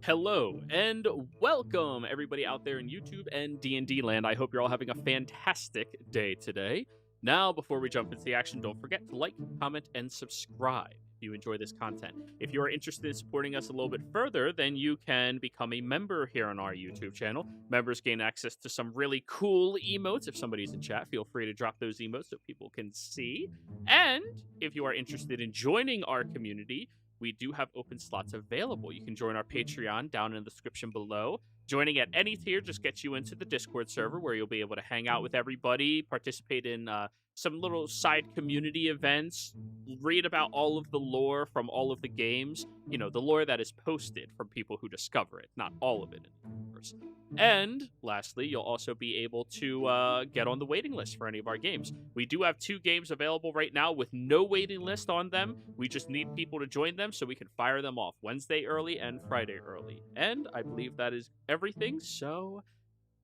Hello and welcome everybody out there in YouTube and D&D land. I hope you're all having a fantastic day today. Now, before we jump into the action, don't forget to like, comment, and subscribe if you enjoy this content. If you are interested in supporting us a little bit further, then you can become a member here on our YouTube channel. Members gain access to some really cool emotes. If somebody's in chat, feel free to drop those emotes so people can see. And if you are interested in joining our community, we do have open slots available. You can join our Patreon down in the description below. Joining at any tier just gets you into the Discord server where you'll be able to hang out with everybody, participate in some little side community events, read about all of the lore from all of the games. You know, the lore that is posted from people who discover it, not all of it in the universe. And lastly, you'll also be able to get on the waiting list for any of our games. We do have 2 games available right now with no waiting list on them. We just need people to join them so we can fire them off Wednesday early and Friday early. And I believe that is everything, so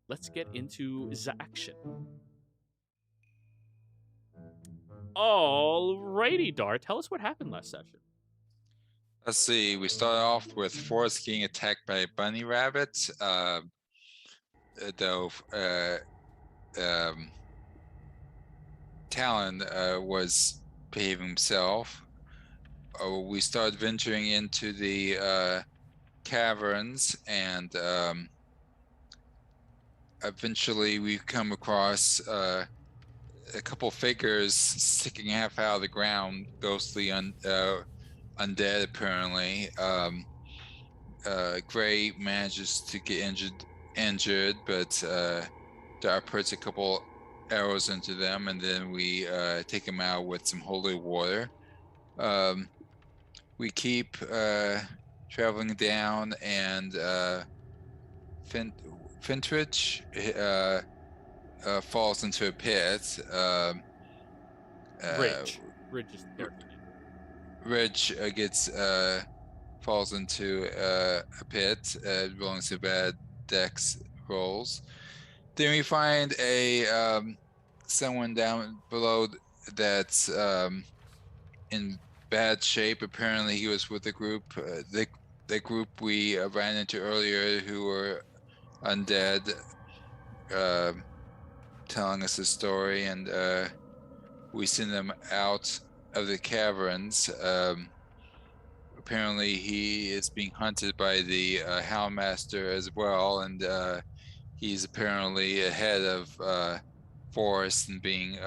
let's get into the action. Alrighty, Dar, tell us what happened last session. Let's see, we started off with Forrest getting attacked by a bunny rabbit. Talon was behaving himself. We started venturing into the caverns, and eventually we come across a couple figures sticking half out of the ground, ghostly undead apparently. Gray manages to get injured, but Dark puts a couple arrows into them, and then we take them out with some holy water. We keep traveling down, and Fintridge falls into a pit. Ridge is the character name. Ridge falls into a pit, rolling some bad dex rolls. Then we find someone down below that's in bad shape. Apparently he was with the group, the group we ran into earlier, who were undead, telling us a story, and we send them out of the caverns. Apparently he is being hunted by the Huntmaster as well, and he's apparently ahead of Forrest and being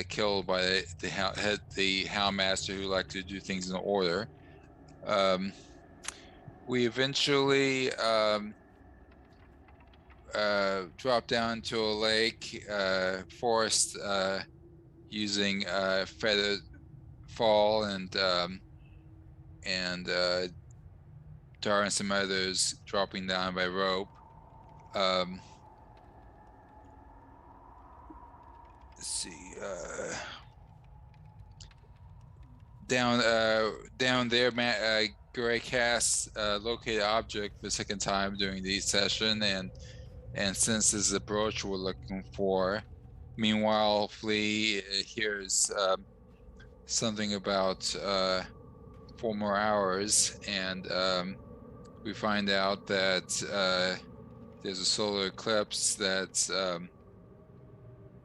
killed by the Huntmaster, who like to do things in order. We eventually drop down to a lake. Forrest using feather fall, and Dar and some others dropping down by rope. Let's see. Down there, Gray casts locate object for the second time during the session, and since this is a brooch we're looking for. Meanwhile, Flea hears something about 4 more hours, and we find out that there's a solar eclipse that's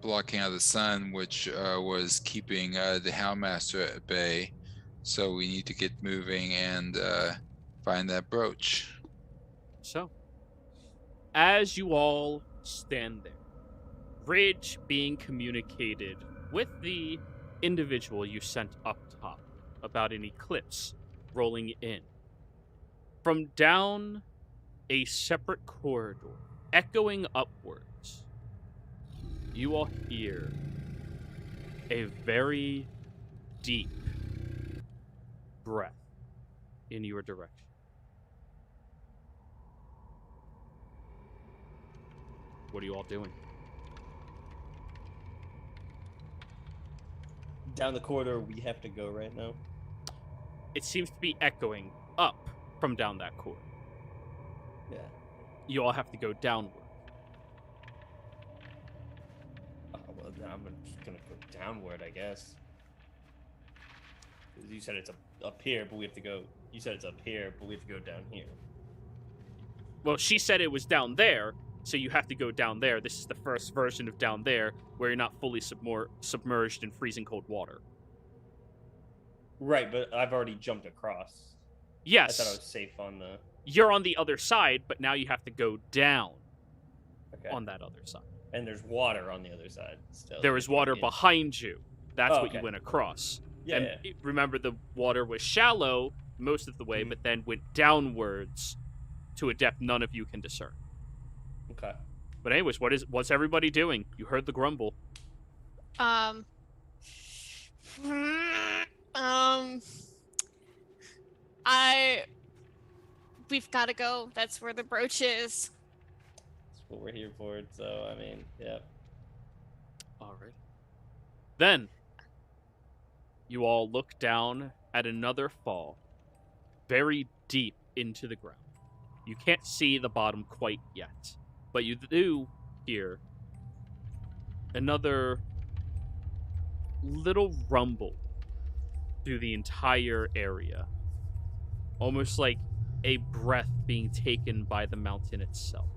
blocking out the sun, which was keeping the Huntmaster at bay. So we need to get moving and find that brooch. So, as you all stand there, Ridge being communicated with the individual you sent up top about an eclipse rolling in. From down a separate corridor, echoing upwards, you all hear a very deep breath in your direction. What are you all doing? Down the corridor we have to go right now. It seems to be echoing up from down that corridor. Yeah. You all have to go downward. Well, then I'm just gonna go downward, I guess. You said it's up here, but we have to go. You said it's up here, but we have to go down here. Well, she said it was down there, so you have to go down there. This is the first version of down there, where you're not fully submerged in freezing cold water. Right, but I've already jumped across. Yes. I thought I was safe on the... You're on the other side, but now you have to go down on that other side. And there's water on the other side still. There is water behind you. That's what you okay. went across. Yeah, and remember, the water was shallow most of the way, but then went downwards to a depth none of you can discern. Okay. But anyways, what's everybody doing? You heard the grumble. We've got to go. That's where the brooch is. That's what we're here for. So, I mean, yeah. All right. Then, you all look down at another fall, very deep into the ground. You can't see the bottom quite yet, but you do hear another little rumble through the entire area, almost like a breath being taken by the mountain itself.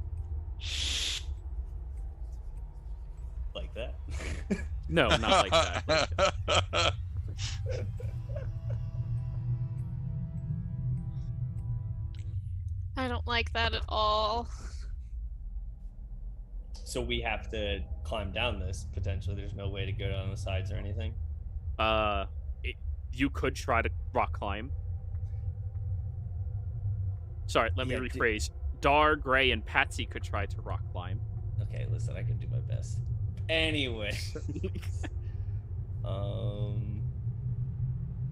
Like that? No, not like that. I don't like that at all. So we have to climb down this, potentially. There's no way to go down the sides or anything? You could try to rock climb. Sorry, let me rephrase. Dar, Gray, and Patsy could try to rock climb. Okay, listen, I can do my best. Anyway.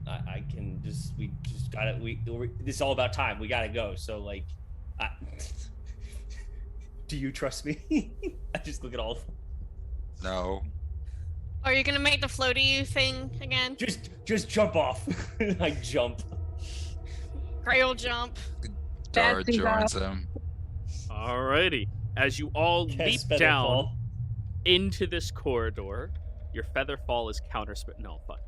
I can just, we just gotta, this is all about time. We gotta go. So, like, do you trust me? I just look at all of them. No. Are you gonna make the floaty thing again? Just jump off. I jump. Gray will jump. Dar joins him. Alrighty. As you all leap down into this corridor, your feather fall is counterspell. No, fuck.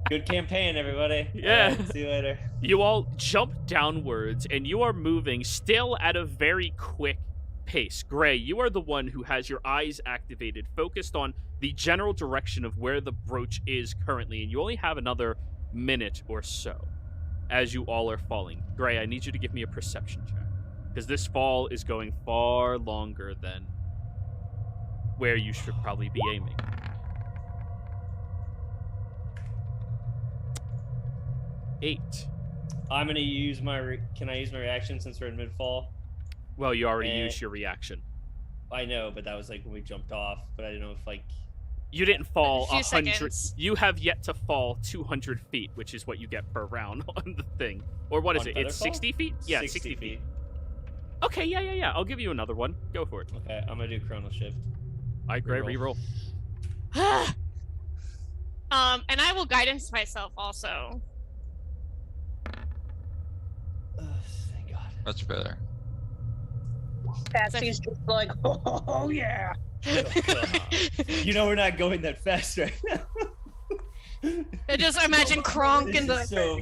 Good campaign, everybody. Yeah. Right, see you later. You all jump downwards, and you are moving still at a very quick pace. Gray, you are the one who has your eyes activated, focused on the general direction of where the brooch is currently, and you only have another minute or so as you all are falling. Gray, I need you to give me a perception check, because this fall is going far longer than where you should probably be aiming. Eight. I'm gonna use my. Can I use my reaction since we're in mid-fall? Well, you already used your reaction. I know, but that was like when we jumped off. But I didn't know if like. You didn't fall 100. Seconds. You have yet to fall 200 feet, which is what you get per round on the thing. Or what is On it? It's 60 feet? Yeah, 60 feet. Okay, yeah. I'll give you another one. Go for it. Okay, I'm gonna do Chrono Shift. All right, Gray, reroll. And I will guidance myself also. Thank God. Much better. Patsy's just like, oh yeah. You know we're not going that fast right now. I just imagine Kronk in the. This is so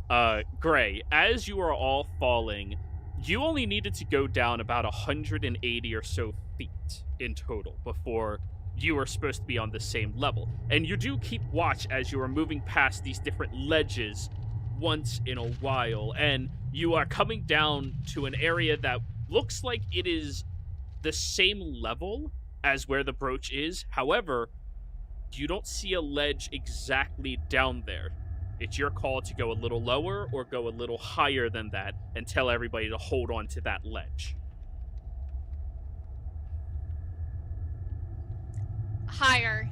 fast. Gray, as you are all falling, you only needed to go down about 180 or so feet in total before you are supposed to be on the same level. And you do keep watch as you are moving past these different ledges once in a while, and you are coming down to an area that looks like it is the same level as where the brooch is. However, you don't see a ledge exactly down there. It's your call to go a little lower or go a little higher than that and tell everybody to hold on to that ledge. Higher.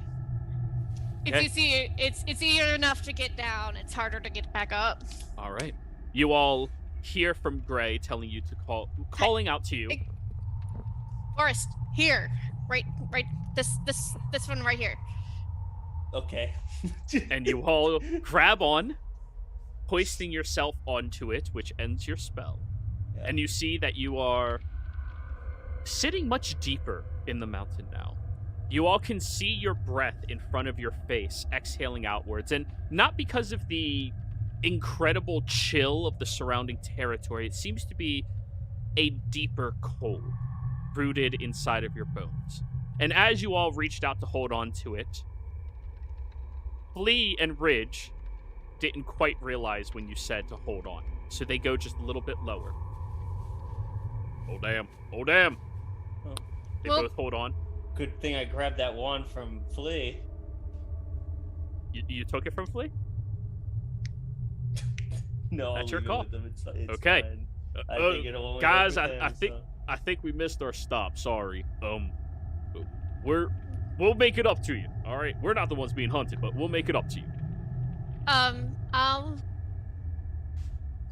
If Okay. you see it's easier enough to get down, it's harder to get back up. All right. You all hear from Gray telling you to calling out to you. Hey. Forrest, here. Right this one right here. Okay. And you all grab on, hoisting yourself onto it, which ends your spell. Yeah. And you see that you are sitting much deeper in the mountain now. You all can see your breath in front of your face, exhaling outwards, and not because of the incredible chill of the surrounding territory. It seems to be a deeper cold, rooted inside of your bones. And as you all reached out to hold on to it, Flea and Ridge didn't quite realize when you said to hold on, so they go just a little bit lower. Oh damn! Oh damn! Oh. They Well- both hold on. Good thing I grabbed that wand from Flea. You took it from Flea? No, That's I'll your leave it call. with them. It's Okay. fine. I think it'll only guys, work with I him, think so. I think we missed our stop. Sorry. We'll make it up to you. All right. We're not the ones being hunted, but we'll make it up to you. I'll.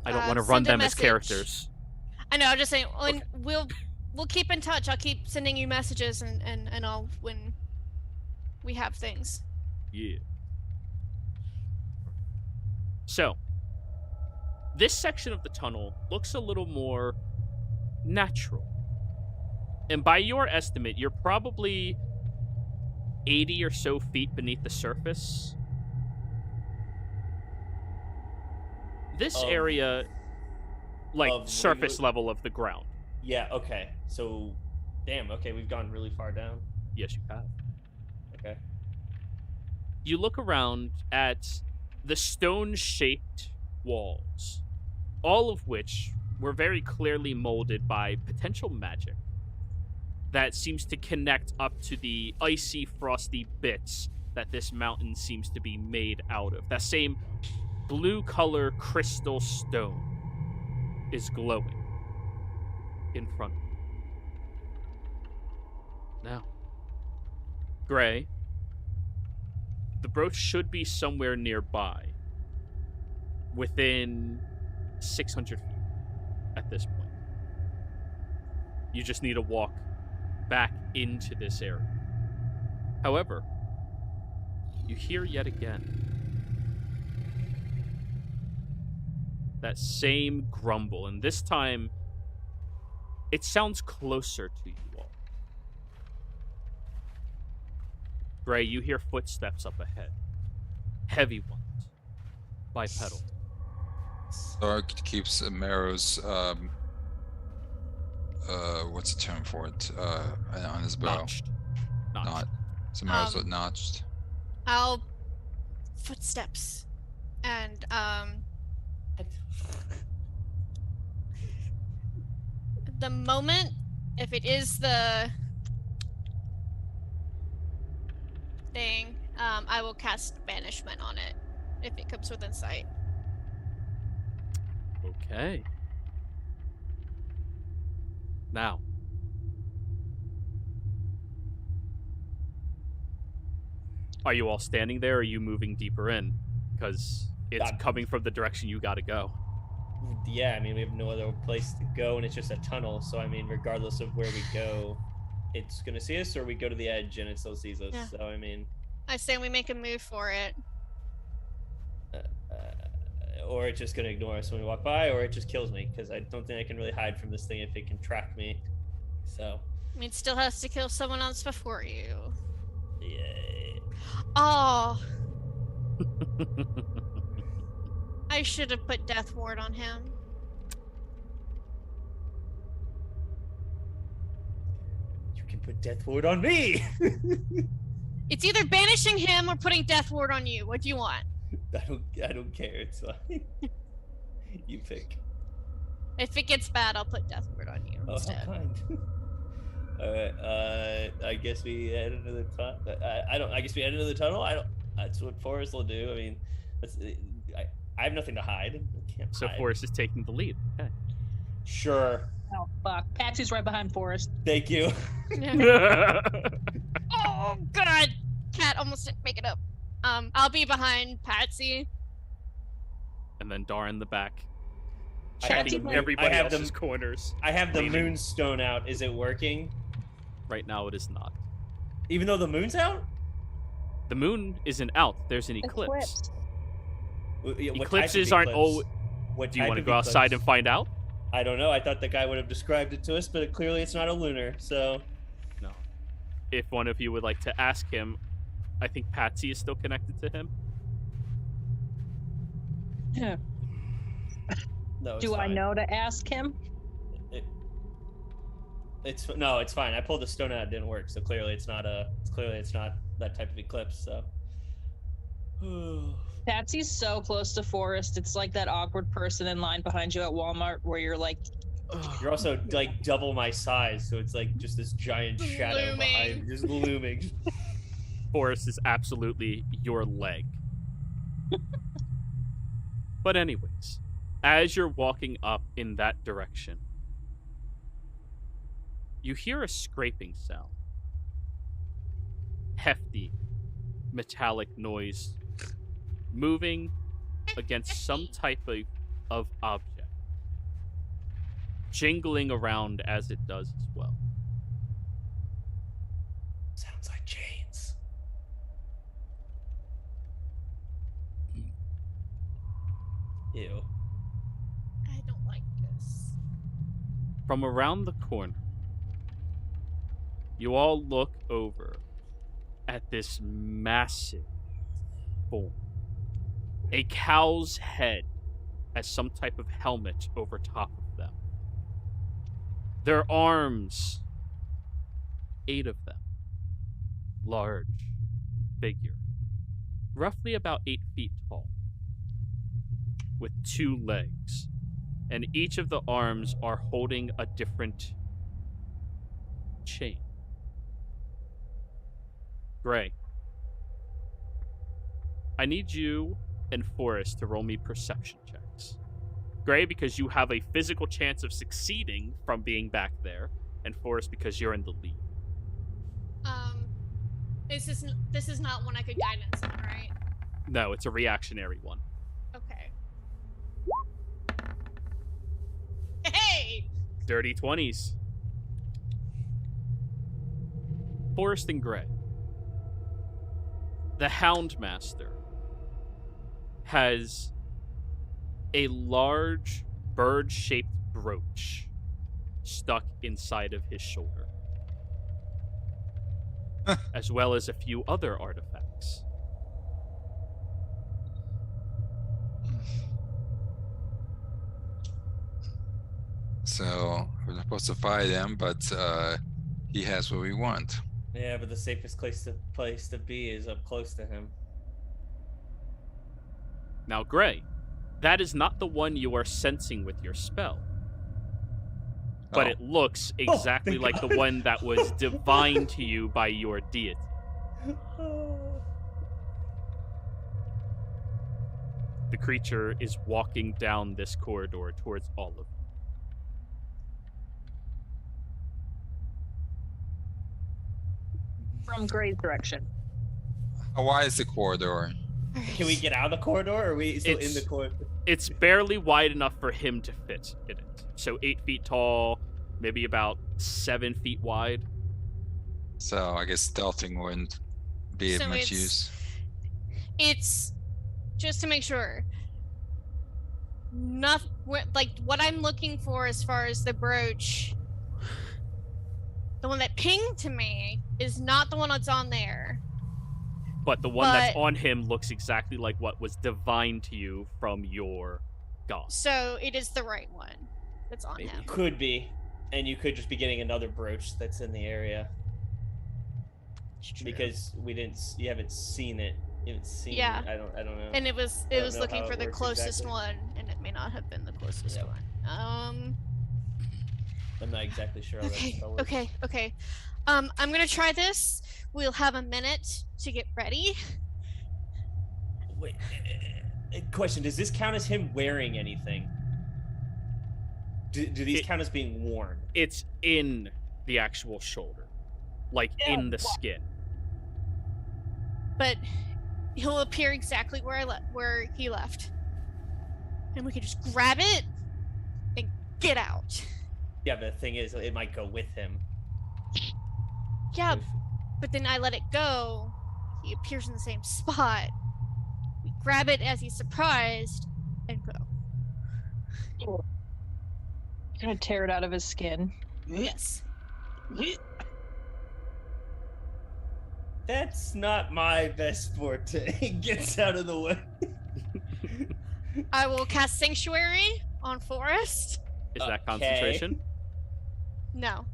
I don't want to Send run a them as message. characters. I know. I'm just saying. When Okay. we'll keep in touch. I'll keep sending you messages and all when we have things. Yeah. So, this section of the tunnel looks a little more natural. And by your estimate, you're probably 80 or so feet beneath the surface. This Of- area, like of surface regular- level of the ground. Yeah, okay. So, damn, okay, we've gone really far down. Yes, you have. Okay. You look around at the stone-shaped walls, all of which were very clearly molded by potential magic that seems to connect up to the icy, frosty bits that this mountain seems to be made out of. That same blue color crystal stone is glowing in front of you. Now, Gray, the brooch should be somewhere nearby, within 600 feet at this point. You just need to walk back into this area. However, you hear yet again that same grumble, and this time it sounds closer to you all. Gray, you hear footsteps up ahead. Heavy ones. Bipedal. Stark keeps Marrow's what's the term for it? On his bow. Notched. Not. So Marrow's Um, notched. I'll footsteps and the moment if it is the thing, I will cast banishment on it if it comes within sight. Okay. Now. Are you all standing there, or are you moving deeper in? Because it's coming from the direction you gotta go. Yeah, I mean, we have no other place to go, and it's just a tunnel. So, I mean, regardless of where we go, it's going to see us, or we go to the edge and it still sees us. Yeah. So, I mean, I say we make a move for it. or it's just going to ignore us when we walk by, or it just kills me, because I don't think I can really hide from this thing if it can track me. So, I mean, it still has to kill someone else before you. yeah. Oh, I should have put death ward on him. You can put death ward on me! It's either banishing him or putting death ward on you. What do you want? I don't care. It's fine. You pick. If it gets bad, I'll put death ward on you Oh, how instead. kind. Alright, I guess we head into the tunnel. I guess we head into the tunnel. That's what Forrest will do. I mean, I have nothing to hide. I can't So hide. Forrest is taking the lead. Okay. Sure. Oh, fuck. Patsy's right behind Forrest. Thank you. Oh god! Cat almost didn't make it up. I'll be behind Patsy. And then Dar in the back. I have Checking the- everybody I have else's the- corners. I have the Leaning. moonstone out. Is it working? Right now it is not. Even though the moon's out? The moon isn't out. There's an eclipse. What type of Eclipses aren't eclipse? always... What Do you type want to of go outside and eclipse? find out? I don't know. I thought the guy would have described it to us, but clearly it's not a lunar, so... No. if one of you would like to ask him, I think Patsy is still connected to him. Yeah. No, it's Do I fine. know to ask him? It's fine. I pulled the stone out, it didn't work. So clearly it's not that type of eclipse. So Patsy's so close to Forrest. It's like that awkward person in line behind you at Walmart where you're like, you're also like double my size, so it's like just this giant shadow behind, just looming. Forrest is absolutely your leg. But anyways, as you're walking up in that direction, you hear a scraping sound. Hefty, metallic noise moving against some type of object. Jingling around as it does as well. Sounds like chains. Ew. I don't like this. From around the corner, you all look over at this massive form. A cow's head as some type of helmet over top of them. Their arms, 8 of them. Large figure. Roughly about 8 feet tall. With 2 legs. And each of the arms are holding a different chain. Gray, I need you and Forrest to roll me perception checks. Gray, because you have a physical chance of succeeding from being back there, and Forrest, because you're in the lead. This is not one I could guidance on, right? No, it's a reactionary one. Okay. Hey! Dirty 20s. Forrest and Gray. The Houndmaster has a large bird-shaped brooch stuck inside of his shoulder, as well as a few other artifacts. So we're not supposed to fight him, but he has what we want. Yeah, but the safest place to be is up close to him. Now, Gray, that is not the one you are sensing with your spell. But Oh. it looks exactly thank like God. the one that was divined to you by your deity. The creature is walking down this corridor towards all of you. from Gray's direction. How wide is the corridor? Can we get out of the corridor, or are we still in the It's- corridor? It's barely wide enough for him to fit in it. So 8 feet tall, maybe about 7 feet wide. So I guess stealthing wouldn't be of So much it's- use. It's just to make sure. Like what I'm looking for as far as the brooch, the one that pinged to me is not the one that's on there. But the one that's But- on him looks exactly like what was divined to you from your god. So it is the right one that's on Maybe. him. Could be, and you could just be getting another brooch that's in the area It's true. because you haven't seen it. You haven't seen. Yeah. It. I don't know. And it was I don't know looking how for it the works closest exactly. one, and it may not have been the closest Yep. one. I'm not exactly sure how that Okay, spell works. okay. I'm gonna try this. We'll have a minute to get ready. Wait. Question: does this count as him wearing anything? Do these It- count as being worn? It's in the actual shoulder. Like in the skin. But he'll appear exactly where he left, and we can just grab it and get out. Yeah, but the thing is, it might go with him. Yeah, If- but then I let it go. He appears in the same spot. We grab it as he's surprised and go. Gonna tear it out of his skin. Yes. That's not my best forte. Gets out of the way. I will cast Sanctuary on Forest. Is that Okay. concentration? No.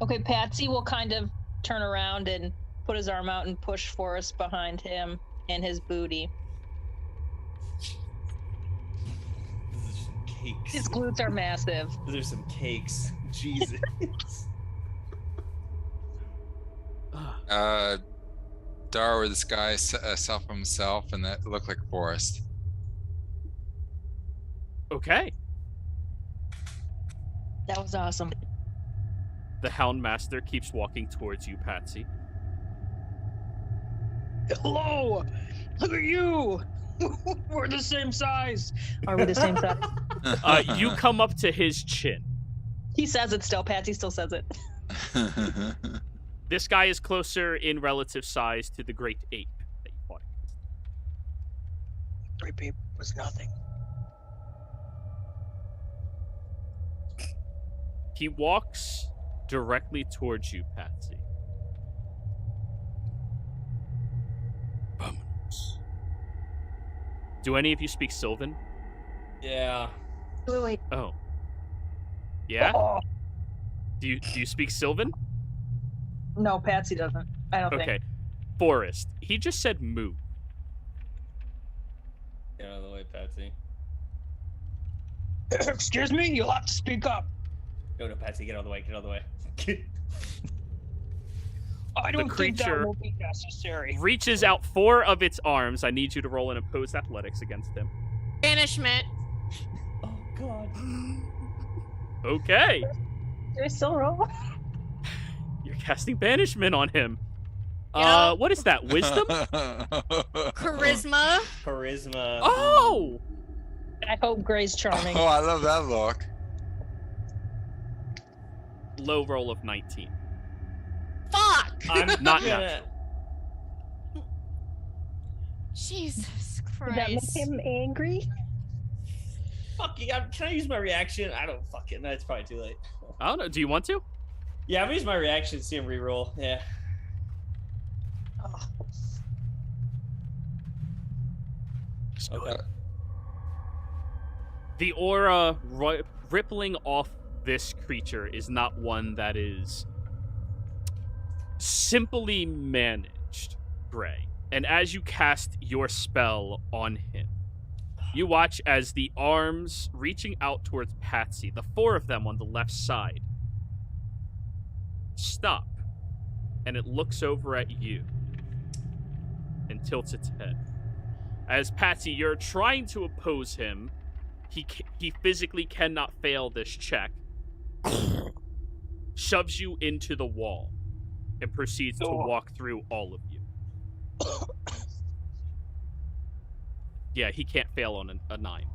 Okay, Patsy will kind of turn around and put his arm out and push Forrest behind him and his booty. Those are some cakes. His glutes are massive. Those are some cakes. Jesus. Dara would disguise self himself, and that looked like a forest. Okay. That was awesome. The Houndmaster keeps walking towards you, Patsy. Hello! Look at you! We're the same size! Are we the same size? You come up to his chin. He says it still. Patsy still says it. This guy is closer in relative size to the great ape that you fought against. Great babe was nothing. He walks directly towards you, Patsy. Vamos. Do any of you speak Sylvan? Yeah. Wait. Oh. Yeah? Oh. Do you speak Sylvan? No, Patsy doesn't. I don't Okay. think. Forrest. He just said move. Get out of the way, Patsy. Excuse me? You'll have to speak up. No, Patsy, get out of the way. Get out of the way. I don't think that creature will be necessary. Reaches out 4 of its arms. I need you to roll an opposed athletics against him. Banishment. Oh, God. Okay. Do I still roll? You're casting banishment on him. Yeah. What is that? Wisdom? Charisma. Charisma. Oh! I hope Gray's charming. Oh, I love that look. Low roll of 19. Fuck. I'm Not gonna... natural. Jesus Did that make Christ. him angry? Fuck, can I use my reaction? I don't fucking... No, it's probably too late. I don't know. Do you want to? Yeah, I'm gonna use my reaction to see him reroll. Yeah. Oh. Okay. The aura rippling off this creature is not one that is simply managed, Gray. And as you cast your spell on him, you watch as the arms reaching out towards Patsy, the 4 of them on the left side, stop. And it looks over at you and tilts its head. As Patsy, you're trying to oppose him. He physically cannot fail this check. Shoves you into the wall and proceeds to walk through all of you. Yeah, he can't fail on a 9.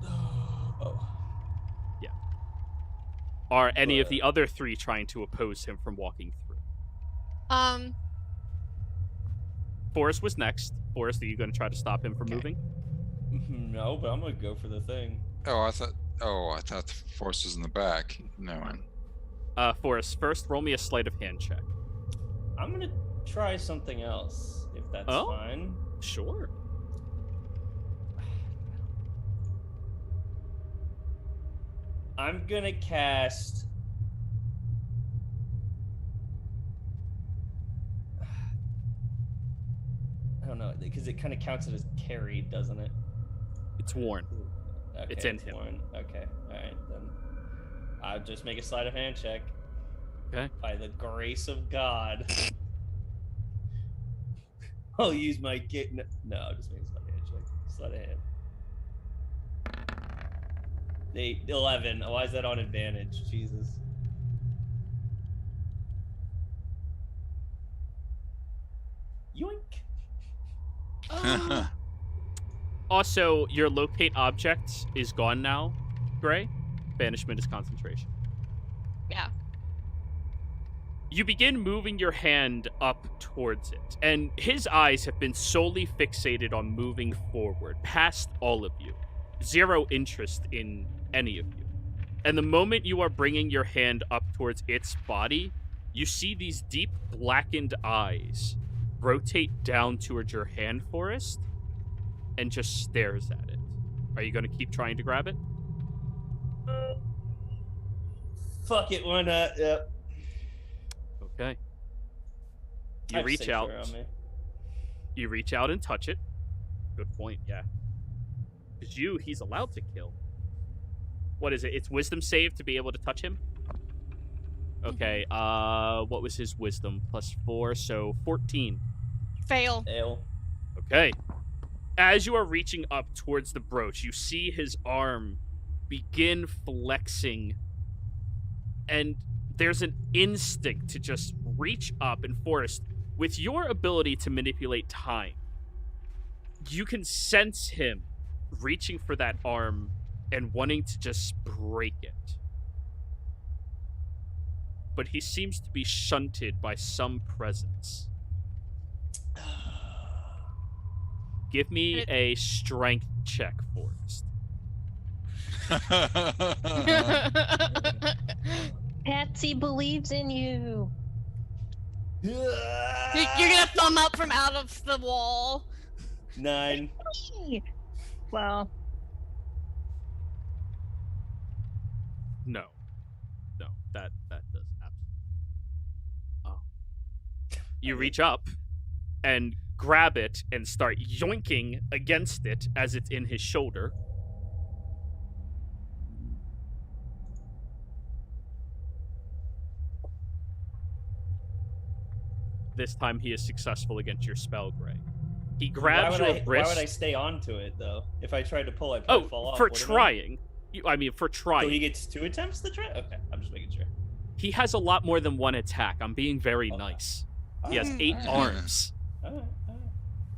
Oh. Yeah. Are any of the other 3 trying to oppose him from walking through? Forrest was next. Forrest, are you going to try to stop him from moving? No, but I'm gonna go for the thing. I thought the force was in the back. No one. Forrest, first roll me a sleight of hand check. I'm gonna try something else, if that's fine. Sure. I'm gonna cast... I don't know, because it kind of counts it as carried, doesn't it? It's worn. Okay, It's in him. worn. Okay, alright, then I'll just make a sleight of hand check. Okay. By the grace of God. I'll use my get. No, I'll just make a sleight of hand check. Sleight of hand. 11. Why is that on advantage? Jesus. Yoink. Oh. Also, your locate objects is gone now, Gray. Banishment is concentration. Yeah. You begin moving your hand up towards it, and his eyes have been solely fixated on moving forward, past all of you. 0 interest in any of you. And the moment you are bringing your hand up towards its body, you see these deep blackened eyes rotate down towards your hand, Forrest, and just stares at it. Are you going to keep trying to grab it? Fuck it, why not? Yep. Okay. I You have reach sanctuary out. on me. You reach out and touch it. Good point, yeah. Because he's allowed to kill. What is it? It's wisdom save to be able to touch him? Okay, what was his wisdom? +4, so 14. Fail. Fail. Okay. As you are reaching up towards the brooch, you see his arm begin flexing, and there's an instinct to just reach up. And Forrest, with your ability to manipulate time, you can sense him reaching for that arm and wanting to just break it. But he seems to be shunted by some presence. Give me a strength check, Forrest. Patsy believes in you. You're gonna thumb up from out of the wall. 9. Well, No, that does absolutely. Oh, you reach up and grab it and start yoinking against it as it's in his shoulder. This time he is successful against your spell, Gray. He grabs your wrist. Why would I stay on to it, though? If I tried to pull, I'd probably fall off. For wouldn't I? trying. For trying. So he gets 2 attempts to try? Okay, I'm just making sure. He has a lot more than one attack. I'm being very nice. He has 8 arms. Alright.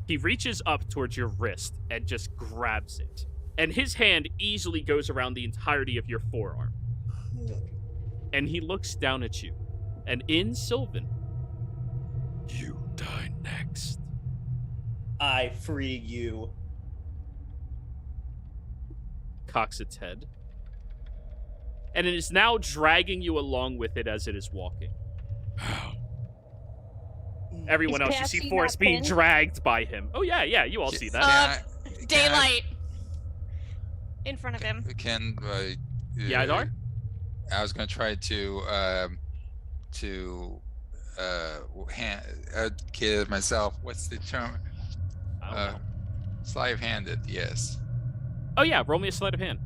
He reaches up towards your wrist and just grabs it. And his hand easily goes around the entirety of your forearm. And he looks down at you. And in Sylvan, you die next. I free you. Cocks its head. And it is now dragging you along with it as it is walking. Everyone Is else, you Patsy see Forrest not being pinned? dragged by him. Oh, yeah, you all see that. Daylight. In front of him. Yeah, Dar? I was gonna try to kid myself. What's the term? I don't know. Sleight-handed, yes, Oh, yeah, roll me a sleight of hand.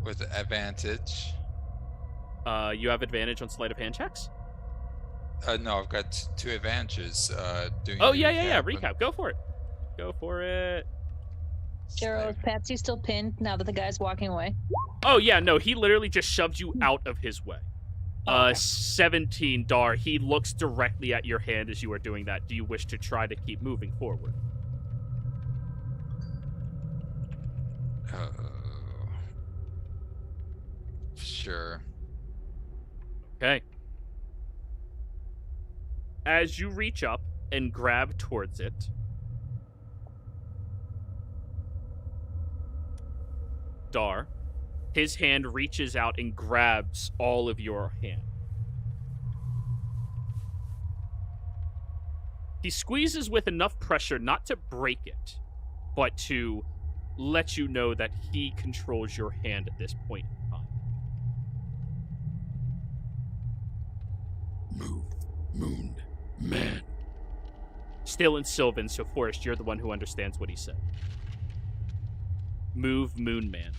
with advantage. You have advantage on sleight of hand checks? No, I've got 2 advantages. Doing. Oh, the yeah. but- Recap. Go for it. Cheryl, is Patsy still pinned now that the guy's walking away? Oh, yeah, no, he literally just shoved you out of his way. Okay. 17, Dar. He looks directly at your hand as you are doing that. Do you wish to try to keep moving forward? Sure. Okay. As you reach up and grab towards it, Dar, his hand reaches out and grabs all of your hand. He squeezes with enough pressure not to break it, but to let you know that he controls your hand at this point in time. Move, Moon Man. Still in Sylvan, so Forrest, you're the one who understands what he said. Move, Moon Man.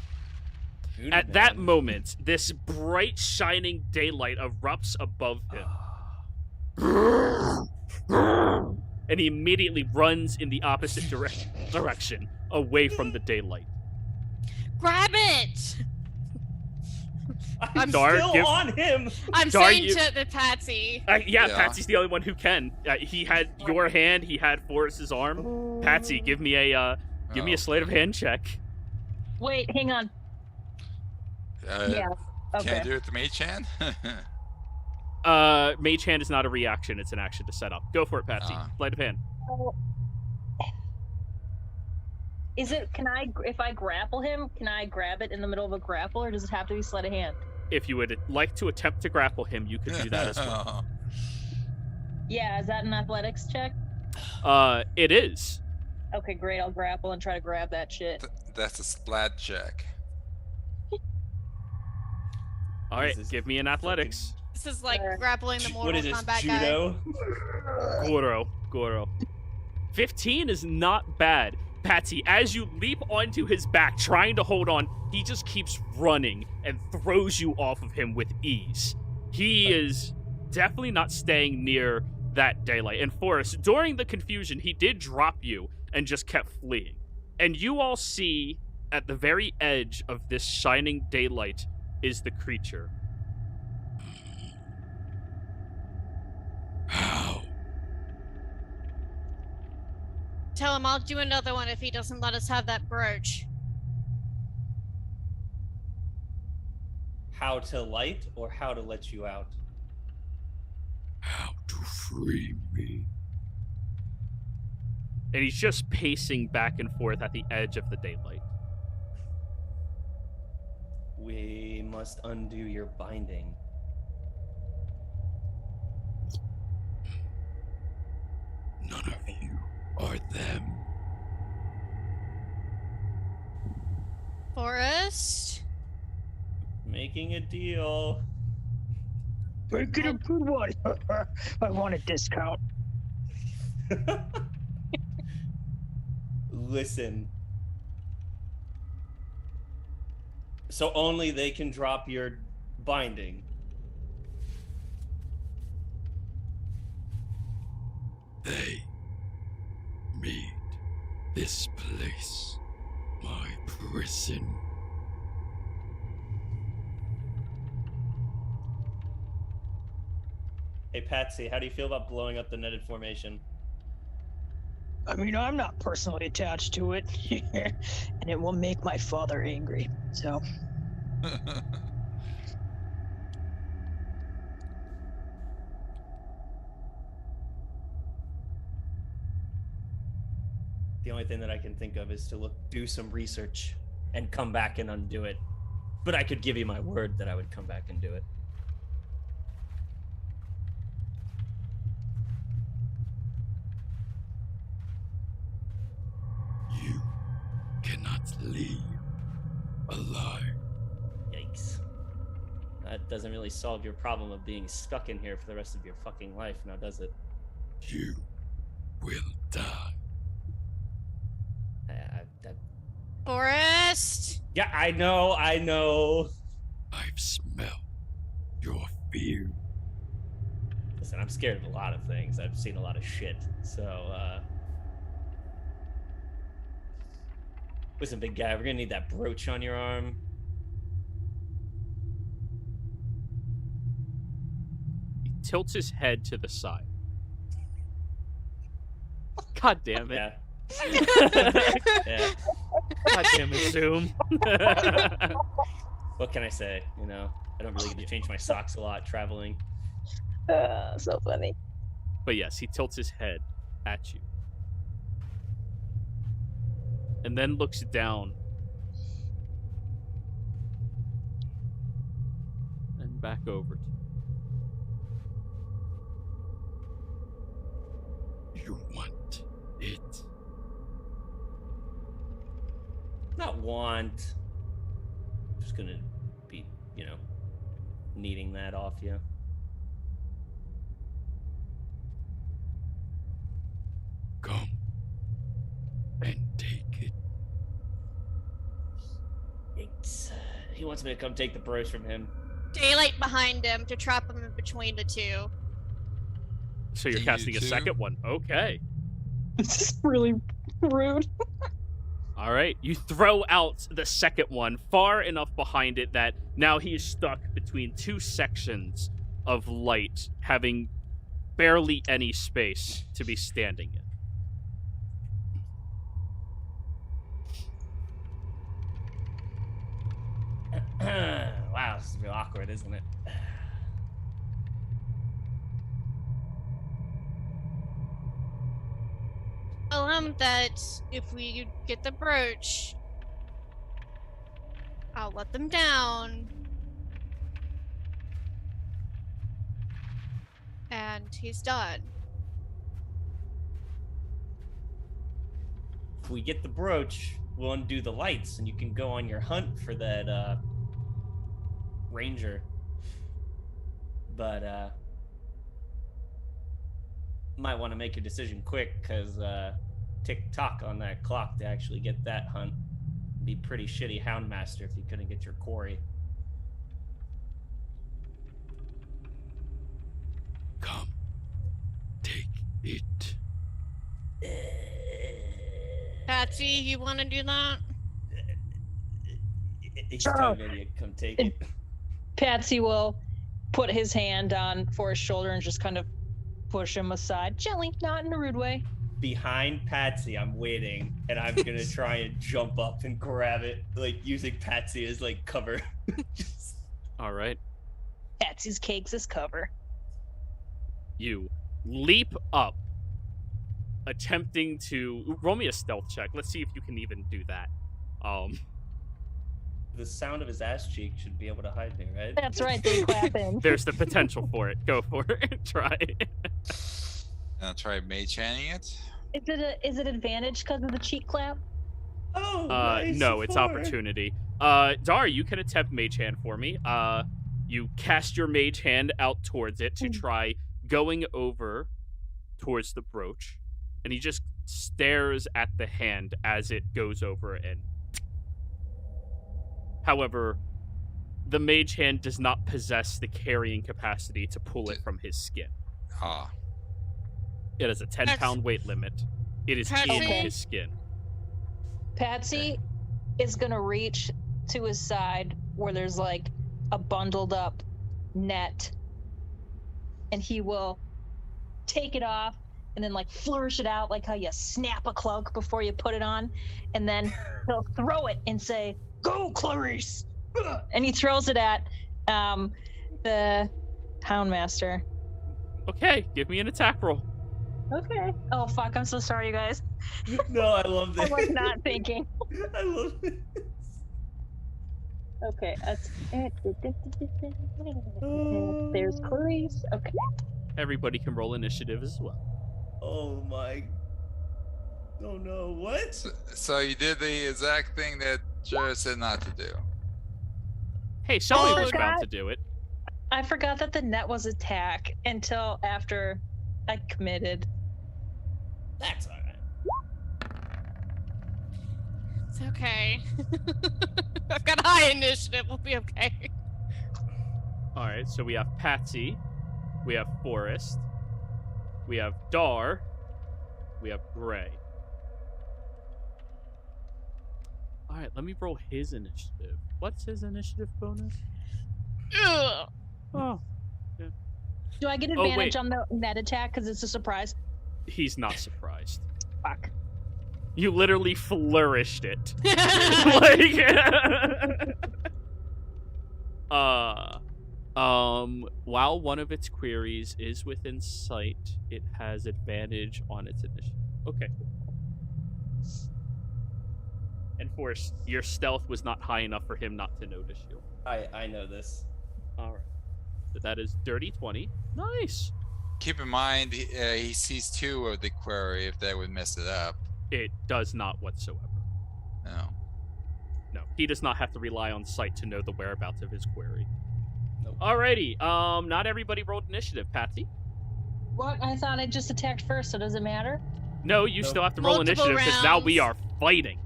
At that moment, this bright, shining daylight erupts above him. And he immediately runs in the opposite direction, away from the daylight. Grab it! I'm Dar, still on him. I'm Dar, saying you- to Patsy. Yeah, Yeah. Patsy's the only one who can. He had your hand, he had Forrest's arm. Patsy, give me a sleight of hand check. Wait, hang on. Yeah. Can I Okay. do it to Mage Hand? Mage hand is not a reaction, it's an action to set up. Go for it, Patsy. Sleight of hand. Is it? Can I? If I grapple him, can I grab it in the middle of a grapple, or does it have to be sleight of hand? If you would like to attempt to grapple him, you could do that as well. Yeah, is that an athletics check? It is. Okay, great. I'll grapple and try to grab that shit. That's a splat check. All right, This is give me an athletics. This is like grappling the What Mortal is this, Kombat judo? Goro. 15 is not bad. Patsy, as you leap onto his back, trying to hold on, he just keeps running and throws you off of him with ease. He is definitely not staying near that daylight. And Forrest, during the confusion, he did drop you and just kept fleeing. And you all see at the very edge of this shining daylight is the creature. How? Tell him I'll do another one if he doesn't let us have that brooch. How to light or how to let you out? How to free me? And he's just pacing back and forth at the edge of the daylight. We must undo your binding. None of you are them. Forrest? Making a deal. Make it a good one. I want a discount. Listen. So only they can drop your binding. They made this place my prison. Hey, Patsy, how do you feel about blowing up the netted formation? I mean, I'm not personally attached to it, and it will make my father angry. So, The only thing that I can think of is to do some research and come back and undo it. But I could give you my word that I would come back and do it. You cannot leave alive. Yikes. That doesn't really solve your problem of being stuck in here for the rest of your fucking life, now does it? You will die. Forrest? Yeah, I know. I've smelled your fear. Listen, I'm scared of a lot of things. I've seen a lot of shit. So, listen, big guy, we're gonna need that brooch on your arm. He tilts his head to the side. God damn it. Yeah. Yeah. God damn it, Zoom. What can I say? You know, I don't really get to change my socks a lot traveling. so funny. But yes, he tilts his head at you. And then looks down. And back over to you. You want it. Not want. Just gonna be, needing that off you. Come and take it. He wants me to come take the brooch from him. Daylight behind him to trap him in between the two. So you're You casting a too? second one. Okay. This is really rude. All right. You throw out the second one far enough behind it that now he is stuck between two sections of light, having barely any space to be standing in. Wow, this is real awkward, isn't it? Oh, them that if we get the brooch, I'll let them down. And he's done. If we get the brooch, we'll undo the lights, and you can go on your hunt for that ranger. But might want to make your decision quick, because tick-tock on that clock to actually get that hunt. Be pretty shitty Houndmaster if you couldn't get your quarry. Come, take it. Patsy, you want to do that? He's Sure. telling me to come take it. Patsy will put his hand on Forrest's shoulder and just kind of push him aside, gently, not in a rude way. Behind Patsy, I'm waiting, and I'm gonna try and jump up and grab it, like using Patsy as like cover. All right. Patsy's cakes as cover. You leap up, attempting to roll me a stealth check. Let's see if you can even do that. The sound of his ass cheek should be able to hide me, right? That's right, they clapping. There's the potential for it. Go for it. Try. I'll try mage handing it. Is it advantage because of the cheek clap? Oh, nice No, it's support. opportunity. Dar, you can attempt mage hand for me. You cast your mage hand out towards it to try going over towards the brooch, and he just stares at the hand as it goes over and. However, the mage hand does not possess the carrying capacity to pull it from his skin. Ah. It has a 10-pound weight limit. It is in Patsy? his skin. Patsy is gonna reach to his side where there's like a bundled up net, and he will take it off and then like flourish it out like how you snap a cloak before you put it on, and then he'll throw it and say, "Go, Clarice!" And he throws it at the Houndmaster. Okay, give me an attack roll. Okay. Oh fuck! I'm so sorry, you guys. No, I love this. I was not thinking. I love this. Okay. There's Clarice. Okay. Everybody can roll initiative as well. Oh my. Oh no, what? So you did the exact thing that Jared said not to do. Hey, Shelly Oh, was about God. to do it. I forgot that the net was attack until after I committed. That's alright. It's okay. I've got high initiative. We'll be okay. All right, so we have Patsy, we have Forrest, we have Dar, we have Gray. All right, let me roll his initiative. What's his initiative bonus? Ugh. Oh, Do I get Oh, advantage wait. on the net attack because it's a surprise? he's not surprised. Fuck. You literally flourished it. While one of its queries is within sight, it has advantage on its initiative. Okay. And Forrest, your stealth was not high enough for him not to notice you. I know this. All right. So that is dirty 20. Nice. Keep in mind, he sees two of the query if that would mess it up. It does not whatsoever. No. No, he does not have to rely on sight to know the whereabouts of his query. Nope. Alrighty. Not everybody rolled initiative, Patsy. What? I thought I just attacked first, so does it matter? No, you Nope. still have to roll Multiple initiative because now we are rounds. fighting.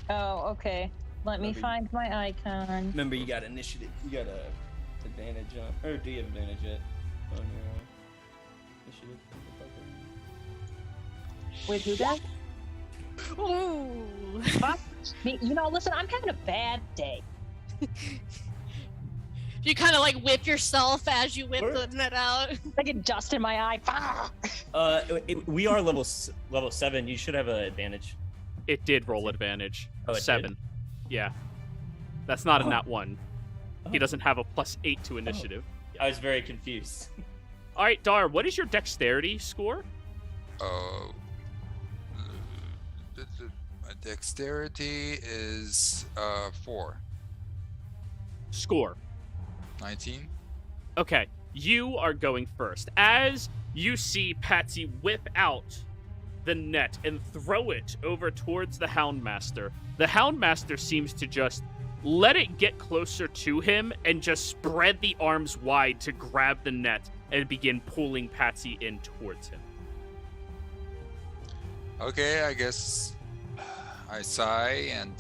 Oh, okay. Let me Maybe. find my icon. Remember, you got initiative. You got a advantage on, or do you have advantage yet on your initiative? Wait, who does? Ooh. Fuck. Me, listen, I'm having a bad day. You kind of like whip yourself as you whip Where- the net out. I get dust in my eye. Fuck. We are level 7. You should have an advantage. It did roll advantage. Oh, it did? 7. Yeah. That's not a Oh. nat 1. He Oh. doesn't have a +8 to initiative. I was very confused. All right, Dar, what is your dexterity score? Oh. My dexterity is 4. Score. 19. Okay, you are going first. As you see Patsy whip out the net and throw it over towards the Houndmaster seems to just let it get closer to him and just spread the arms wide to grab the net and begin pulling Patsy in towards him. Okay, I guess I sigh and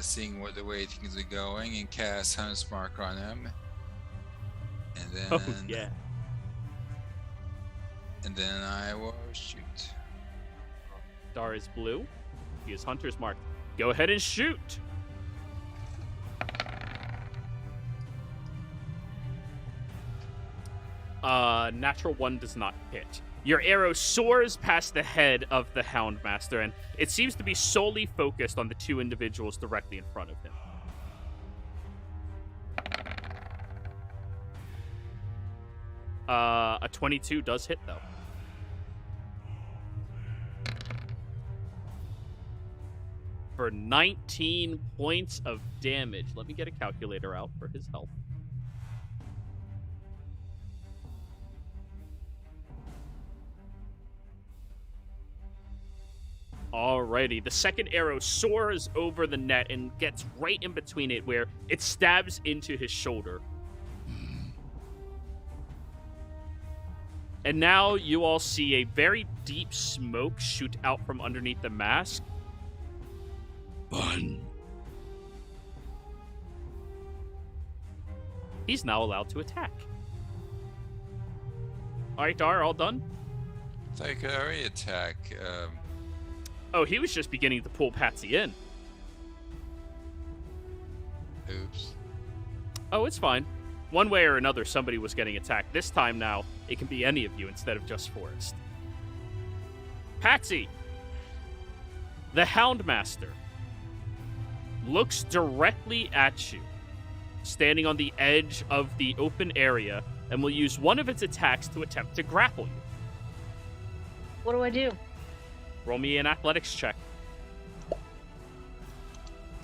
seeing what the way things are going and cast Hunt's Mark on him. And then Oh, yeah. And then I will shoot. Star is blue. He is Hunter's Mark. Go ahead and shoot. Natural 1 does not hit. Your arrow soars past the head of the Houndmaster, and it seems to be solely focused on the 2 individuals directly in front of him. A 22 does hit, though. For 19 points of damage. Let me get a calculator out for his health. Alrighty, the second arrow soars over the net and gets right in between it where it stabs into his shoulder. And now you all see a very deep smoke shoot out from underneath the mask. Fun. He's now allowed to attack. Alright, Dar, all done? So I could already attack. Oh, he was just beginning to pull Patsy in. Oops. Oh, it's fine. One way or another, somebody was getting attacked. This time now, it can be any of you instead of just Forrest. Patsy, the Houndmaster, looks directly at you, standing on the edge of the open area, and will use one of its attacks to attempt to grapple you. What do I do? Roll me an athletics check.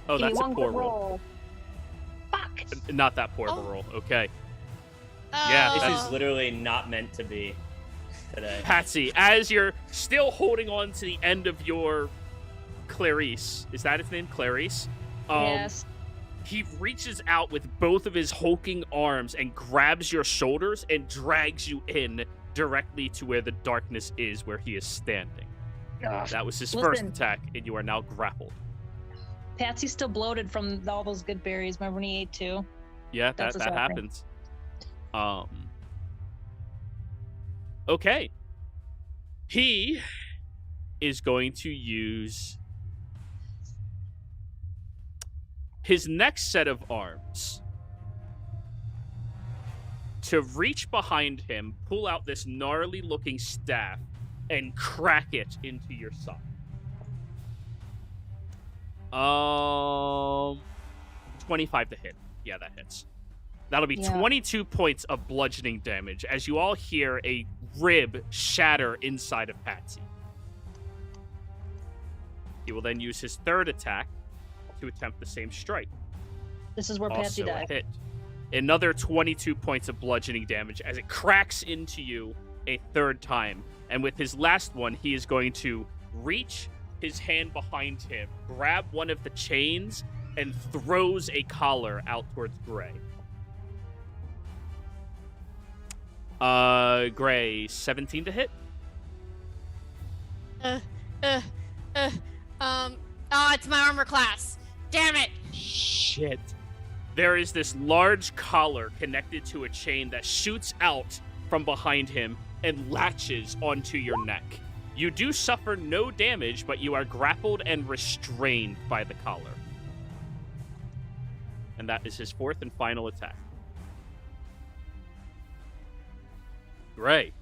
Oh, Give me that's a one poor good roll. Fuck. Not that poor of a Oh. roll. Okay. Oh. Yeah, This is literally not meant to be today. Patsy, as you're still holding on to the end of your Clarice, is that his name? Clarice? Yes. He reaches out with both of his hulking arms and grabs your shoulders and drags you in directly to where the darkness is where he is standing. Ugh. That was his Listen. first attack, and you are now grappled. Patsy's still bloated from all those good berries. Remember when he ate 2? Yeah, That's that what's happening. happens. Okay. He is going to use his next set of arms to reach behind him, pull out this gnarly looking staff, and crack it into your side. 25 to hit. Yeah, that hits. That'll be Yeah. 22 points of bludgeoning damage as you all hear a rib shatter inside of Patsy. He will then use his third attack to attempt the same strike. This is where Patsy Also a died. hit. Another 22 points of bludgeoning damage as it cracks into you a third time. And with his last one, he is going to reach his hand behind him, grab one of the chains, and throws a collar out towards Gray. Gray, 17 to hit. It's my armor class. Damn it. Shit. There is this large collar connected to a chain that shoots out from behind him and latches onto your neck. You do suffer no damage, but you are grappled and restrained by the collar. And that is his fourth and final attack. Gray.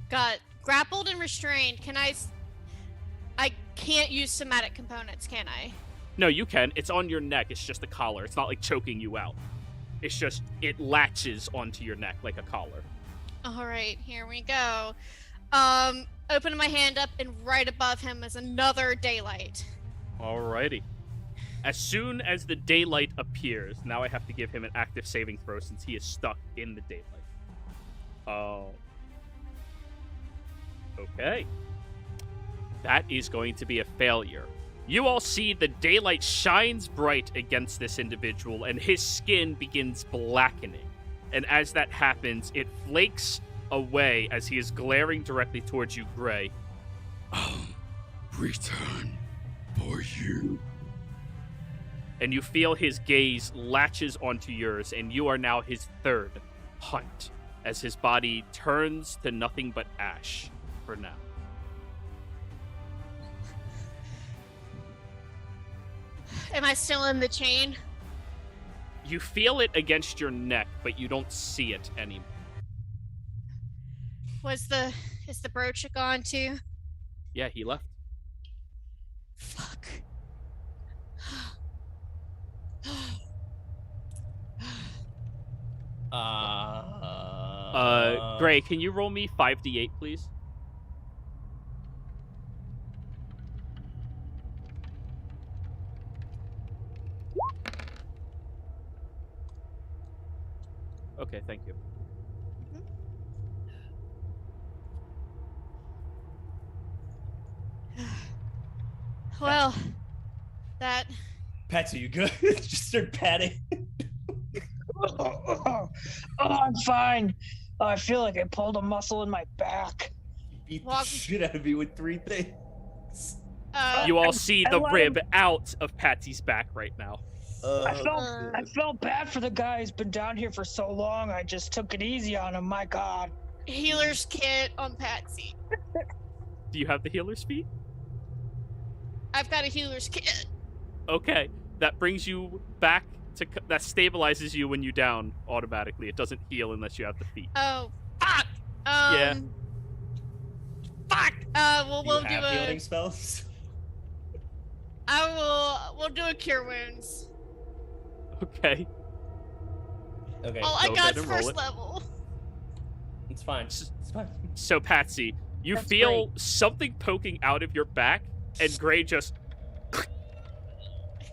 Got grappled and restrained. I can't use somatic components, can I? No, you can. It's on your neck. It's just a collar. It's not like choking you out. It's just, it latches onto your neck like a collar. All right, here we go. Open my hand up, and right above him is another daylight. Alrighty. As soon as the daylight appears, now I have to give him an active saving throw since he is stuck in the daylight. Oh. Okay. That is going to be a failure. You all see the daylight shines bright against this individual, and his skin begins blackening. And as that happens, it flakes away as he is glaring directly towards you, Gray. Return for you. And you feel his gaze latches onto yours, and you are now his third hunt, as his body turns to nothing but ash for now. Am I still in the chain? You feel it against your neck, but you don't see it anymore. Is the brooch gone too? Yeah, he left. Fuck. Gray, can you roll me 5d8, please? Okay, thank you. Well, that... Patsy, you good? Just start patting. Oh, I'm fine. I feel like I pulled a muscle in my back. Beat Walk- the shit out of me with 3 things. You all see the let him- rib out of Patsy's back right now. I felt bad for the guy who's been down here for so long. I just took it easy on him. My God. healer's kit on Patsy. Do you have the healer's feat? I've got a healer's kit. Okay, that brings you back to... That stabilizes you when you down automatically. It doesn't heal unless you have the feat. Oh, fuck! Yeah. Fuck! Well, we'll you do have a... healing spells? We'll do a cure wounds. Okay. Okay, All I go got ahead is and roll first it. level. it's fine. It's fine. So, Patsy, you That's feel something poking out of your back, and Gray just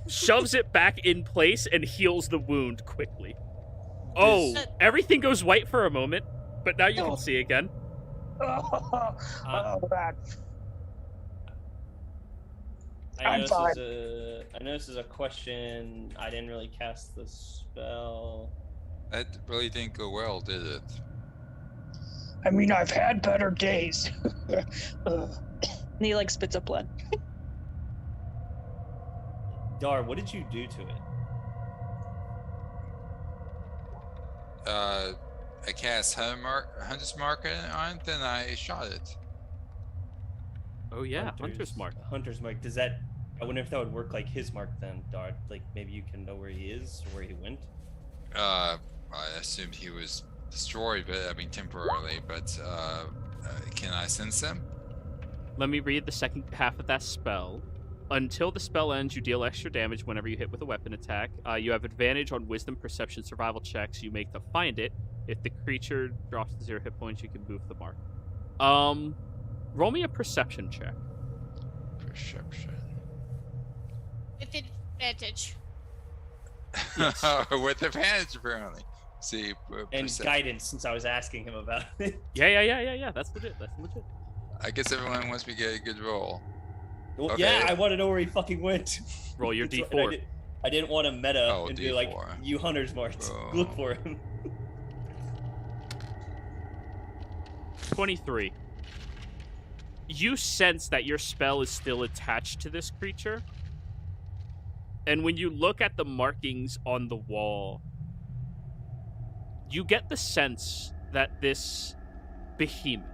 shoves it back in place and heals the wound quickly. Oh, everything goes white for a moment, but now you can see again. Oh, that. I I'm know fine. this is a question. I didn't really cast the spell. That really didn't go well, did it? I mean, I've had better days. And he like spits up blood. Dar, what did you do to it? I cast Hunter's Mark on it, then I shot it. Oh yeah, Hunter's Mark. Hunter's Mark. Does that? I wonder if that would work like his mark then, Dar. Like maybe you can know where he is or where he went. I assumed he was destroyed, but I mean temporarily. But can I sense him? Let me read the second half of that spell. Until the spell ends, you deal extra damage whenever you hit with a weapon attack. You have advantage on Wisdom, Perception, Survival checks you make to find it. If the creature drops to 0 hit points, you can move the mark. Roll me a Perception check. Perception. With advantage. Yes. With advantage, apparently. See, And perception. guidance, since I was asking him about it. Yeah. That's legit. I guess everyone wants me to get a good roll. Well, Okay. yeah, I want to know where he fucking went. Roll your That's D4. what I didn't want to meta Oh, and be like, D4. you Hunter's marked. Oh. Look for him. 23. You sense that your spell is still attached to this creature. And when you look at the markings on the wall, you get the sense that this behemoth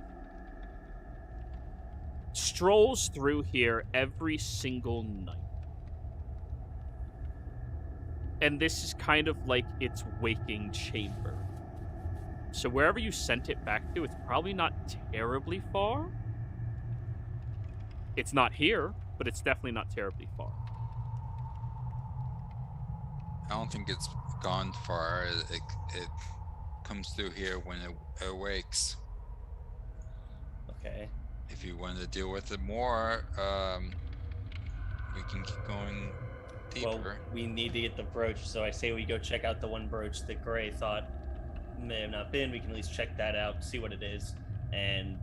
strolls through here every single night. And this is kind of like its waking chamber. So wherever you sent it back to, it's probably not terribly far. It's not here, but it's definitely not terribly far. I don't think it's gone far. It comes through here when it awakes. Okay. If you want to deal with it more, we can keep going deeper. Well, we need to get the brooch, so I say we go check out the one brooch that Gray thought may have not been. We can at least check that out, see what it is, and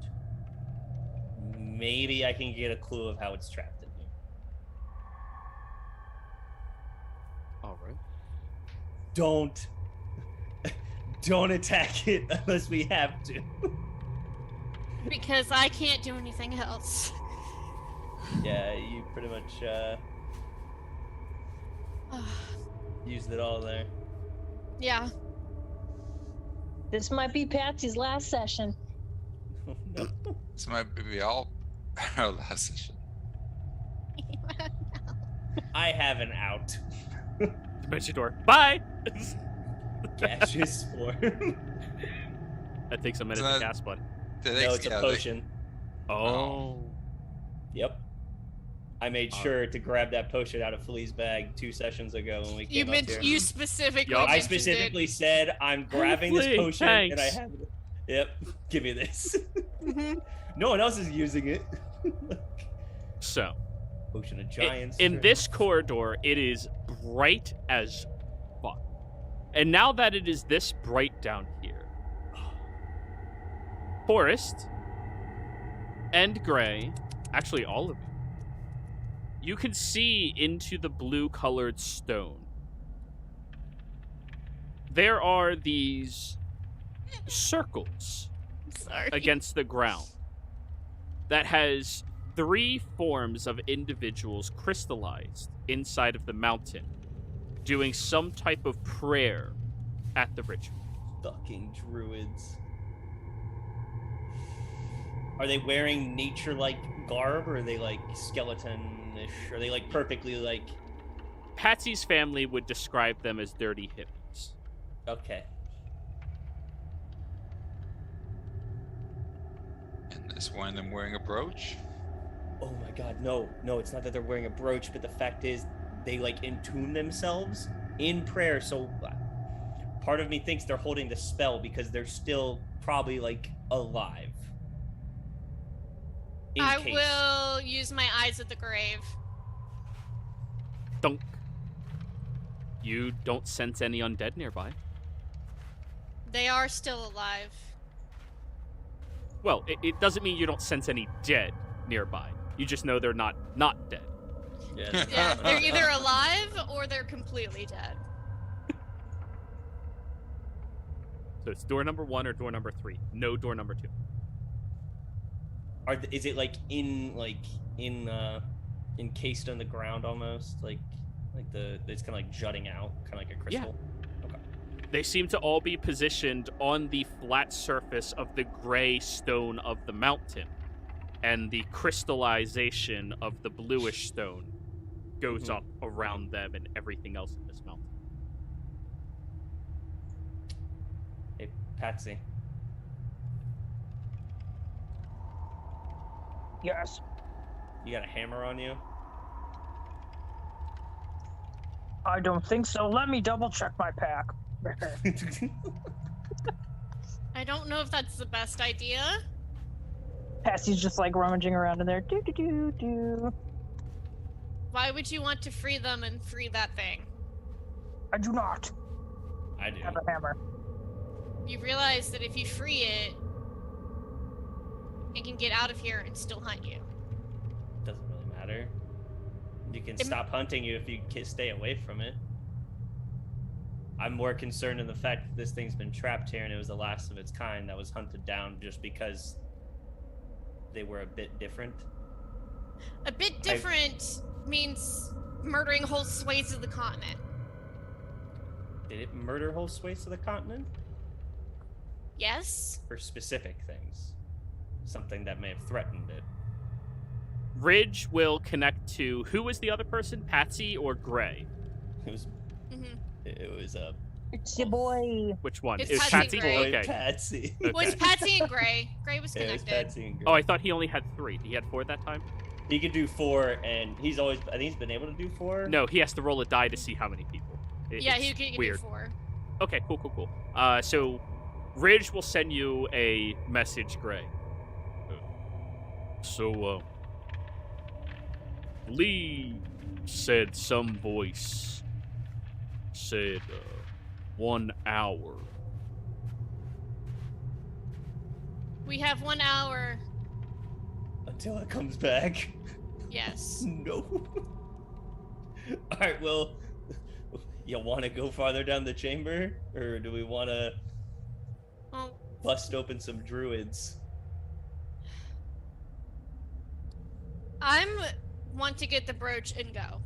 maybe I can get a clue of how it's trapped in here. All right. Don't attack it unless we have to. Because I can't do anything else. Yeah, you pretty much used it all there. Yeah. This might be Patsy's last session. No. This might be all our last session. I have an out. Dimension door. Bye! Gaseous form. That takes a minute It's to not- cast, bud. No, it's a potion. Oh. Yep. I made sure to grab that potion out of Flea's bag 2 sessions ago when we You came up here. you specifically Yup. I mentioned specifically said, I'm grabbing this Flea, potion and I thanks. have it. Yep. Give me this. it. Mhm. No one else is using it. So, Potion of giants. in this corridor, it is bright as fuck. And now that it is this bright down here, Forrest and Gray, actually all of you can see into the blue-colored stone. There are these circles Sorry. against the ground that has 3 forms of individuals crystallized inside of the mountain, doing some type of prayer at the ritual. Fucking druids. Are they wearing nature-like garb, or are they like skeleton-ish? Are they like perfectly like? Patsy's family would describe them as dirty hippies. Okay. And is one of them wearing a brooch? Oh my god, no, it's not that they're wearing a brooch, but the fact is they like entune themselves in prayer. So part of me thinks they're holding the spell because they're still probably like alive. In I case. will use my eyes at the grave. Dunk. You don't sense any undead nearby. They are still alive. Well, it doesn't mean you don't sense any dead nearby. You just know they're not dead. Yeah. Yeah, they're either alive or they're completely dead. So it's door number 1 or door number 3. No door number 2. Is it like encased in the ground almost, like it's kind of like jutting out, kind of like a crystal? Okay. They seem to all be positioned on the flat surface of the gray stone of the mountain, and the crystallization of the bluish stone goes up around them and everything else in this mountain. Hey, Patsy. Yes. You got a hammer on you? I don't think so. Let me double check my pack. I don't know if that's the best idea. Patsy's just like rummaging around in there. Do do do do. Why would you want to free them and free that thing? I do not I do. have a hammer. You realize that if you free it, it can get out of here and still hunt you. Doesn't really matter. You can stop hunting you if you stay away from it. I'm more concerned in the fact that this thing's been trapped here and it was the last of its kind that was hunted down just because they were a bit different. A bit different means murdering whole swathes of the continent. Did it murder whole swathes of the continent? Yes? For specific things? Something that may have threatened it. Ridge will connect to, who was the other person, Patsy or Gray? It was Mm-hmm. it was a It's your boy. Which one? It's It was Patsy Patsy? and Gray. boy, Okay. Patsy. Okay. Well, it's Patsy and Gray. Gray was Yeah, it was connected. Patsy and Gray. Oh, I thought he only had 3. He had 4 that time? He could do 4, and I think he's been able to do 4. No, he has to roll a die to see how many people. Yeah, It's he can weird. do 4. Okay, cool. So Ridge will send you a message, Gray. Lee said some voice said 1 hour. We have 1 hour. Until it comes back. Yes. No. All right, well, you want to go farther down the chamber, or do we want to bust open some druids? Want to get the brooch and go.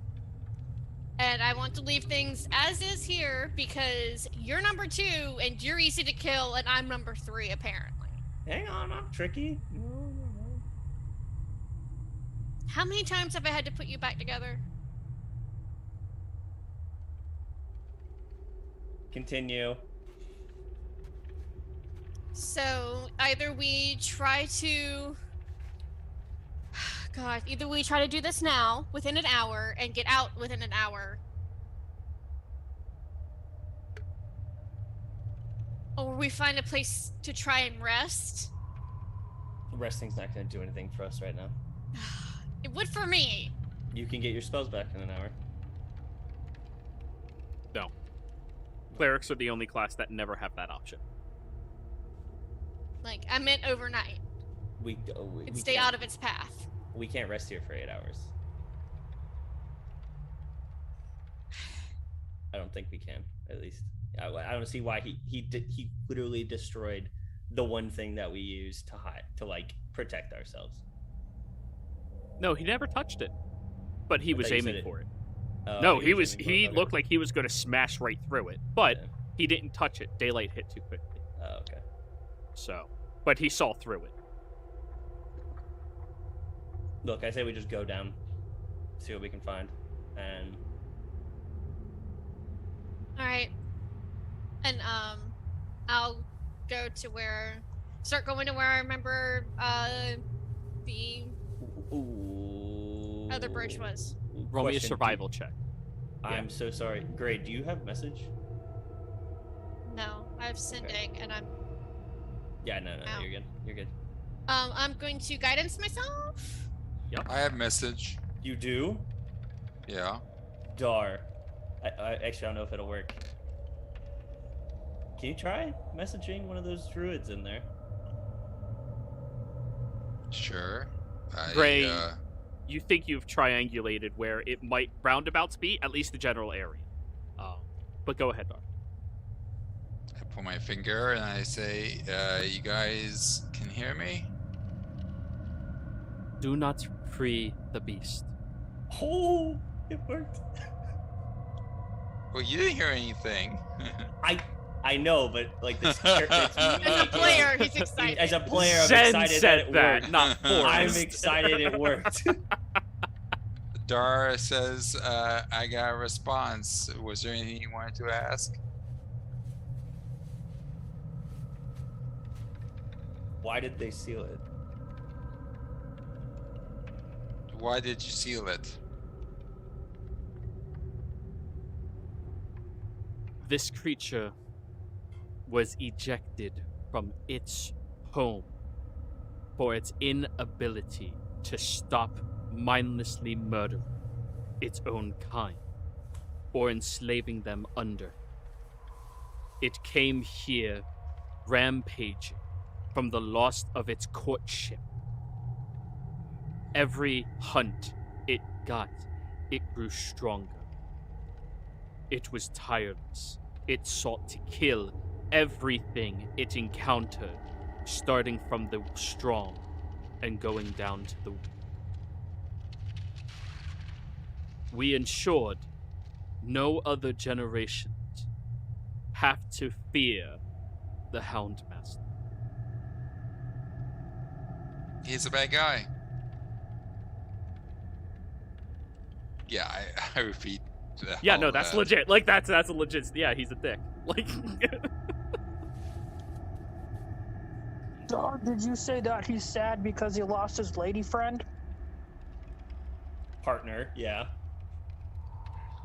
And I want to leave things as is here because you're number 2 and you're easy to kill and I'm number 3 apparently. Hang on, I'm tricky. No. How many times have I had to put you back together? Continue. So either we try to either we try to do this now within an hour and get out within an hour, or we find a place to try and rest. Resting's not going to do anything for us right now. It would for me. You can get your spells back in an hour. No. Clerics are the only class that never have that option. Like, I meant overnight. We stay out of its path. We can't rest here for 8 hours. I don't think we can, at least. I don't see why he literally destroyed the one thing that we use to hide, to like protect ourselves. No, he never touched it, but he was aiming for it. Oh, No, he looked like he was going to smash right through it, but Yeah. he didn't touch it. Daylight hit too quickly. Oh, okay. So, but he saw through it. Look, I say we just go down, see what we can find, and All right. And I'll start going to where I remember the other bridge was. Roll me a Question, survival check. I'm so sorry. Gray, do you have message? No, I have sending, and I'm Yeah, no, Ow. you're good. I'm going to guidance myself. I have message. You do? Yeah. Dar. I actually don't know if it'll work. Can you try messaging one of those druids in there? Sure. Gray, you think you've triangulated where it might roundabouts be, at least the general area. But go ahead, Dar. I put my finger and I say, you guys can hear me? Do not free the beast. Oh, it worked. Well, you didn't hear anything. I know, but like this character, As a player, he's excited. As a player, I'm Zen excited said that it that, worked. not I'm Forrest. excited it worked. Dara says, I got a response. Was there anything you wanted to ask? Why did they seal it? Why did you seal it? This creature was ejected from its home for its inability to stop mindlessly murdering its own kind or enslaving them under. It came here rampaging from the loss of its courtship. Every hunt it got, it grew stronger. It was tireless. It sought to kill everything it encountered, starting from the strong and going down to the weak. We ensured no other generations have to fear the Houndmaster. He's a bad guy. Yeah, I repeat. Yeah, no, that's legit. Like that's a legit. Yeah, he's a dick. Like. Dog, did you say that he's sad because he lost his lady friend? Partner, yeah.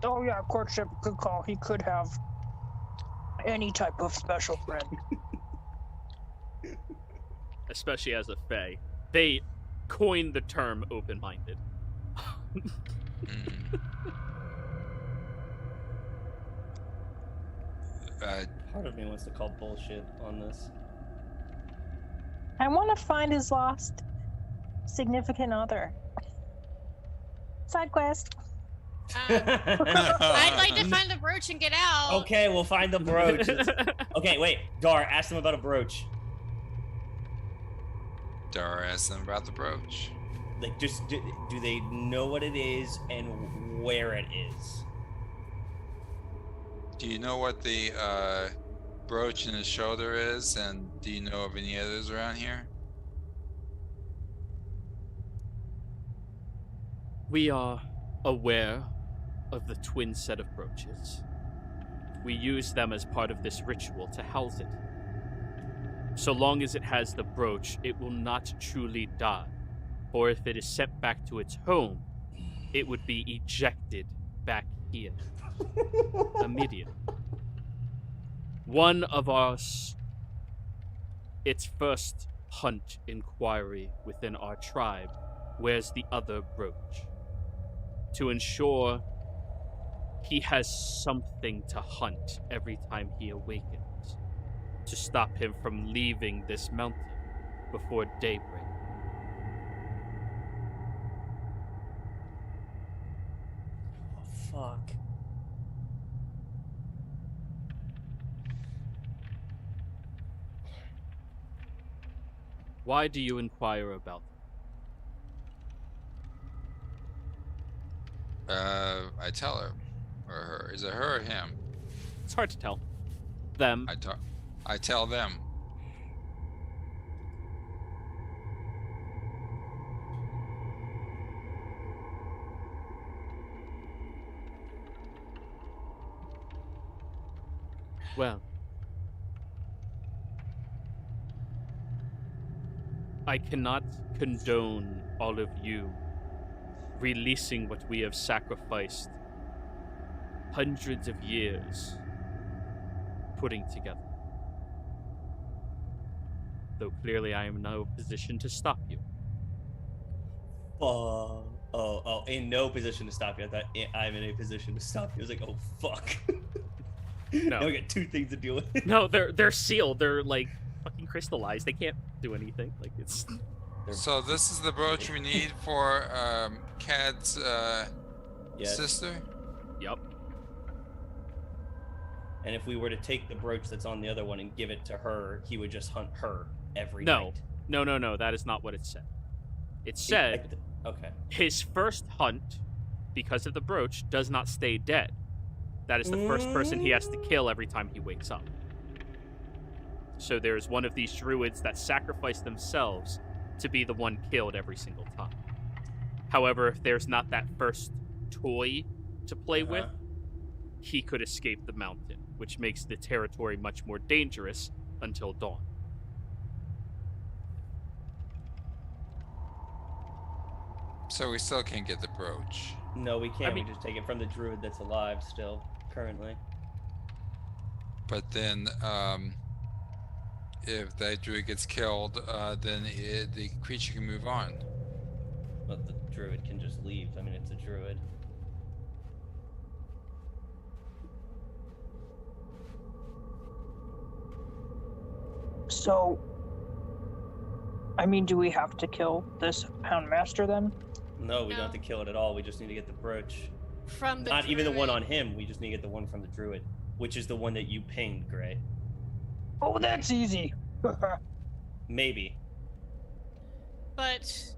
Oh yeah, courtship, good call. He could have any type of special friend. especially as a Fae, they coined the term open-minded. Part of me wants to call bullshit on this. I want to find his lost significant other. Side quest. I'd like to find the brooch and get out. Okay, we'll find the brooch. Okay, wait. Dar, ask them about a brooch. Dara asked them about the brooch. Like, just do they know what it is and where it is? Do you know what the brooch in his shoulder is, and do you know of any others around here? We are aware of the twin set of brooches. We use them as part of this ritual to house it. So long as it has the brooch, it will not truly die. Or if it is sent back to its home, it would be ejected back here. Immediately. One of us, its first hunt inquiry within our tribe, wears the other brooch. To ensure he has something to hunt every time he awakens, to stop him from leaving this mountain before daybreak. Oh, fuck. Why do you inquire about them? I tell her, or her. Is it her or him? It's hard to tell. Them. I tell them. Well, I cannot condone all of you releasing what we have sacrificed hundreds of years putting together. Though clearly I am in no position to stop you. In no position to stop you. I thought I'm in a position to stop you. I was like, oh, fuck. No. Now we got two things to deal with. No, they're sealed. They're like fucking crystallized. They can't do anything. Like it's. So this is the brooch we need for Cad's Yes. sister? Yep. And if we were to take the brooch that's on the other one and give it to her, he would just hunt her every No. night. No. That is not what it said. It said Okay. his first hunt, because of the brooch, does not stay dead. That is the first person he has to kill every time he wakes up. So there's one of these druids that sacrifice themselves to be the one killed every single time. However, if there's not that first toy to play with, he could escape the mountain, which makes the territory much more dangerous until dawn. So we still can't get the brooch. No, we can't. I mean- We just take it from the druid that's alive still, currently. But then, if that druid gets killed, then the creature can move on. But the druid can just leave. I mean, it's a druid. So, I mean, do we have to kill this Houndmaster then? No, we don't No. have to kill it at all. We just need to get the brooch. From the Not even the one druid. on him. We just need to get the one from the druid, which is the one that you pinged, Gray. Oh, that's easy. Maybe. But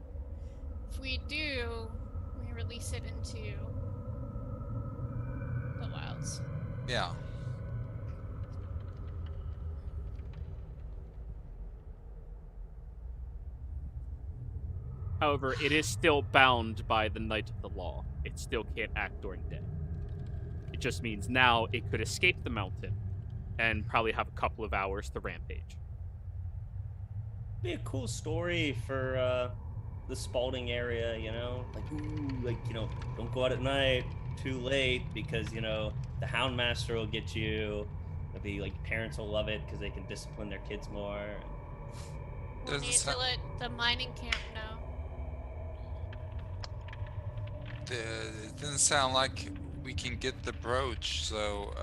if we do, we release it into the wilds. Yeah. However, it is still bound by the Night of the Law. It still can't act during day. It just means now it could escape the mountain and probably have a couple of hours to rampage. Be a cool story for the Spalding area, you know? Like, ooh, like, you know, don't go out at night too late because, you know, the Houndmaster will get you. It'll be like parents will love it because they can discipline their kids more. We Doesn't need sound, to let the mining camp know. it doesn't sound like we can get the brooch, so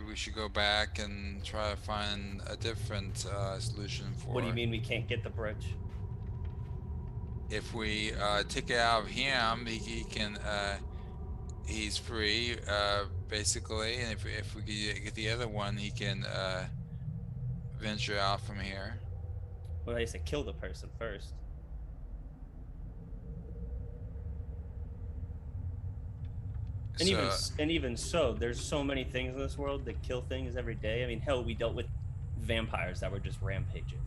we should go back and try to find a different solution for. What do you mean we can't get the brooch? If we take it out of him, he can he's free basically, and if we get the other one, he can venture out from here. Well, I said kill the person first. And even so, there's so many things in this world that kill things every day. I mean, hell, we dealt with vampires that were just rampaging.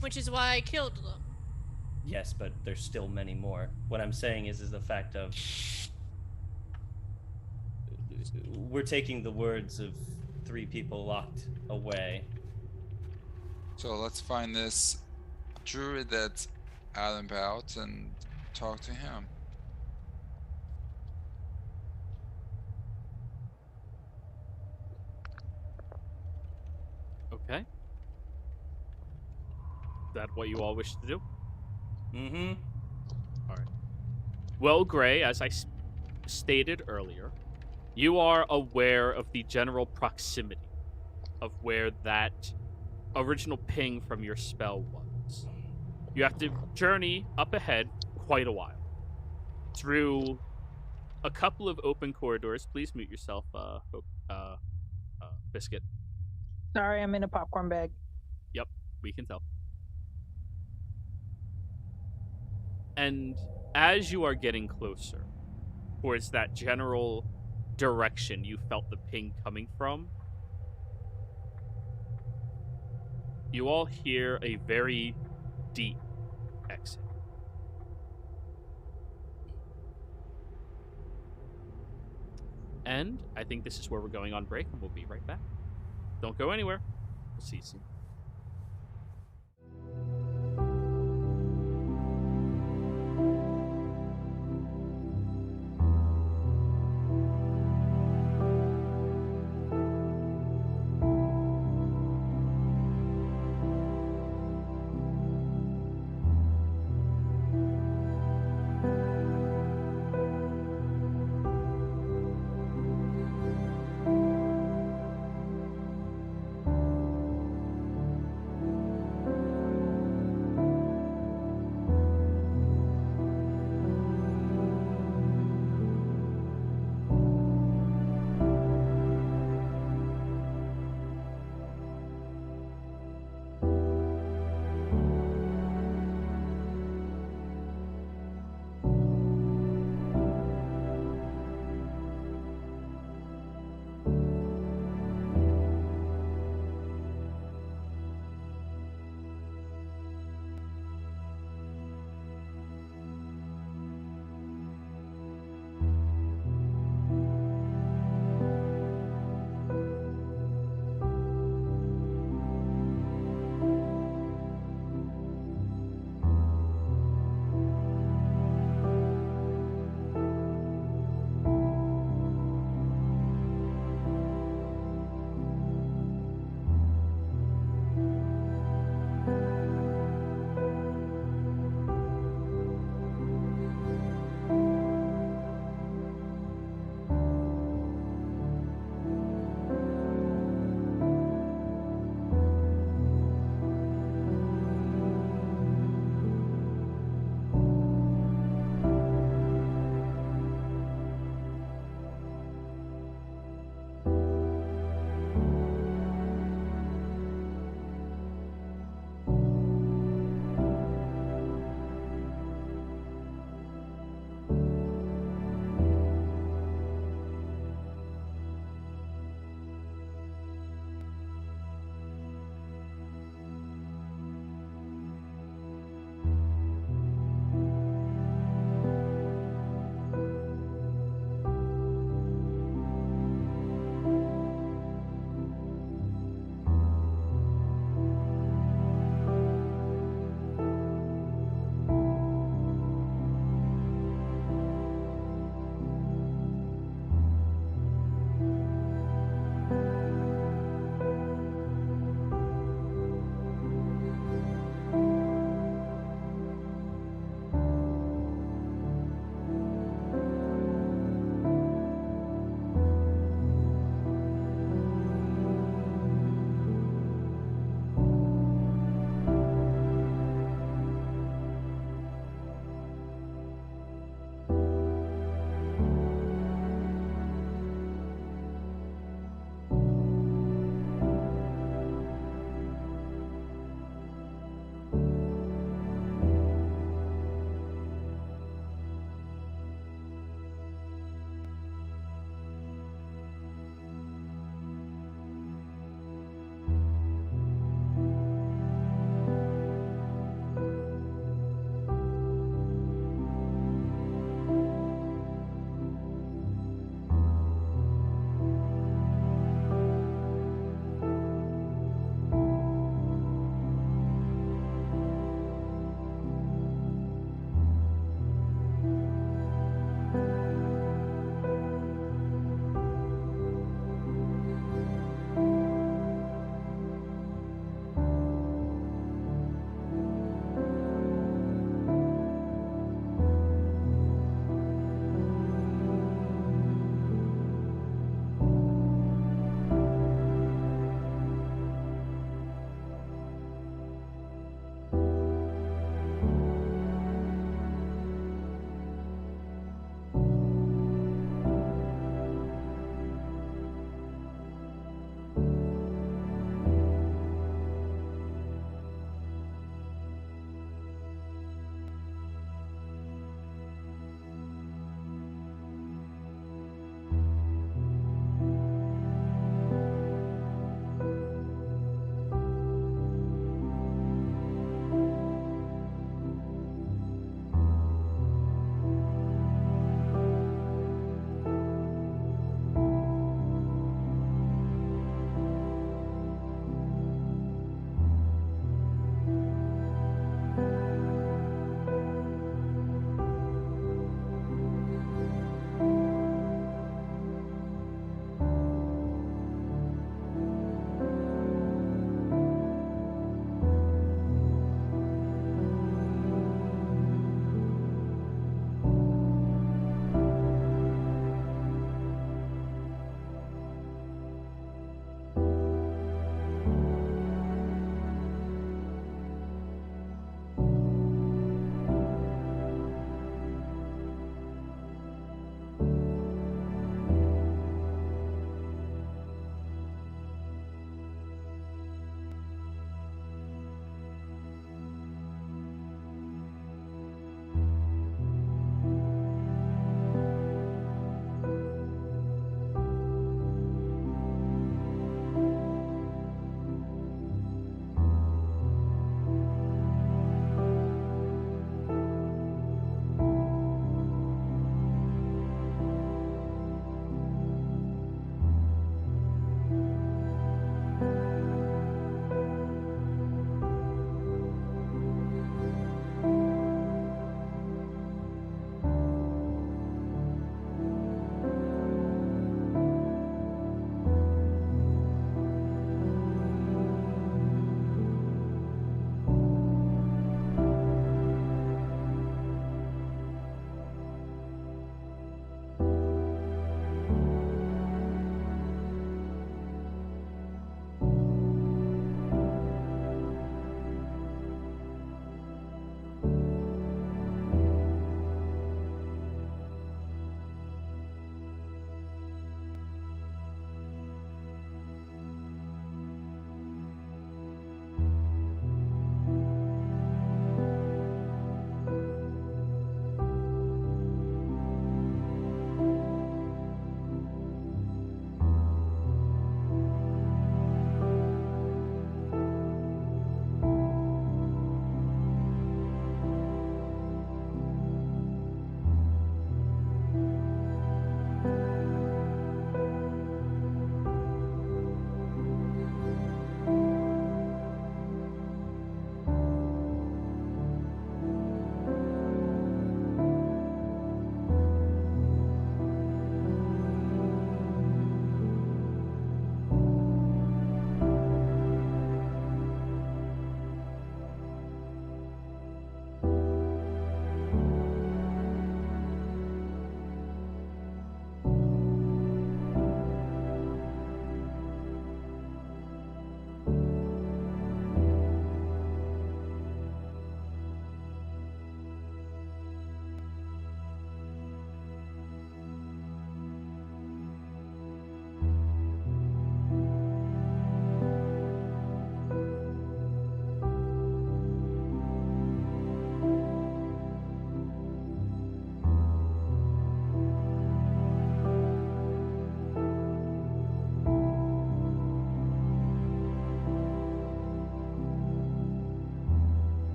Which is why I killed them. Yes, but there's still many more. What I'm saying is the fact of we're taking the words of 3 people locked away. So let's find this druid that's out and about and talk to him. Okay. Is that what you all wish to do? Mm-hmm. All right. Well, Gray, as I stated earlier, you are aware of the general proximity of where that original ping from your spell was. You have to journey up ahead quite a while through a couple of open corridors. Please mute yourself, Biscuit. Sorry, I'm in a popcorn bag. Yep, we can tell. And as you are getting closer towards that general direction you felt the ping coming from, you all hear a very deep exhale. And I think this is where we're going on break, and we'll be right back. Don't go anywhere. We'll see you soon.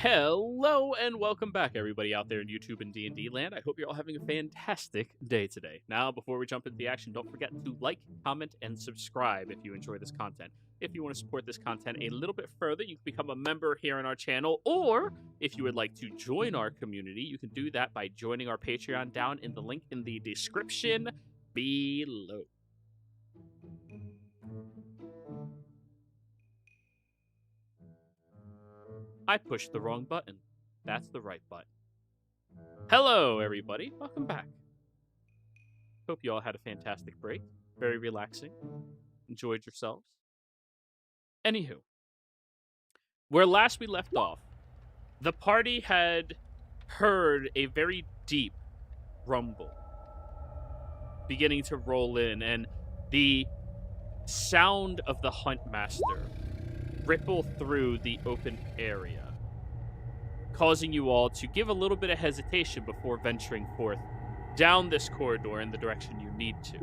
Hello and welcome back, everybody out there in YouTube and D&D land. I hope you're all having a fantastic day today. Now, before we jump into the action, don't forget to like, comment, and subscribe if you enjoy this content. If you want to support this content a little bit further, you can become a member here on our channel, or if you would like to join our community, you can do that by joining our Patreon down in the link in the description below. I pushed the wrong button. That's the right button. Hello, everybody. Welcome back. Hope you all had a fantastic break. Very relaxing. Enjoyed yourselves. Anywho, where last we left off, the party had heard a very deep rumble beginning to roll in, and the sound of the Huntmaster ripple through the open area, causing you all to give a little bit of hesitation before venturing forth down this corridor in the direction you need to.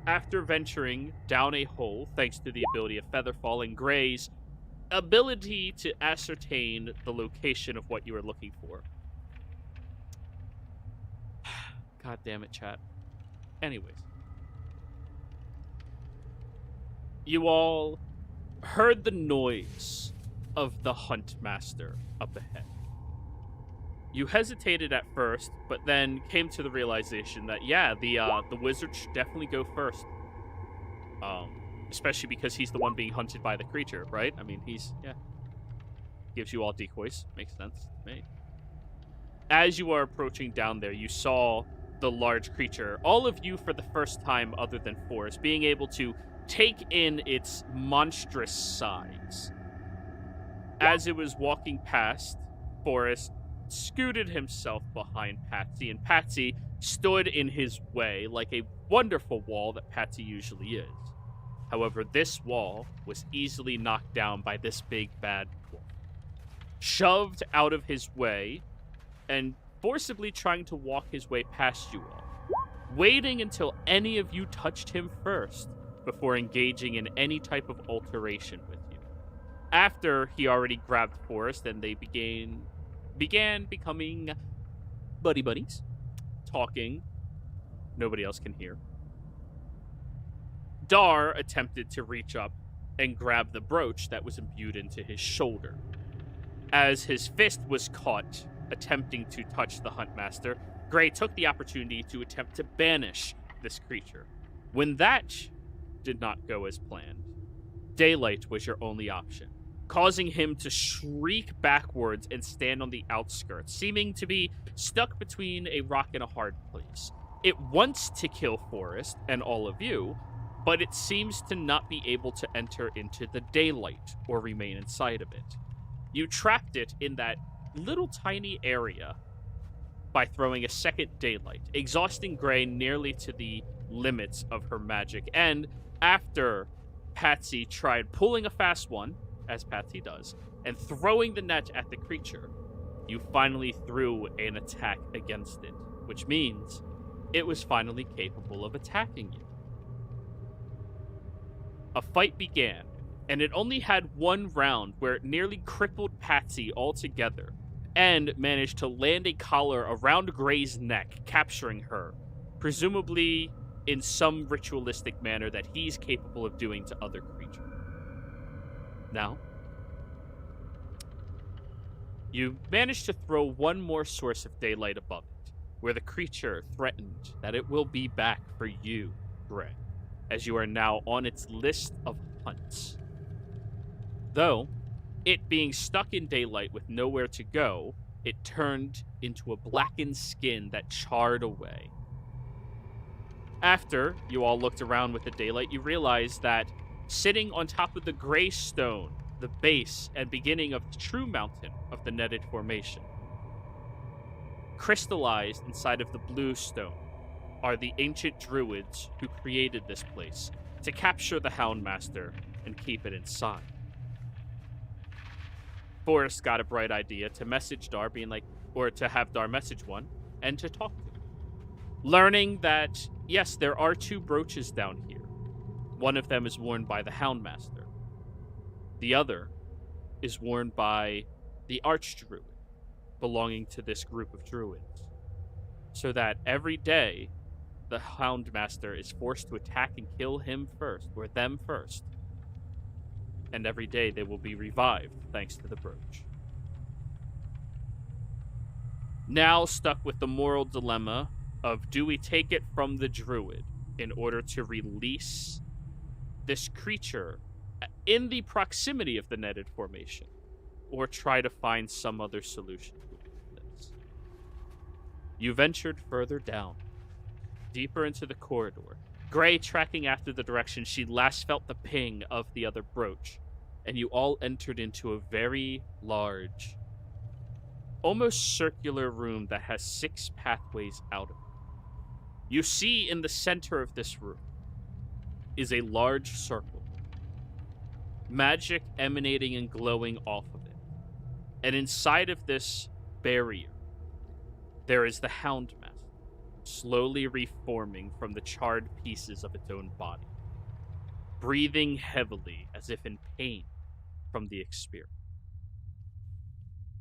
After venturing down a hole, thanks to the ability of Featherfall and Gray's ability to ascertain the location of what you are looking for. God damn it, chat. Anyways. You all heard the noise of the Huntmaster up ahead. You hesitated at first, but then came to the realization that, yeah, the wizard should definitely go first. Especially because he's the one being hunted by the creature, right? I mean, gives you all decoys. Makes sense to me. As you are approaching down there, you saw the large creature. All of you, for the first time other than Forrest, being able to take in its monstrous size. As it was walking past, Forrest scooted himself behind Patsy, and Patsy stood in his way like a wonderful wall that Patsy usually is. However, this wall was easily knocked down by this big bad wolf, shoved out of his way, and forcibly trying to walk his way past you all, waiting until any of you touched him first before engaging in any type of alteration with you. After he already grabbed Forrest, and they began becoming buddies, talking. Nobody else can hear. Dar attempted to reach up and grab the brooch that was imbued into his shoulder. As his fist was caught attempting to touch the Huntmaster, Gray took the opportunity to attempt to banish this creature. When that did not go as planned, daylight was your only option, causing him to shriek backwards and stand on the outskirts, seeming to be stuck between a rock and a hard place. It wants to kill Forrest and all of you, but it seems to not be able to enter into the daylight or remain inside of it. You trapped it in that little tiny area by throwing a second daylight, exhausting Gray nearly to the limits of her magic. And after Patsy tried pulling a fast one, as Patsy does, and throwing the net at the creature, you finally threw an attack against it, which means it was finally capable of attacking you. A fight began, and it only had one round where it nearly crippled Patsy altogether, and managed to land a collar around Gray's neck, capturing her, presumably in some ritualistic manner that he's capable of doing to other creatures. Now, you managed to throw one more source of daylight above it, where the creature threatened that it will be back for you, Gray, as you are now on its list of hunts. Though, it being stuck in daylight with nowhere to go, it turned into a blackened skin that charred away. After you all looked around with the daylight, you realized that sitting on top of the gray stone, the base and beginning of the true mountain of the netted formation, crystallized inside of the blue stone, are the ancient druids who created this place to capture the Houndmaster and keep it inside. Forrest got a bright idea to message Dar, being like, or to have Dar message one, and to talk to him. Learning that, yes, there are two brooches down here. One of them is worn by the Houndmaster. The other is worn by the archdruid belonging to this group of druids, so that every day the Houndmaster is forced to attack and kill him first, or them first. And every day they will be revived thanks to the brooch. Now stuck with the moral dilemma of, do we take it from the druid in order to release this creature in the proximity of the netted formation, or try to find some other solution to this? You ventured further down, deeper into the corridor, Gray tracking after the direction she last felt the ping of the other brooch, and you all entered into a very large, almost circular room that has 6 pathways out of it. You see in the center of this room is a large circle, magic emanating and glowing off of it. And inside of this barrier, there is the Houndmaster, slowly reforming from the charred pieces of its own body, breathing heavily as if in pain from the experience.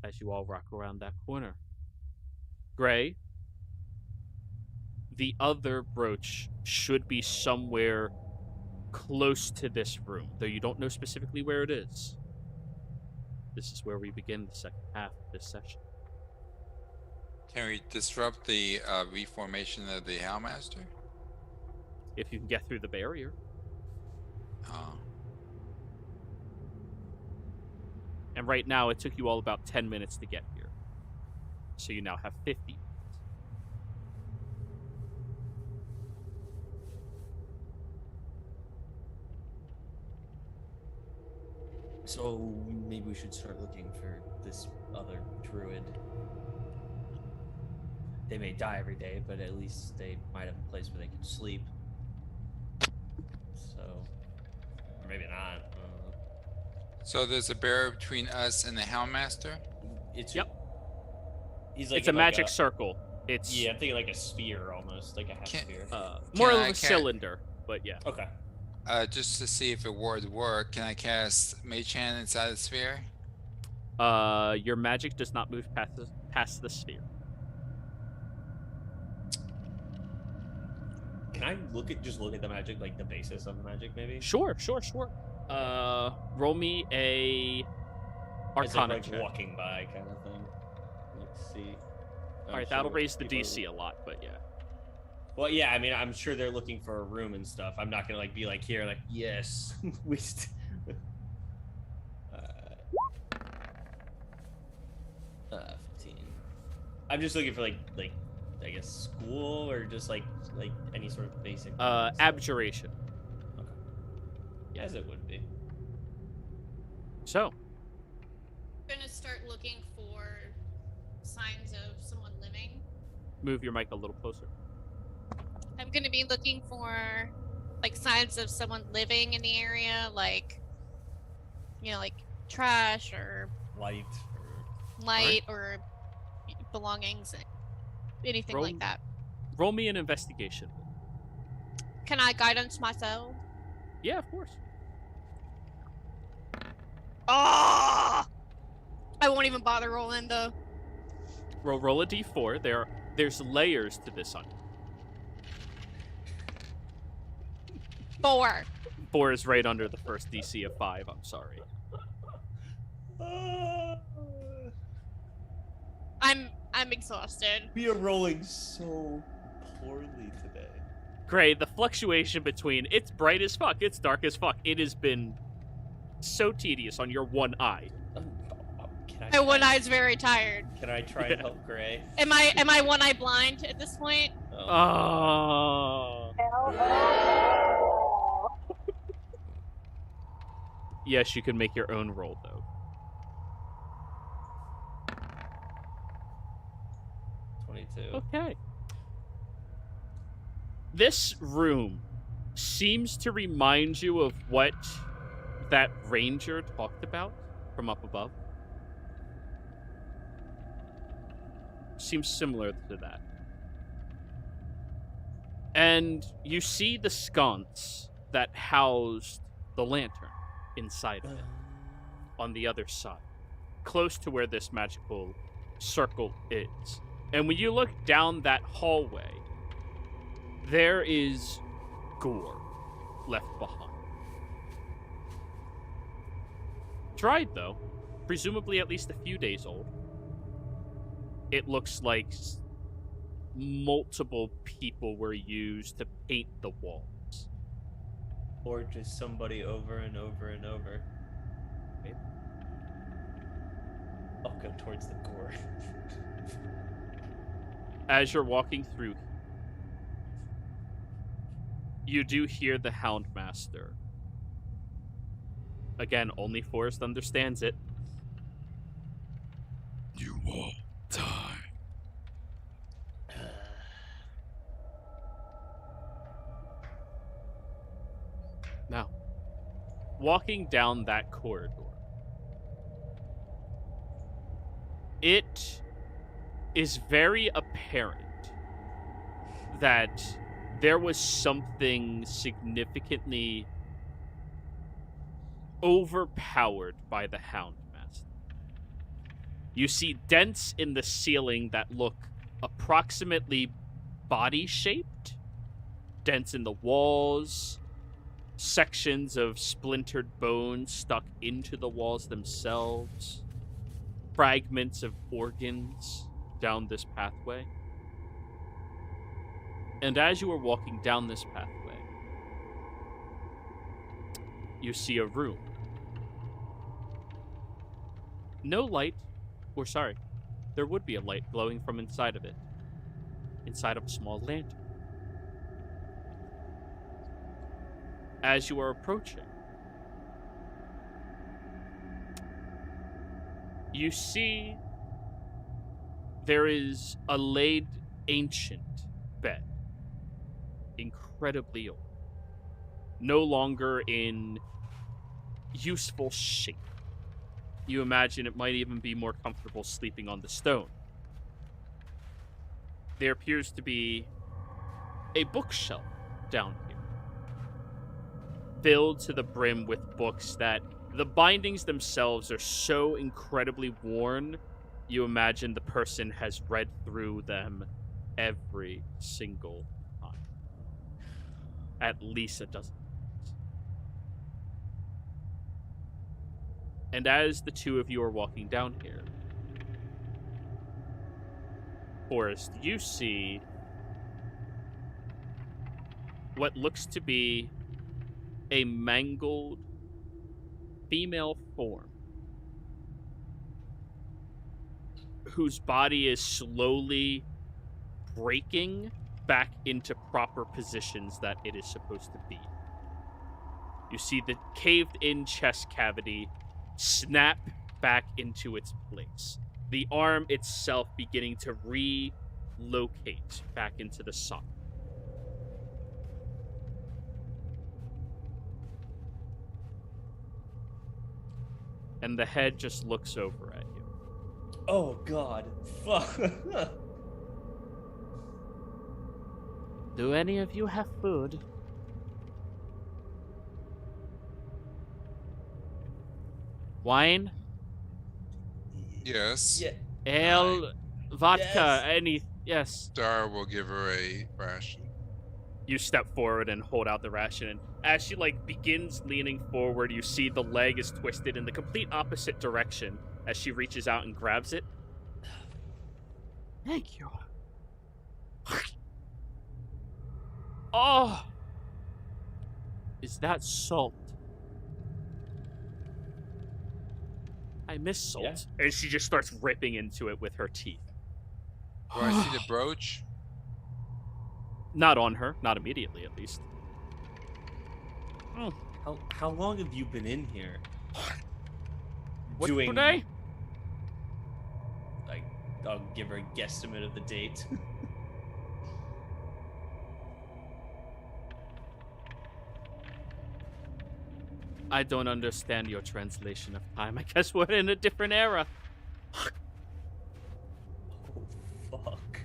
As you all rock around that corner, Gray, the other brooch should be somewhere close to this room, though you don't know specifically where it is. This is where we begin the second half of this session. Can we disrupt the reformation of the Houndmaster? If you can get through the barrier. Oh. And right now, it took you all about 10 minutes to get here. So you now have 50 minutes. So maybe we should start looking for this other druid. They may die every day, but at least they might have a place where they can sleep. So, or maybe not. I don't know. So there's a barrier between us and the Houndmaster? It's Yep. He's like It's a in magic circle. It's Yeah, I'm thinking like a sphere almost, like a half sphere. more of I a cylinder, but yeah. Okay. Just to see if it would work, can I cast Mage Hand inside the sphere? Your magic does not move past the sphere. Can I just look at the magic, like the basis of the magic, maybe? Sure. Roll me a Arcana like check. walking by kind of thing. Let's see. All right, that'll raise the DC a lot, but yeah. Well, yeah, I mean, I'm sure they're looking for a room and stuff. I'm not gonna like be like here, like yes, we. 15. I'm just looking for like I guess school or just like any sort of basic. Abjuration. Okay. Yeah, as it would be. So, I'm gonna start looking for signs of someone living. move your mic a little closer. I'm gonna be looking for like signs of someone living in the area, like like trash or Light. or belongings, anything Roll- like that. Roll me an investigation. Can I guidance myself? Yeah, of course. Oh! I won't even bother rolling though. Roll a d4. There's layers to this onion. 4. 4 is right under the first DC of 5. I'm sorry. I'm exhausted. We are rolling so poorly today. Gray, the fluctuation between it's bright as fuck, it's dark as fuck, it has been so tedious on your one eye. My one eye's very tired. Can I try and help Gray? Am I one eye blind at this point? Oh. Yes, you can make your own roll, though. 22. Okay. This room seems to remind you of what that ranger talked about from up above. Seems similar to that. And you see the sconce that housed the lantern inside of it on the other side. close to where this magical circle is. And when you look down that hallway, there is gore left behind. Dried, though, presumably at least a few days old. It looks like multiple people were used to paint the walls. Or just somebody over and over and over. Maybe. I'll go towards the gore. As you're walking through, you do hear the Houndmaster. Again, only Forrest understands it. You will die. Now, walking down that corridor, it is very apparent that there was something significantly overpowered by the Houndmaster. You see dents in the ceiling that look approximately body-shaped, dents in the walls, sections of splintered bone stuck into the walls themselves, fragments of organs down this pathway. And as you are walking down this pathway, you see a room. No light, or sorry, there would be a light glowing from inside of it, inside of a small lantern. As you are approaching, you see there is a laid ancient bed, incredibly old, no longer in useful shape. You imagine it might even be more comfortable sleeping on the stone. There appears to be a bookshelf down here, filled to the brim with books that the bindings themselves are so incredibly worn, you imagine the person has read through them every single time. At least a dozen times. And as the two of you are walking down here, Forrest, you see what looks to be a mangled female form whose body is slowly breaking back into proper positions that it is supposed to be. You see the caved-in chest cavity snap back into its place. The arm itself beginning to relocate back into the socket. And the head just looks over at you. Oh god. Fuck. Do any of you have food? Wine? Yes. Yeah. Ale? Vodka? Yes. Yes. Dara will give her a ration. You step forward and hold out the ration, and as she begins leaning forward, you see the leg is twisted in the complete opposite direction as she reaches out and grabs it. Thank you. Oh! Is that salt? I miss salt. Yeah. And she just starts ripping into it with her teeth. Do I see the brooch? Not on her. Not immediately, at least. Oh. How long have you been in here? What Doing today? I'll give her a guesstimate of the date. I don't understand your translation of time. I guess we're in a different era. Oh, fuck.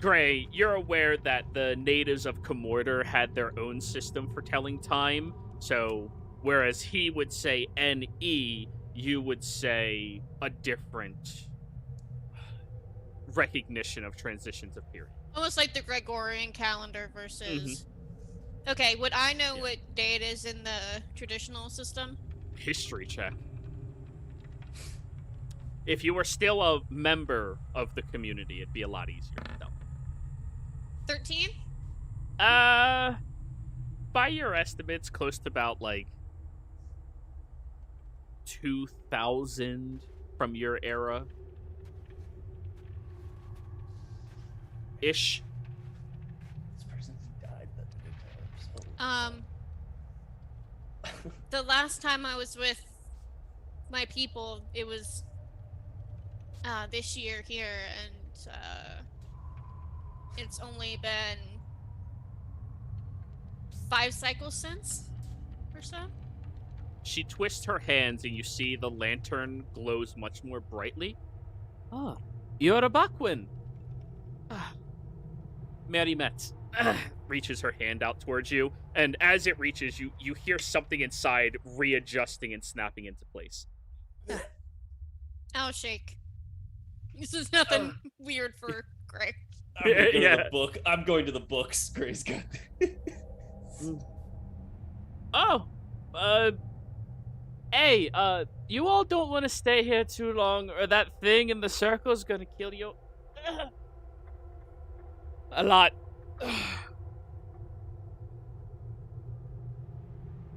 Gray, you're aware that the natives of Comorder had their own system for telling time. So, whereas he would say NE, you would say a different recognition of transitions of period. Almost like the Gregorian calendar versus... Okay, would I know what day it is in the traditional system? History check. If you were still a member of the community, it'd be a lot easier to tell. 13? By your estimates, close to about, like, 2000 from your era. Ish. This person died that The last time I was with my people, it was this year here, and it's only been 5 cycles since, or so. She twists her hands, and you see the lantern glows much more brightly. Ah, you're a Bakwin. Ah. Mary Metz reaches her hand out towards you, and as it reaches you, you hear something inside readjusting and snapping into place. I'll shake. This is nothing weird for Gray. I'm gonna go to the book. I'm going to the books. Gray's got. Hey, you all don't want to stay here too long, or that thing in the circle's gonna kill you. A lot.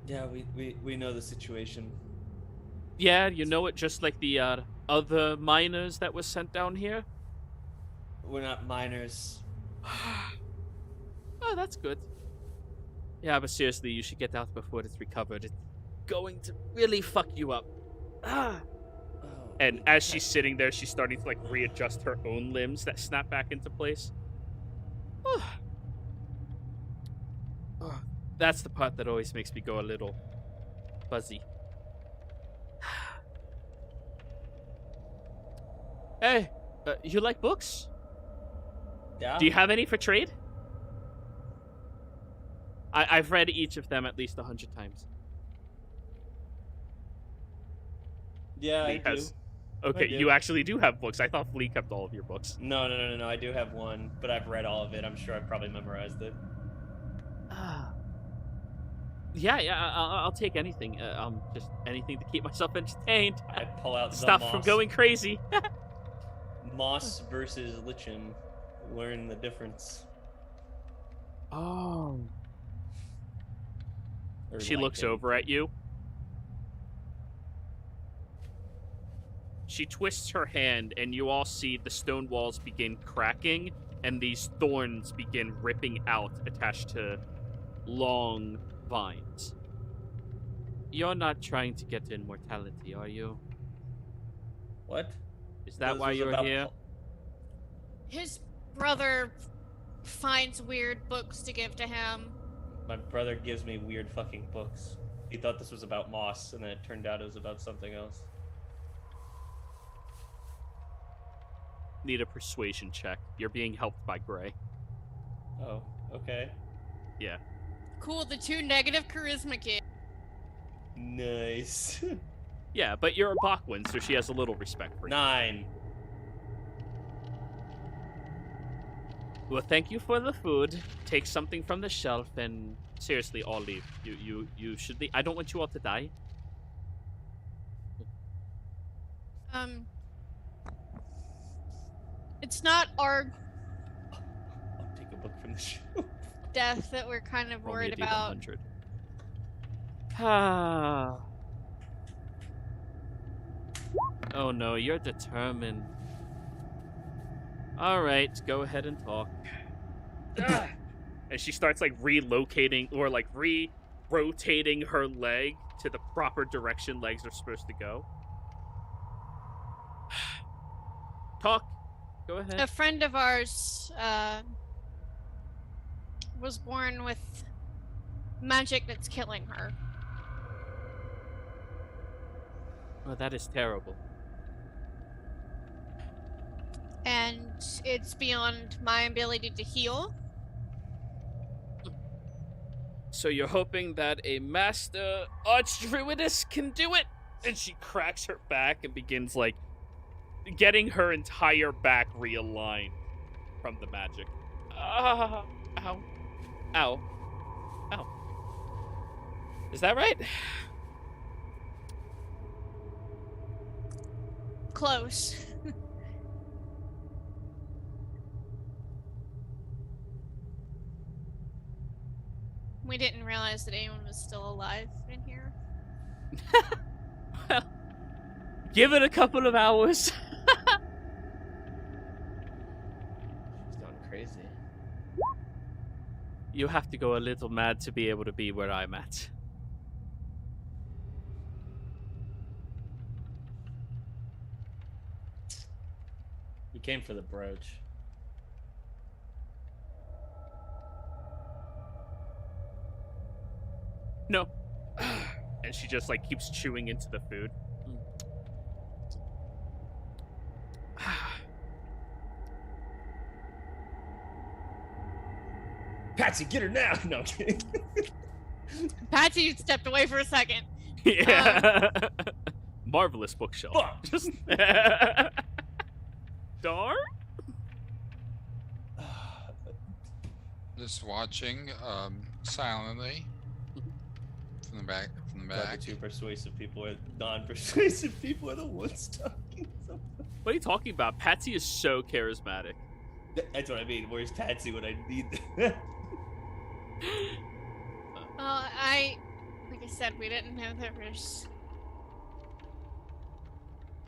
Yeah, we know the situation. Yeah, you know it just like the other miners that was sent down here? We're not miners. Oh, that's good. Yeah, but seriously, you should get out before it's recovered. It's going to really fuck you up. And as she's sitting there, she's starting to, like, readjust her own limbs that snap back into place. That's the part that always makes me go a little fuzzy. Hey, you like books? Yeah. Do you have any for trade? I've read each of them at least 100 times. Yeah, I do. Okay, I do. you actually do have books. I thought Flea kept all of your books. No. I do have one, but I've read all of it. I'm sure I probably memorized it. Yeah, I'll take anything. Just anything to keep myself entertained. I pull out the Stop moss. from going crazy. Moss versus lichen. Learn the difference. Oh. Or She looks lichen. over at you. She twists her hand, and you all see the stone walls begin cracking, and these thorns begin ripping out, attached to long vines. You're not trying to get immortality, are you? What? Is that This why was you're about here? His brother finds weird books to give to him. My brother gives me weird fucking books. He thought this was about moss, and then it turned out it was about something else. Need a persuasion check. You're being helped by Gray. Oh, okay. Yeah. Cool, the 2 negative charisma kid. Nice. Yeah, but you're a Bakwin, so she has a little respect for you. 9. Well, thank you for the food. Take something from the shelf, and seriously, I'll leave. You should leave. I don't want you all to die. It's not our I'll take a book from the shelf. death that we're kind of Roll me worried a D100. about. Oh no, you're determined. Alright, go ahead and talk. And she starts like relocating or like re-rotating her leg to the proper direction legs are supposed to go. Talk. Go ahead. A friend of ours was born with magic that's killing her. Oh, that is terrible. And it's beyond my ability to heal. So you're hoping that a master archdruidess can do it? And she cracks her back and begins, like, getting her entire back realigned from the magic. Ow. Ow. Ow. Is that right? Close. We didn't realize that anyone was still alive in here. Well, give it a couple of hours. She's gone crazy. You have to go a little mad to be able to be where I'm at. You came for the brooch. No. And she just, like, keeps chewing into the food. Patsy, get her now! No, I'm kidding. Patsy stepped away for a second. Yeah. Marvelous bookshelf. Fuck. Just darn. Just watching silently from the back. Glad the two persuasive people or non-persuasive people are the ones talking. What are you talking about? Patsy is so charismatic. That's what I mean. Where's Patsy when I need them? Well, like I said, we didn't know there was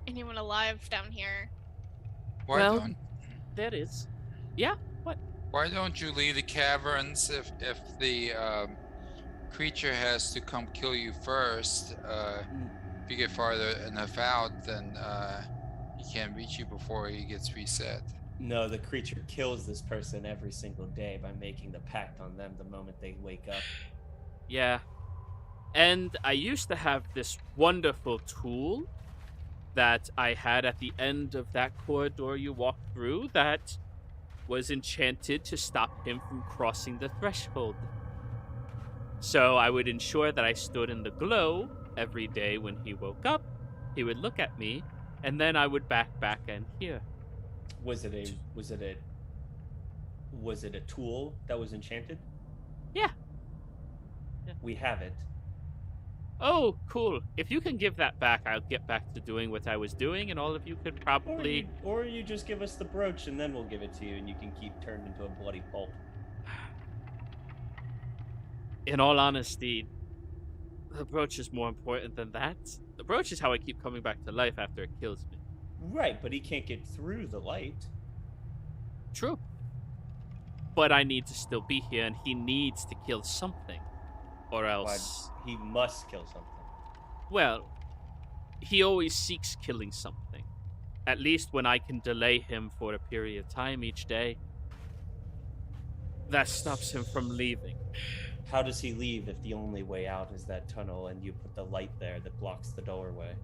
anyone alive down here. Why That is. Yeah, what? Why don't you leave the caverns if the creature has to come kill you first? If you get farther enough out, then he can't reach you before he gets reset. No, the creature kills this person every single day by making the pact on them the moment they wake up. Yeah. And I used to have this wonderful tool that I had at the end of that corridor you walked through that was enchanted to stop him from crossing the threshold. So I would ensure that I stood in the glow every day when he woke up. He would look at me, and then I would back and here. Was it a tool that was enchanted? Yeah. We have it. Oh, cool. If you can give that back, I'll get back to doing what I was doing, and all of you could probably... Or you just give us the brooch, and then we'll give it to you, and you can keep turned into a bloody pulp. In all honesty, the brooch is more important than that. The brooch is how I keep coming back to life after it kills me. Right, but he can't get through the light. True. But I need to still be here, and he needs to kill something. Or else... He must kill something. Well, he always seeks killing something. At least when I can delay him for a period of time each day. That stops him from leaving. How does he leave if the only way out is that tunnel and you put the light there that blocks the doorway?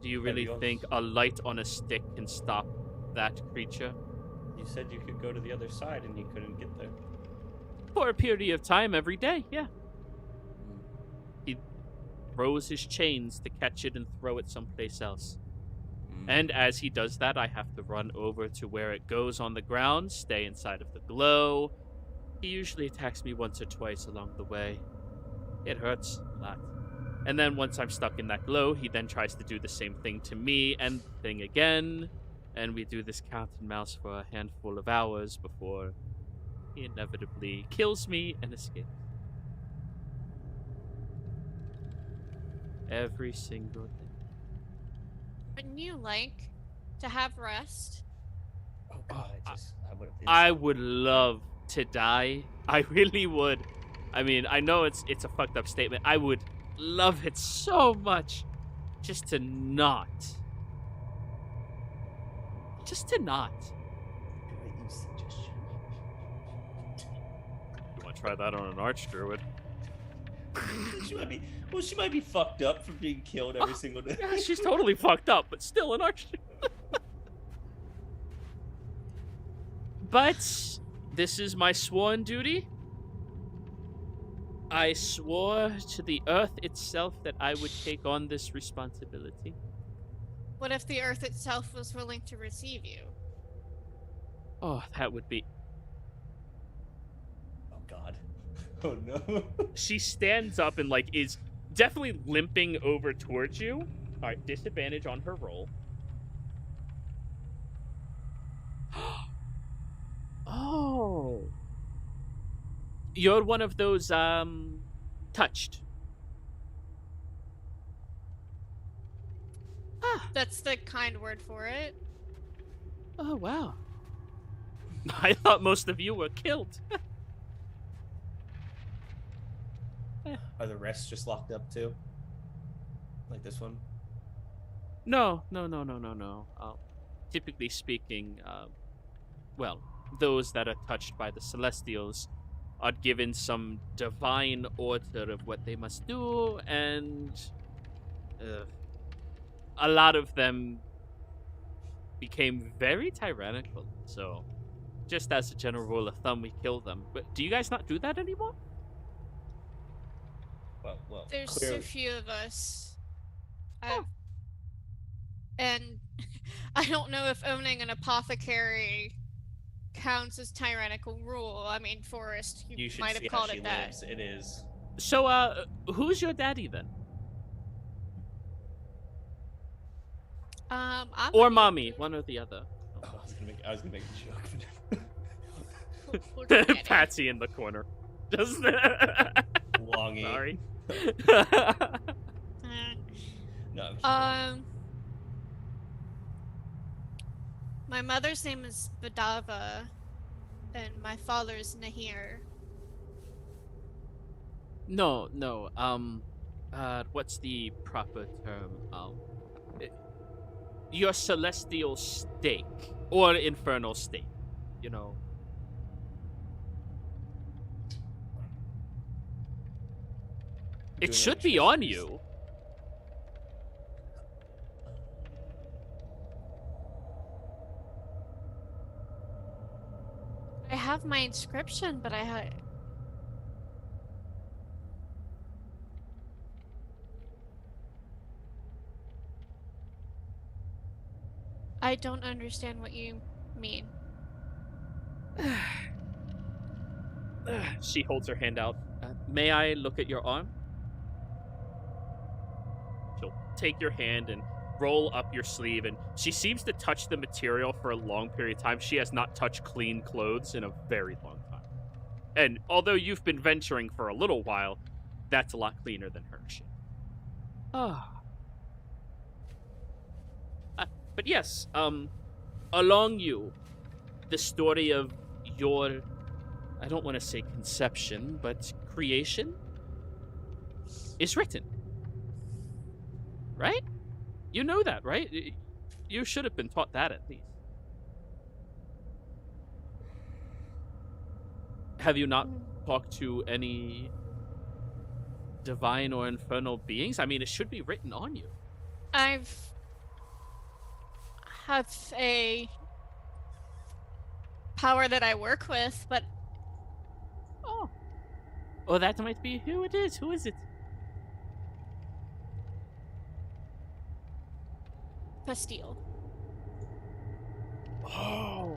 Do you really think a light on a stick can stop that creature? You said you could go to the other side and you couldn't get there. For a period of time every day, yeah. He throws his chains to catch it and throw it someplace else. And as he does that, I have to run over to where it goes on the ground, stay inside of the glow. He usually attacks me once or twice along the way. It hurts a lot. And then once I'm stuck in that glow, he then tries to do the same thing to me and the thing again. And we do this cat and mouse for a handful of hours before he inevitably kills me and escapes. Every single day. Wouldn't you like to have rest? Oh god, I would love to die. I really would. I mean, I know it's a fucked up statement. I would love it so much just to not. Just to not. You want to try that on an archdruid? She might be fucked up from being killed every single day. Yeah, she's totally fucked up, but still an archdruid. But this is my sworn duty. I swore to the earth itself that I would take on this responsibility. What if the Earth itself was willing to receive you? Oh, that would be... Oh God. Oh no. She stands up and, like, is definitely limping over towards you. All right, disadvantage on her roll. Oh. You're one of those, touched. Ah. That's the kind word for it. Oh, wow. I thought most of you were killed. Are the rest just locked up too? Like this one? No. Typically speaking, well, those that are touched by the Celestials are given some divine order of what they must do, and a lot of them became very tyrannical. So, just as a general rule of thumb, we kill them. But do you guys not do that anymore? Well, There's clearly. so few of us. And I don't know if owning an apothecary counts as tyrannical rule. I mean, Forrest, you should might see have how called she it that. lives. It is. So, who's your daddy then? I'm Or mommy, one or the other. Oh, I was gonna make a joke. We'll forget it. Patsy in the corner. Just Longy. sorry. No, I'm sure. My mother's name is Vidava, and my father's Nahir. No. What's the proper term? Your celestial stake or infernal state, you know. It Doing should what be you're on supposed you. I have my inscription, but I don't understand what you mean. She holds her hand out. May I look at your arm? She'll take your hand and roll up your sleeve, and she seems to touch the material for a long period of time. She has not touched clean clothes in a very long time. And although you've been venturing for a little while, that's a lot cleaner than her shit. But yes, along you, the story of your, I don't want to say conception, but creation is written. Right? You know that, right? You should have been taught that at least. Have you not talked to any divine or infernal beings? I mean, it should be written on you. I've have a power that I work with, but Oh, that might be who it is. Who is it? Pastille. Oh.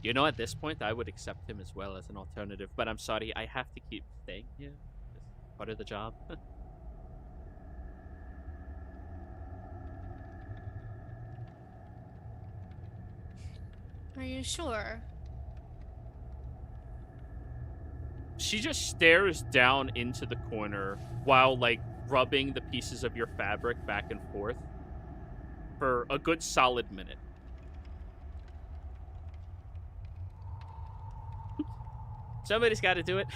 You know, at this point, I would accept him as well as an alternative, but I'm sorry, I have to keep staying here. It's part of the job. Are you sure? She just stares down into the corner while, like, rubbing the pieces of your fabric back and forth for a good solid minute. Somebody's got to do it.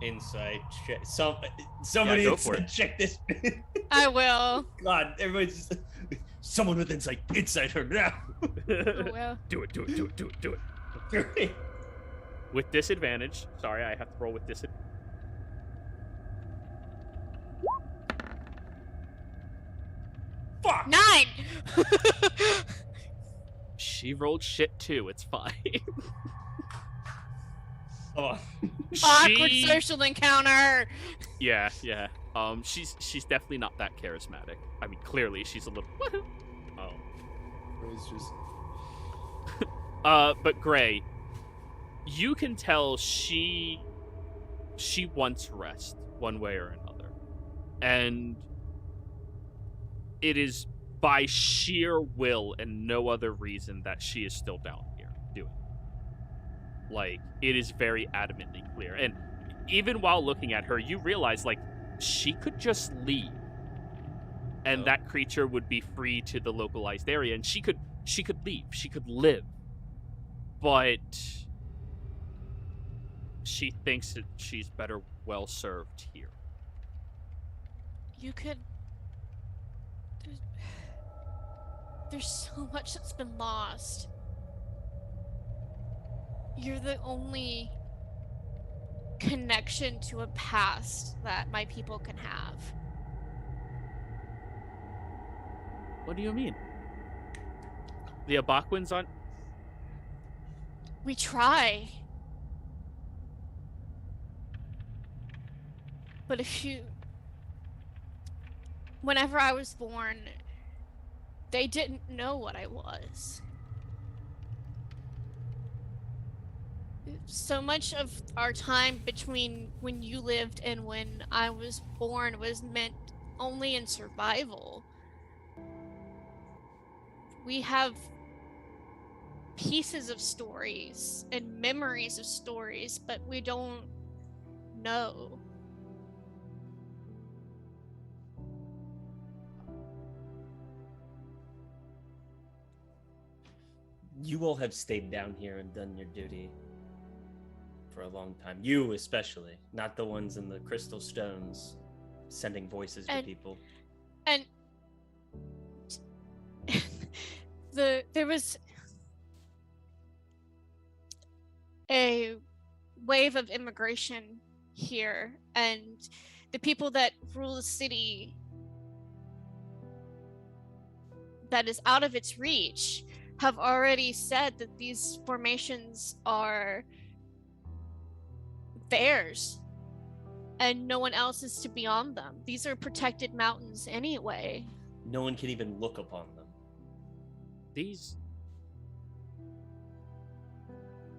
Insight check. Somebody go for inside check this. I will. God, everybody's just someone with insight. Insight her now. I will. Do it. With disadvantage. Sorry, I have to roll with disadvantage. Fuck. 9. She rolled shit too. It's fine. Oh, Awkward social encounter. Yeah. She's definitely not that charismatic. I mean, clearly she's a little. Oh. It's just But Gray, you can tell she wants rest one way or another, and it is by sheer will and no other reason that she is still down here doing it. Like, it is very adamantly clear. And even while looking at her, you realize, like, she could just leave, and that creature would be free to the localized area, and she could leave, she could live, but she thinks that she's better well served here. You could. There's so much that's been lost. You're the only connection to a past that my people can have. What do you mean? The Abaquins aren't... We try. But if you... Whenever I was born, they didn't know what I was. So much of our time between when you lived and when I was born was meant only in survival. We have pieces of stories and memories of stories, but we don't know. you all have stayed down here and done your duty for a long time. You especially, not the ones in the crystal stones sending voices to people. And there was a wave of immigration here, and the people that rule the city that is out of its reach have already said that these formations are theirs and no one else is to be on them. These are protected mountains anyway. No one can even look upon them. These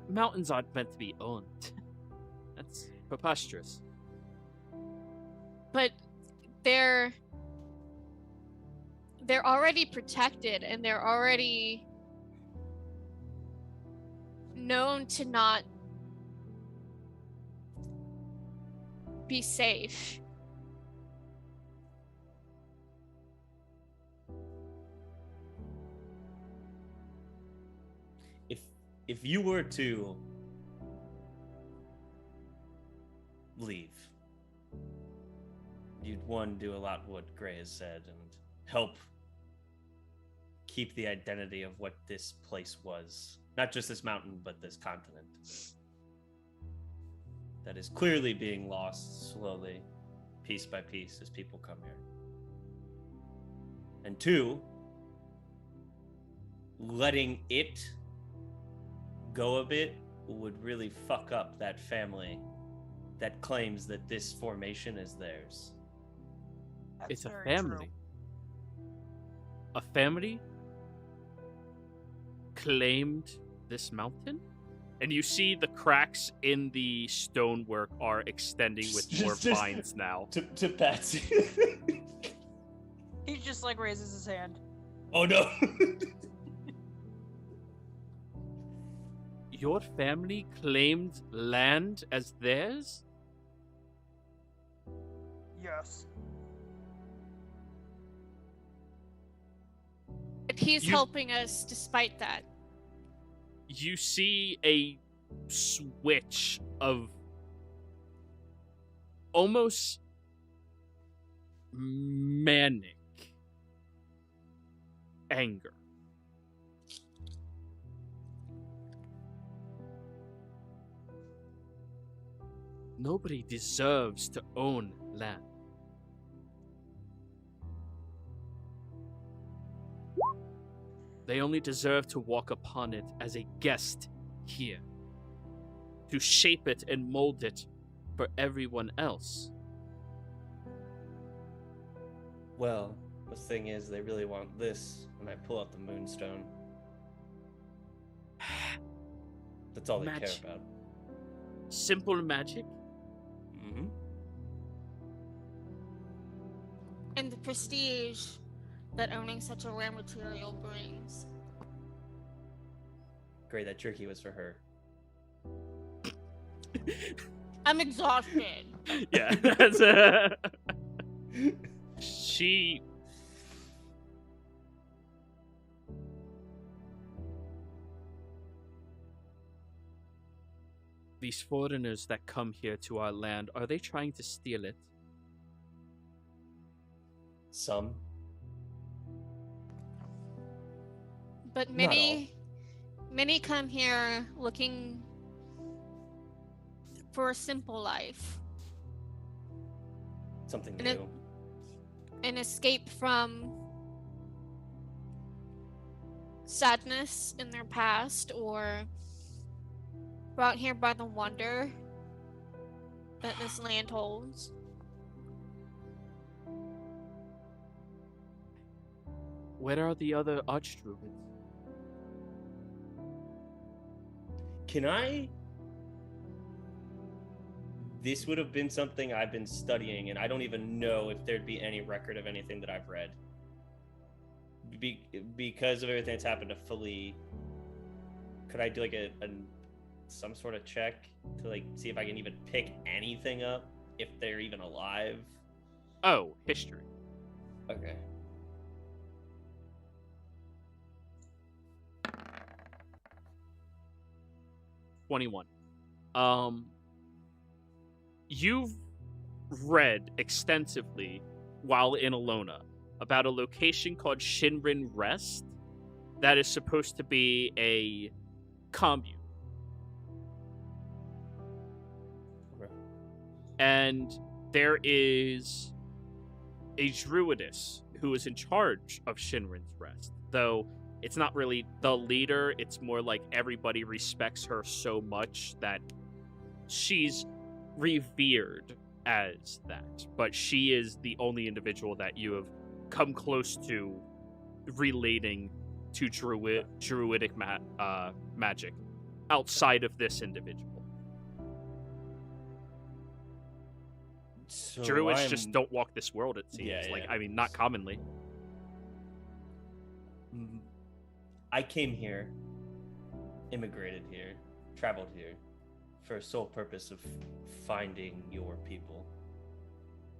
mountains aren't meant to be owned. That's preposterous. But they're already protected, and they're already known to not be safe. If you were to leave, you'd do a lot what Gray has said and help keep the identity of what this place was. Not just this mountain, but this continent. That is clearly being lost slowly, piece by piece, as people come here. And two, letting it go a bit would really fuck up that family that claims that this formation is theirs. It's a family. A family claimed this mountain? And you see the cracks in the stonework are extending with more vines now. To Patsy. He just like raises his hand. Oh no. Your family claimed land as theirs? Yes. But he's helping us despite that. You see a switch of almost manic anger. Nobody deserves to own land. They only deserve to walk upon it as a guest here, to shape it and mold it for everyone else. Well, the thing is, they really want this when I pull out the moonstone. That's all they care about. Simple magic? Mm-hmm. And the prestige that owning such a rare material brings. Great, that jerky was for her. I'm exhausted. Yeah, she... These foreigners that come here to our land, are they trying to steal it? Some. But Not many come here looking for a simple life. Something And new. An escape from sadness in their past, or brought here by the wonder that this land holds. Where are the other archdruids? Can I? This would have been something I've been studying, and I don't even know if there'd be any record of anything that I've read. Because of everything that's happened to Philly, could I do like some sort of check to like see if I can even pick anything up, if they're even alive? Oh, history. Okay. '21. You've read extensively while in Alona about a location called Shinrin Rest that is supposed to be a commune. Okay. And there is a druidess who is in charge of Shinrin's Rest, though it's not really the leader. It's more like everybody respects her so much that she's revered as that. But she is the only individual that you have come close to relating to druidic magic outside of this individual. So Druids just don't walk this world, it seems. Yeah, like, yeah. I mean, not commonly. I came here, immigrated here, traveled here, for a sole purpose of finding your people.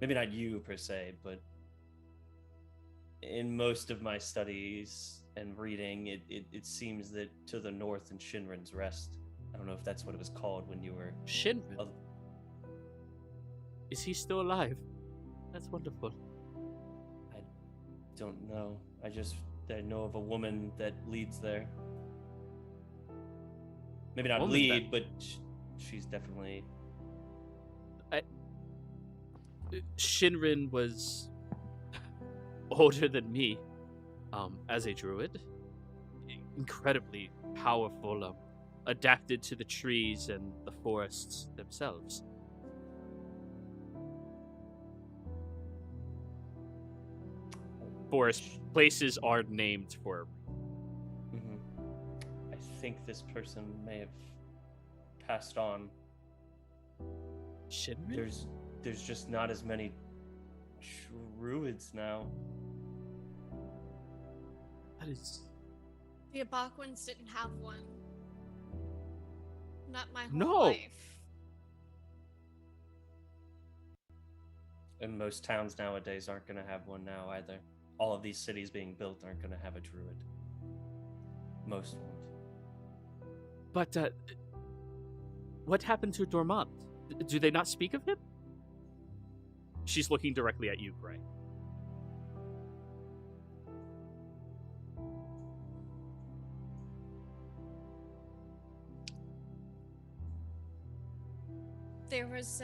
Maybe not you per se, but in most of my studies and reading, it seems that to the north in Shinrin's Rest, I don't know if that's what it was called when you were... Shinrin? Is he still alive? That's wonderful. I don't know. I know of a woman that leads there. Maybe not Woman lead, but she's definitely... Shinrin was older than me, as a druid. Incredibly powerful, adapted to the trees and the forests themselves. Forest places are named for. I think this person may have passed on. Shinrin? There's just not as many druids now. That is... The Abaquans didn't have one. Not my whole life. And most towns nowadays aren't going to have one now either. All of these cities being built aren't going to have a druid. Most won't. But, what happened to Dormant? Do they not speak of him? She's looking directly at you, Gray. There was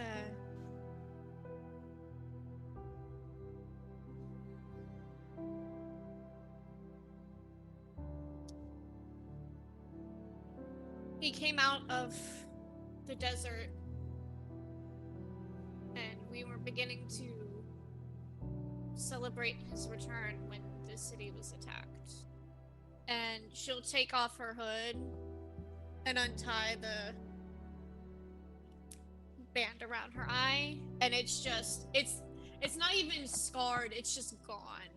He came out of the desert, and we were beginning to celebrate his return when the city was attacked. And she'll take off her hood and untie the band around her eye, and it's not even scarred, it's just gone.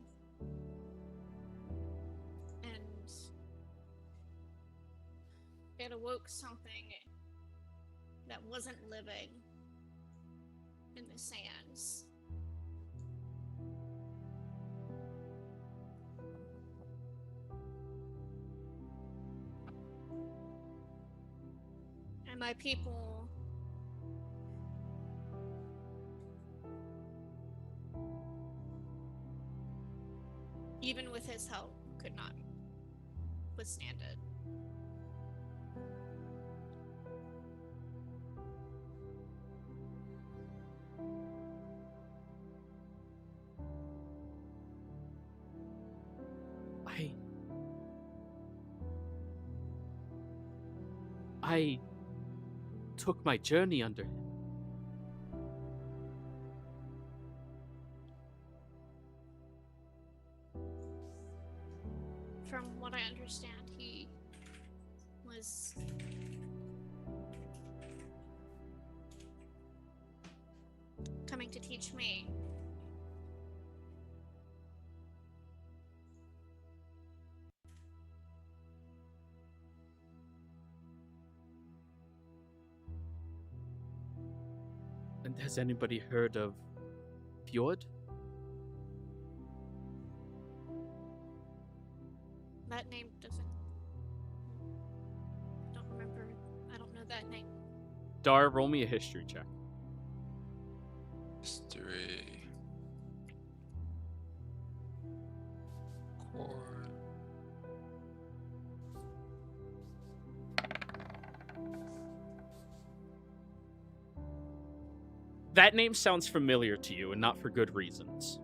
And it awoke something that wasn't living in the sands. And my people even with his help could not withstand it. I took my journey under him. From what I understand, he was coming to teach me. And has anybody heard of Fjord? That name doesn't... I don't remember. I don't know that name. Dar, roll me a history check. History. Core. That name sounds familiar to you, and not for good reasons.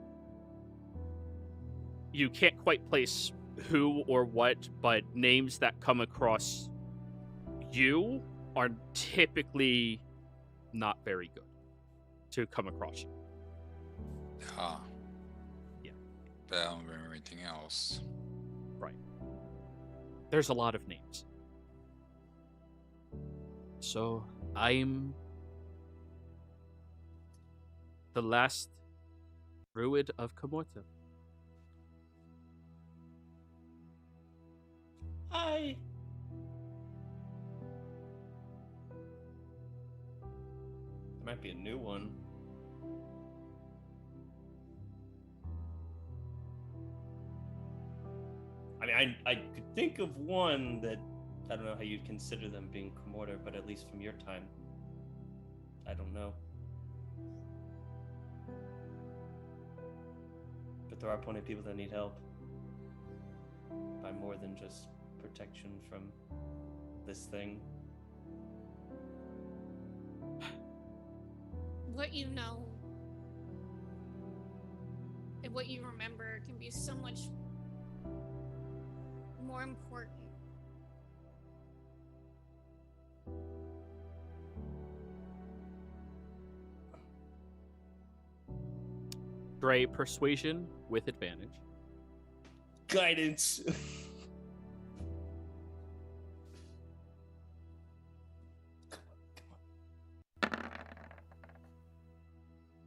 You can't quite place who or what, but names that come across you are typically not very good to come across you. Huh. Yeah. But I don't remember anything else. Right. There's a lot of names. So, I'm the last druid of Kamorta. Hi. There might be a new one. I mean, I could think of one that I don't know how you'd consider them being Kamorta, but at least from your time, I don't know. But there are plenty of people that need help by more than just protection from this thing. What you know and what you remember can be so much more important. Dre, persuasion with advantage. Guidance.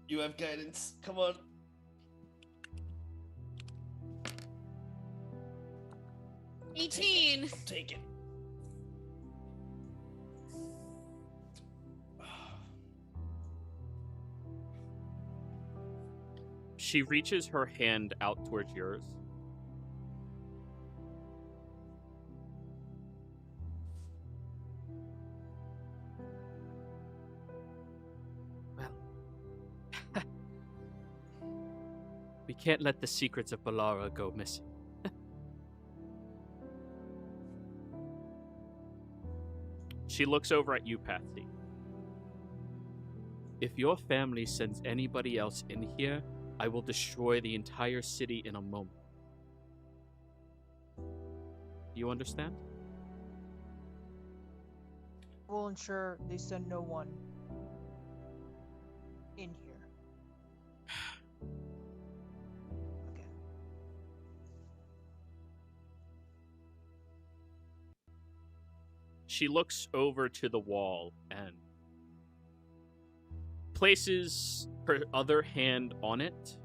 You have guidance. Come on. I'll 18. I'll take it. She reaches her hand out towards yours. Well, we can't let the secrets of Balara go missing. She looks over at you, Patsy. If your family sends anybody else in here, I will destroy the entire city in a moment. Do you understand? We'll ensure they send no one in here. Okay. She looks over to the wall and places her other hand on it.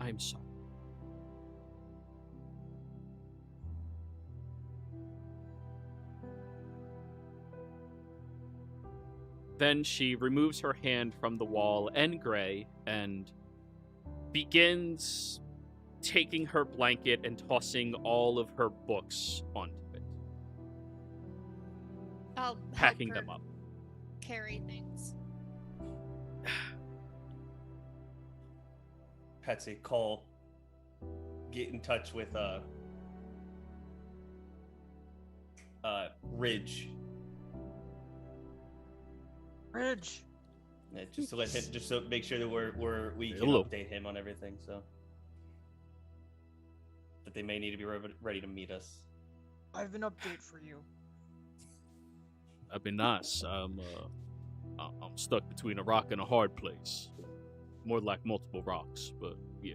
I'm sorry. Then she removes her hand from the wall and Gray and begins taking her blanket and tossing all of her books onto it, I'll packing help her them up. carry things. Patsy, Cole, get in touch with Ridge. Ridge. Yeah, just to let him, just so make sure that we can Hello. update him on everything. So that they may need to be ready to meet us. I have an update for you. That'd be nice. I'm stuck between a rock and a hard place. More like multiple rocks, but yeah.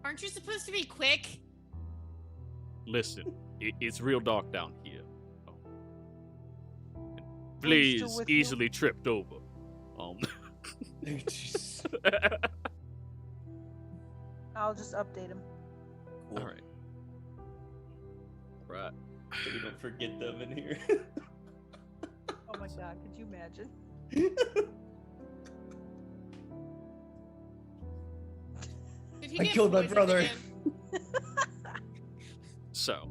Aren't you supposed to be quick? Listen, it's real dark down here. still Please, with you? easily tripped over. I'll just update him. Cool. All right. Right. So we don't forget them in here. Oh my god, could you imagine? Did he I get killed my poisoned brother. again? So,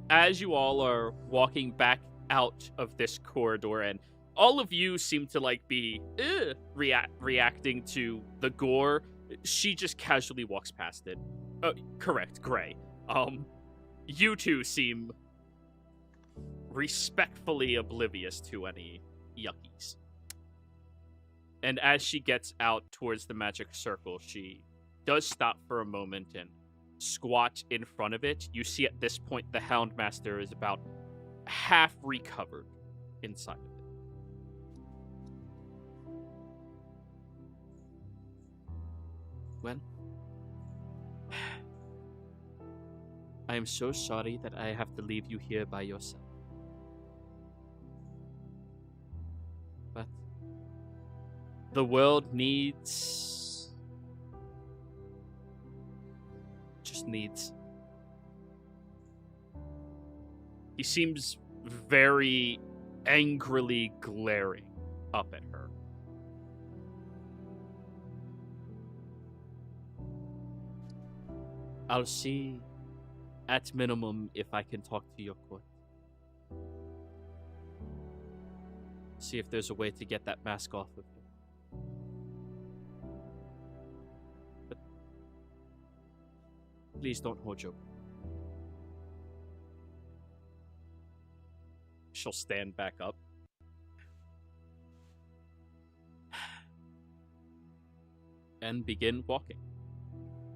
as you all are walking back out of this corridor, and all of you seem to be reacting to the gore, she just casually walks past it. Correct, Gray. You two seem respectfully oblivious to any yuckies. And as she gets out towards the magic circle, she does stop for a moment and squat in front of it. You see at this point the Houndmaster is about half recovered inside of it. Well, I am so sorry that I have to leave you here by yourself. But the world needs... just needs... He seems very angrily glaring up at her. I'll see, at minimum, if I can talk to your court. See if there's a way to get that mask off of you. But please don't hold your... She'll stand back up. And begin walking.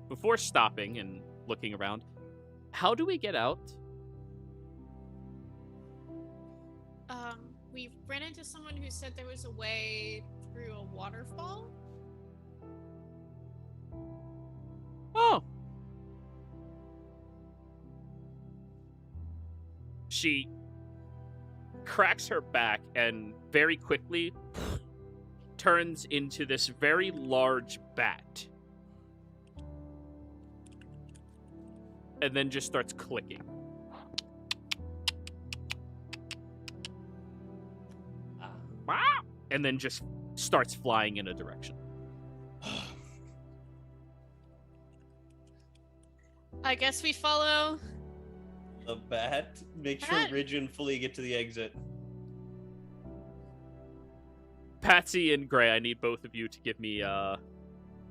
Before stopping and looking around, how do we get out? We ran into someone who said there was a way through a waterfall. Oh! She cracks her back and very quickly turns into this very large bat. And then just starts clicking. And then just starts flying in a direction. I guess we follow. The bat. Make sure Bat. Ridge and Flea get to the exit. Patsy and Gray, I need both of you to give me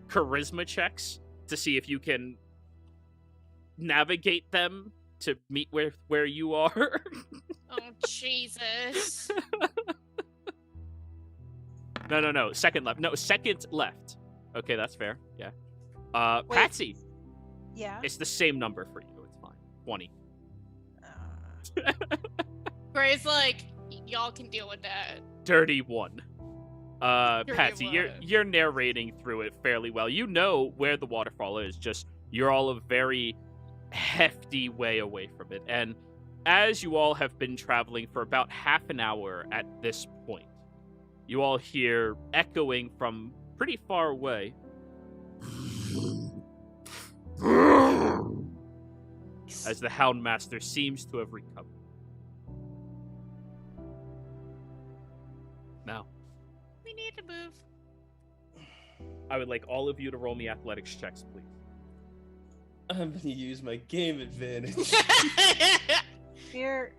charisma checks to see if you can navigate them to meet where you are. Oh, Jesus. No. Second left. No, second left. Okay, that's fair. Yeah. Wait. Patsy, Yeah. it's the same number for you. It's fine. 20. Gray's like, y'all can deal with that. Dirty 1. Patsy, 31. you're narrating through it fairly well. You know where the waterfall is, just you're all a very hefty way away from it. And as you all have been traveling for about half an hour at this point, you all hear echoing from pretty far away. As the Houndmaster seems to have recovered. Now, We need to move. I would like all of you to roll me athletics checks, please. I'm gonna use my game advantage. Dear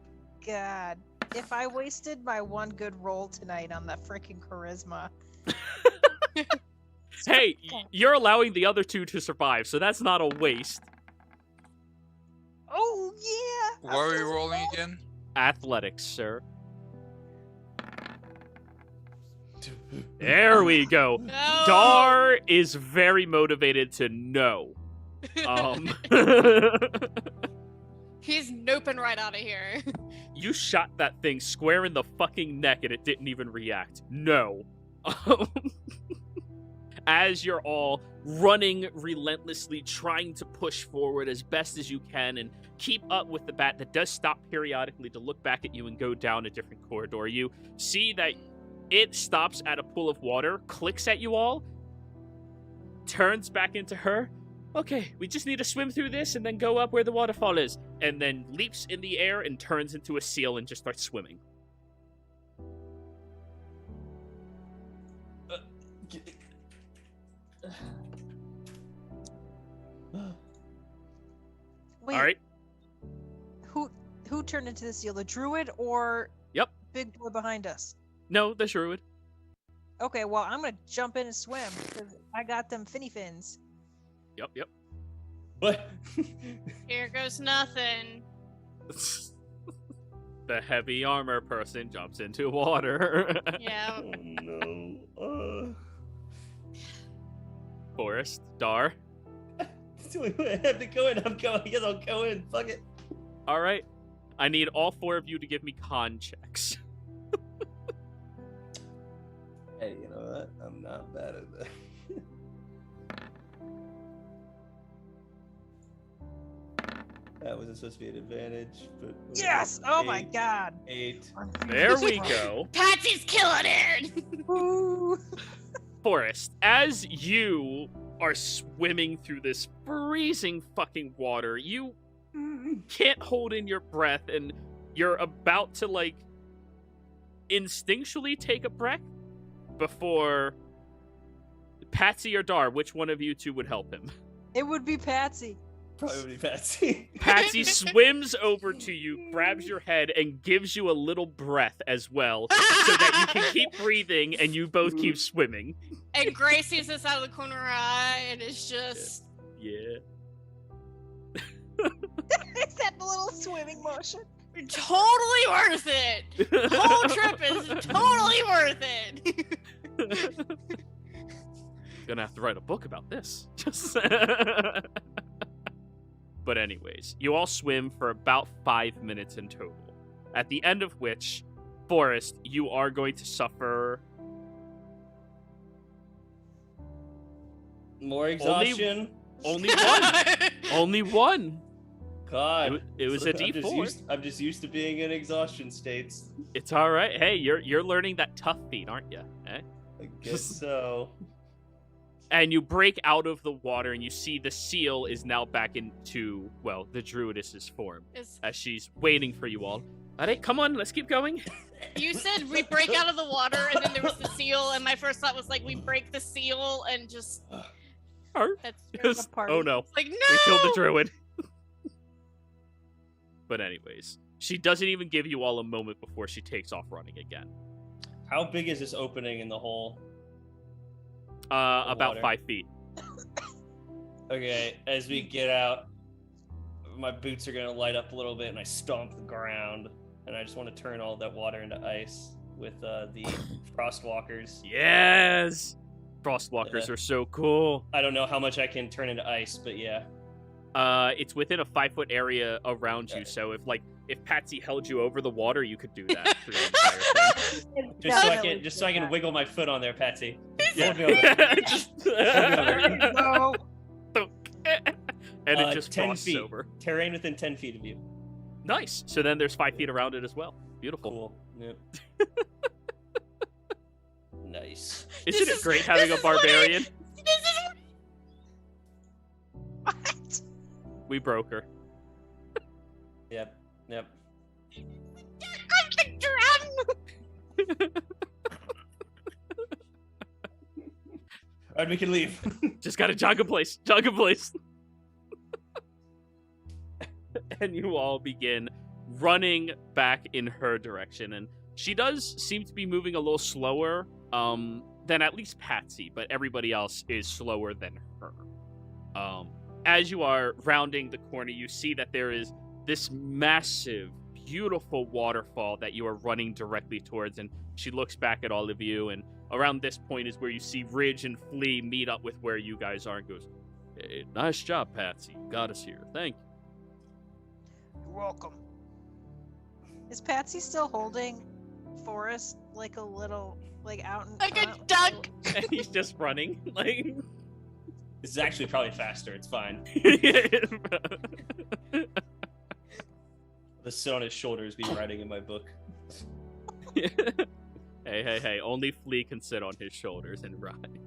God. If I wasted my one good roll tonight on that freaking charisma. Hey, you're allowing the other 2 to survive, so that's not a waste. Oh, yeah. What are we rolling again? Athletics, sir. There we go. No! Dar is very motivated to know. He's noping right out of here. You shot that thing square in the fucking neck and it didn't even react. No. As you're all running relentlessly, trying to push forward as best as you can and keep up with the bat that does stop periodically to look back at you and go down a different corridor, you see that it stops at a pool of water, clicks at you all, turns back into her. Okay, we just need to swim through this and then go up where the waterfall is. And then leaps in the air and turns into a seal and just starts swimming. Wait, All right. who turned into the seal? The druid or Yep. big boy behind us? No, the druid. Okay, well, I'm going to jump in and swim because I got them finny fins. Yep. What? Here goes nothing. The heavy armor person jumps into water. Yeah. Oh no. Forest, Dar. Do I have to go in? I'm going. I guess I'll go in. Fuck it. All right. I need all 4 of you to give me con checks. Hey, you know what? I'm not bad at that. That wasn't supposed to be an advantage, but Yes! Oh my god! 8. There we go. Patsy's killing it! Ooh. Forest, as you are swimming through this freezing fucking water, you can't hold in your breath and you're about to, like, instinctually take a breath before Patsy or Dar, which one of you 2 would help him? It would be Patsy. Probably Patsy. Patsy swims over to you, grabs your head, and gives you a little breath as well, so that you can keep breathing and you both keep swimming. And Gray sees this out of the corner of her eye and is just... Yeah. Is that the little swimming motion? totally worth it! The whole trip is totally worth it! Gonna have to write a book about this. Just But anyways, you all swim for about 5 minutes in total. At the end of which, Forest, you are going to suffer More exhaustion. only one. Only one. God. It was a D4. I'm just used to being in exhaustion states. It's all right. Hey, you're learning that tough feat, aren't you? Eh? I guess so. And you break out of the water, and you see the seal is now back into, well, the druidess's form, as she's waiting for you all. All right, come on, let's keep going. You said we break out of the water, and then there was the seal, and my first thought was like, we break the seal and just... That's There's a party. Oh no, like, no! we killed the druid. But anyways, she doesn't even give you all a moment before she takes off running again. How big is this opening in the hole? About Water. 5 feet. Okay, as we get out, my boots are gonna light up a little bit, and I stomp the ground, and I just want to turn all that water into ice. with the Frostwalkers. Yes! Frostwalkers are so cool. I don't know how much I can turn into ice, but yeah. It's within a 5-foot area around you, so if Patsy held you over the water, you could do that for the entire thing. Just so I can wiggle my foot on there, Patsy. Yeah. No. And it just 10 crosses feet. over. Terrain within 10 feet of you. Nice. So then there's 5 feet around it as well. Beautiful. Cool. Yep. Nice. Isn't it great having a barbarian? What? We broke her. Yep. Alright, we can leave. Just gotta jog a place. Jog a place. And you all begin running back in her direction. And she does seem to be moving a little slower than at least Patsy, but everybody else is slower than her. As you are rounding the corner, you see that there is this massive, beautiful waterfall that you are running directly towards. And she looks back at all of you, and around this point is where you see Ridge and Flea meet up with where you guys are, and goes, "Hey, nice job, Patsy. You got us here. Thank you." You're welcome. Is Patsy still holding Forrest like a little, like out in Like a front? duck. And he's just running. Like... This is actually probably faster. It's fine. The sit on his shoulders be writing in my book. Hey, only Flea can sit on his shoulders and ride.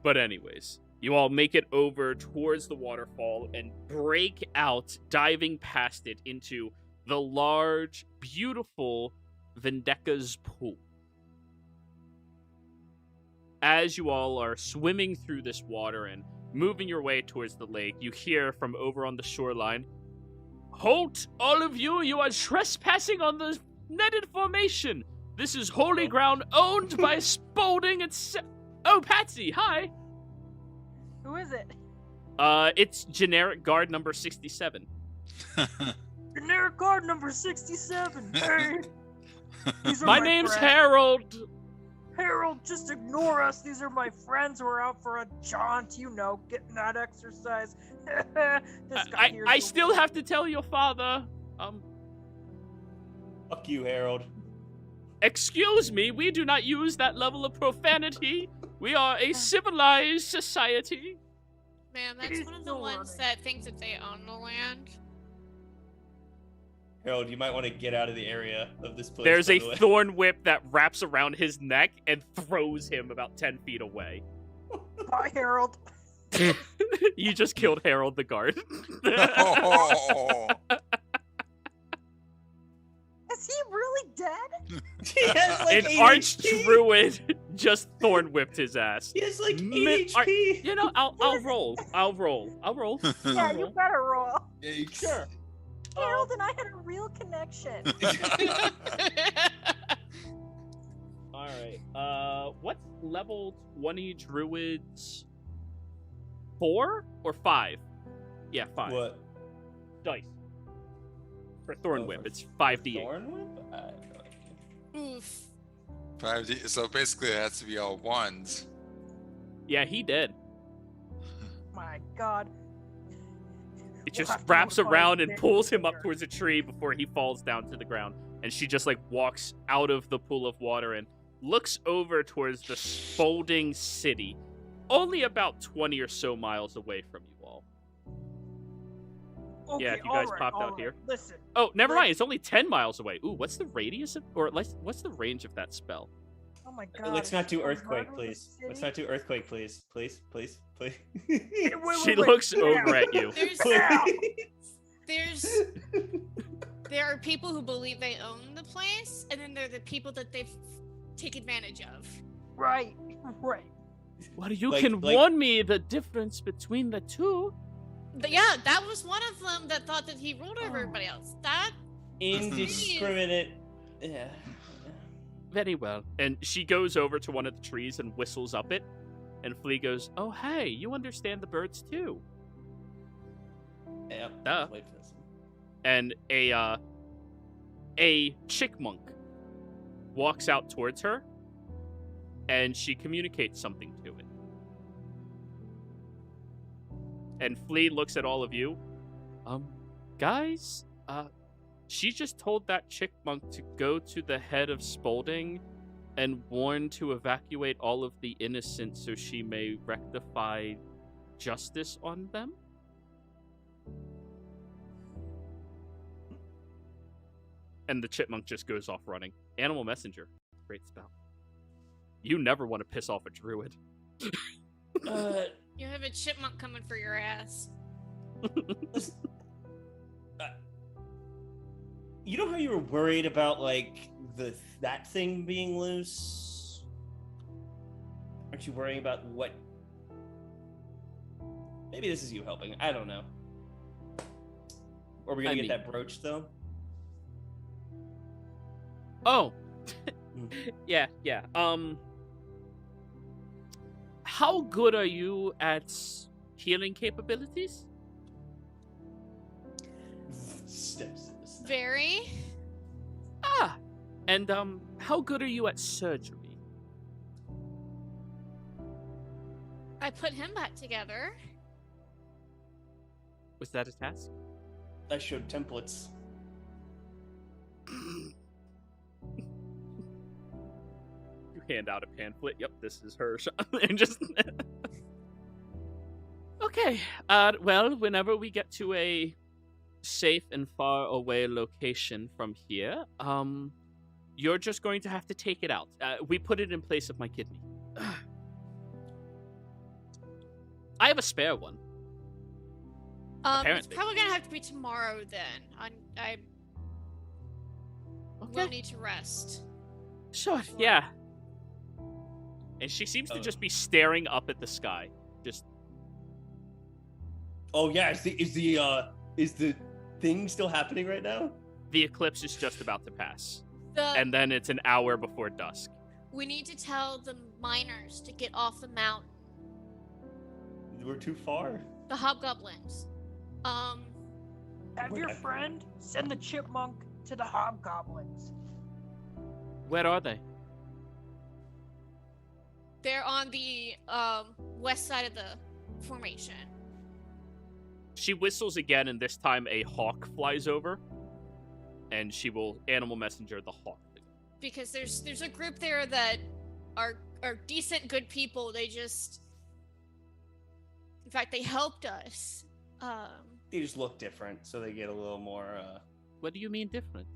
But anyways, you all make it over towards the waterfall and break out, diving past it into the large, beautiful Vendeca's pool. As you all are swimming through this water and moving your way towards the lake, you hear from over on the shoreline, "Halt, all of you! You are trespassing on the netted formation! This is holy ground owned by Spaulding and Oh, Patsy, hi! Who is it? It's generic guard number 67. Generic guard number 67. Hey. These are My name's friends. Harold. Harold, just ignore us. These are my friends who are out for a jaunt, you know, getting that exercise. This guy here's I the- still have to tell your father. Fuck you, Harold. Excuse me, we do not use that level of profanity. We are a civilized society. Man, that's He's one of the still ones running. that thinks that they own the land. Harold, you might want to get out of the area of this place. There's by a the way. thorn whip that wraps around his neck and throws him about 10 feet away. Bye, Harold. You just killed Harold the guard. Oh. Is he really dead? He has like An 8 arch HP. druid just thorn whipped his ass. He has like 8 Mid- ar- HP. You know, I'll roll. I'll roll. Yeah, you better roll. Sure. Harold and I had a real connection. Alright. What's level 20 druids? 4 or 5? Yeah, 5. What? Dice. For Thorn Oh, Whip, for it's 5d8. Thorn whip? I have no idea. Oof. 5D. So basically, it has to be all ones. Yeah, he did. My God. It We'll just have to wraps notify around the and big pulls him up leader. towards a tree before he falls down to the ground. And she just like walks out of the pool of water and looks over towards the folding city, only about 20 or so miles away from you all. Okay, Yeah, if you guys alright, popped out alright. here. Listen, Oh, never mind. It's only 10 miles away. Ooh, what's the radius of, or what's the range of that spell? oh my God. Let's not do if you earthquake, run please. the Let's city- not do earthquake, please. Please. Wait, She wait, looks get over out. at you. There are people who believe they own the place, and then there are the people that they take advantage of. Right, right. Well, you Like- can like- warn me the difference between the two. But yeah, that was one of them that thought that he ruled over everybody else. That Indiscriminate. Yeah. Very well. And she goes over to one of the trees and whistles up it. And Flea goes, "Oh, hey, you understand the birds too." Yeah. Duh. Wait for this. And a chick monk walks out towards her, and she communicates something to it. And Flea looks at all of you. Guys, she just told that chickmunk to go to the head of Spaulding and warn to evacuate all of the innocent so she may rectify justice on them? And the chipmunk just goes off running. Animal Messenger. Great spell. You never want to piss off a druid. You have a chipmunk coming for your ass. You know how you were worried about, like, that thing being loose? Aren't you worrying about what... Maybe this is you helping. I don't know. Are we gonna get that brooch, though? Oh. Yeah. How good are you at healing capabilities? Steps. Very. And how good are you at surgery? I put him back together. Was that a task? I showed templates. You hand out a pamphlet. Yep, this is her shot. And just... Okay. Well, whenever we get to a safe and far away location from here, you're just going to have to take it out. We put it in place of my kidney. I have a spare one. It's Apparently. probably gonna have to be tomorrow then. I will need to rest. Sure, yeah. And she seems to just be staring up at the sky. Just... Oh yeah, is the thing still happening right now? The eclipse is just about to pass. And then it's an hour before dusk. we need to tell the miners to get off the mountain. We're too far. The hobgoblins. Have your friend send the chipmunk to the hobgoblins. Where are they? They're on the west side of the formation. She whistles again, and this time a hawk flies over. And she will animal messenger the hawk. Because there's a group there that are decent, good people. They just... In fact, they helped us. They just look different, so they get a little more, What do you mean different?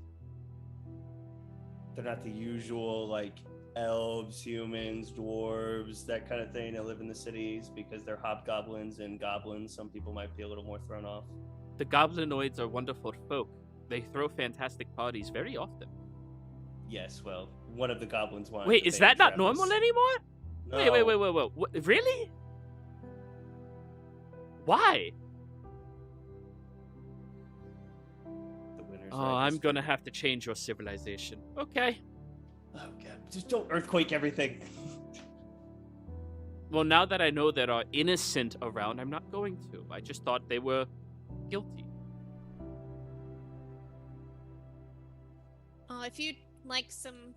They're not the usual, like, elves, humans, dwarves, that kind of thing that live in the cities because they're hobgoblins and goblins. Some people might be a little more thrown off. The goblinoids are wonderful folk. They throw fantastic parties very often. Yes, well, one of the goblins wanted Wait, to is thank that not Travis. normal anymore? No. Wait. What, really? Why? The winner's Oh, right. I'm gonna have to change your civilization. Okay. Oh, God. Just don't earthquake everything. Well, now that I know there are innocent around, I'm not going to. I just thought they were guilty. If you'd like some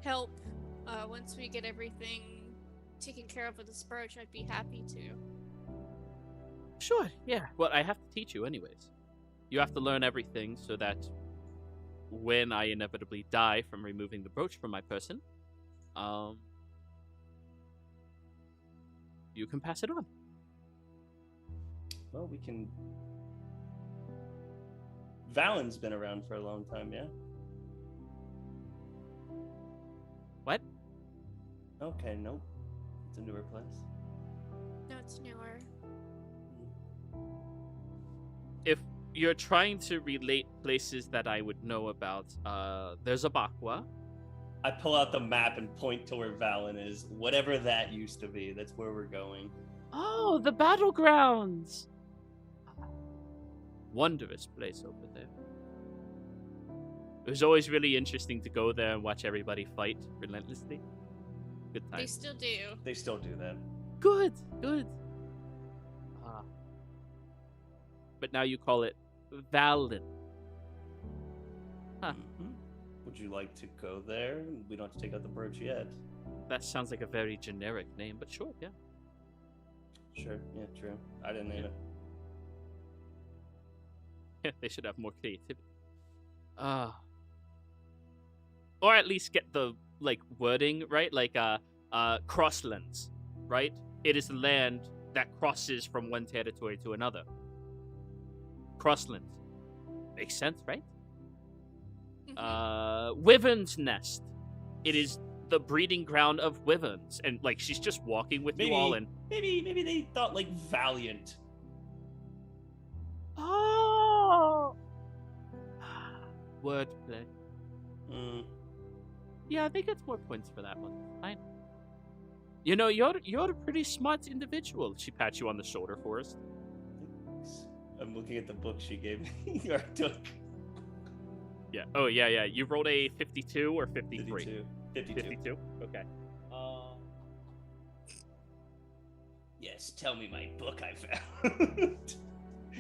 help, once we get everything taken care of with this brooch, I'd be happy to. Sure, yeah. Well, I have to teach you anyways. You have to learn everything so that when I inevitably die from removing the brooch from my person, you can pass it on. Well, we can... Valen's been around for a long time, yeah? What? Okay, nope. It's a newer place. No, it's newer. If you're trying to relate places that I would know about, there's a Bakwa. I pull out the map and point to where Valen is. Whatever that used to be, that's where we're going. Oh, the battlegrounds! Wondrous place over there. It was always really interesting to go there and watch everybody fight relentlessly. Good They time. still do. They still do that. Good. But now you call it Valen. Huh. Mm-hmm. Would you like to go there? We don't have to take out the brooch yet. That sounds like a very generic name, but sure, yeah. Sure, yeah, true. I didn't name it. Yeah, they should have more creativity. Or at least get the like wording right, like crosslands, right? It is the land that crosses from one territory to another. Crosslands. Makes sense, right? Wyvern's Nest. It is the breeding ground of wyverns, and like she's just walking with you all, and maybe they thought like Valiant. oh, wordplay. Yeah, they get more points for that one. Fine. You know, you're a pretty smart individual. She pats you on the shoulder, Forrest. I'm looking at the book she gave me. Or took. Yeah. Oh, yeah. You rolled a 52 or 53? 52. Okay. Yes, tell me my book I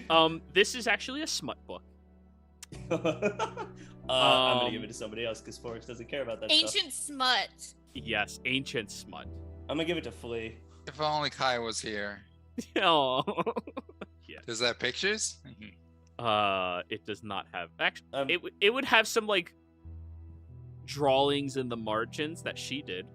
found. This is actually a smut book. I'm gonna give it to somebody else because Forrest doesn't care about that stuff. Ancient smut. Yes, ancient smut. I'm gonna give it to Flea. If only Kai was here. Oh. Yeah. Does that have pictures? It does not have. Actually, it would have some like drawings in the margins that she did.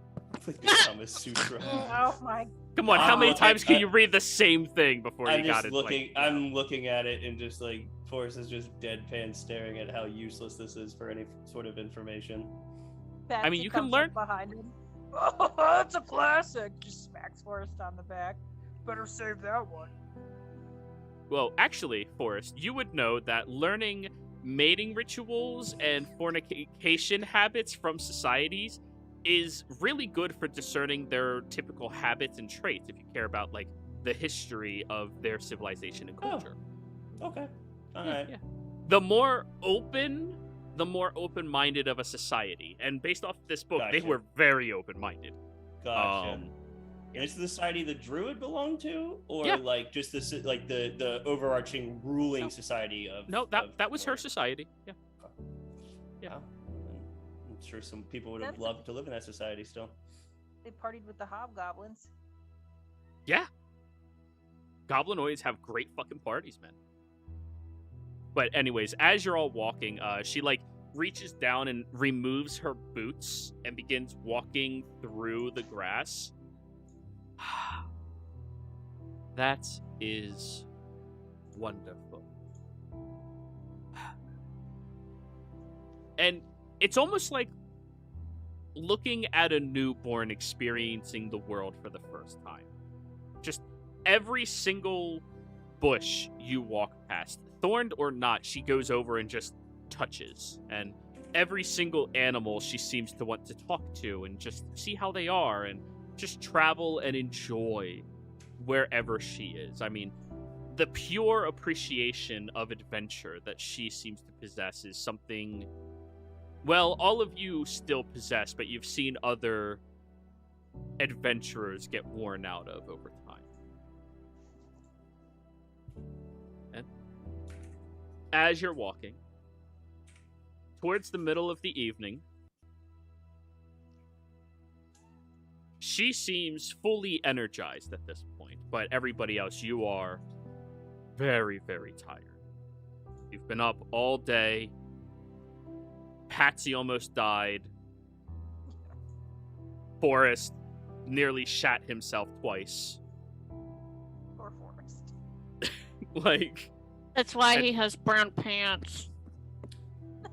Like the Kama Sutra. Oh my. Come on, how many Okay, times can you read the same thing before I'm you got just it? looking. Like, I'm looking at it and just like Forrest is just deadpan staring at how useless this is for any sort of information. I mean, you can Patsy learn- comes up behind him. Oh, that's a classic. Just smacks Forrest on the back. Better save that one. Well, actually, Forrest, you would know that learning mating rituals and fornication habits from societies is really good for discerning their typical habits and traits if you care about like the history of their civilization and culture. Okay. All right. Yeah. The more open-minded of a society. And based off this book, they Gotcha. were very open-minded. Gotcha. Is the society the druid belonged to, or Yeah. like just the overarching ruling society of? No, that was her society. Yeah. Yeah. Wow. I'm sure some people would have loved to live in that society still. They partied with the hobgoblins. Yeah. Goblinoids have great fucking parties, man. But anyways, as you're all walking, she like reaches down and removes her boots and begins walking through the grass. That is wonderful. And it's almost like looking at a newborn experiencing the world for the first time. Just every single bush you walk past, thorned or not, she goes over and just touches. And every single animal she seems to want to talk to and just see how they are and just travel and enjoy wherever she is. I mean, the pure appreciation of adventure that she seems to possess is something, well, all of you still possess, but you've seen other adventurers get worn out of over time. And as you're walking, towards the middle of the evening, she seems fully energized at this point, but everybody else, you are very, very tired. You've been up all day. Patsy almost died. Forrest nearly shat himself twice. Poor Forrest. Like, That's why he has brown pants.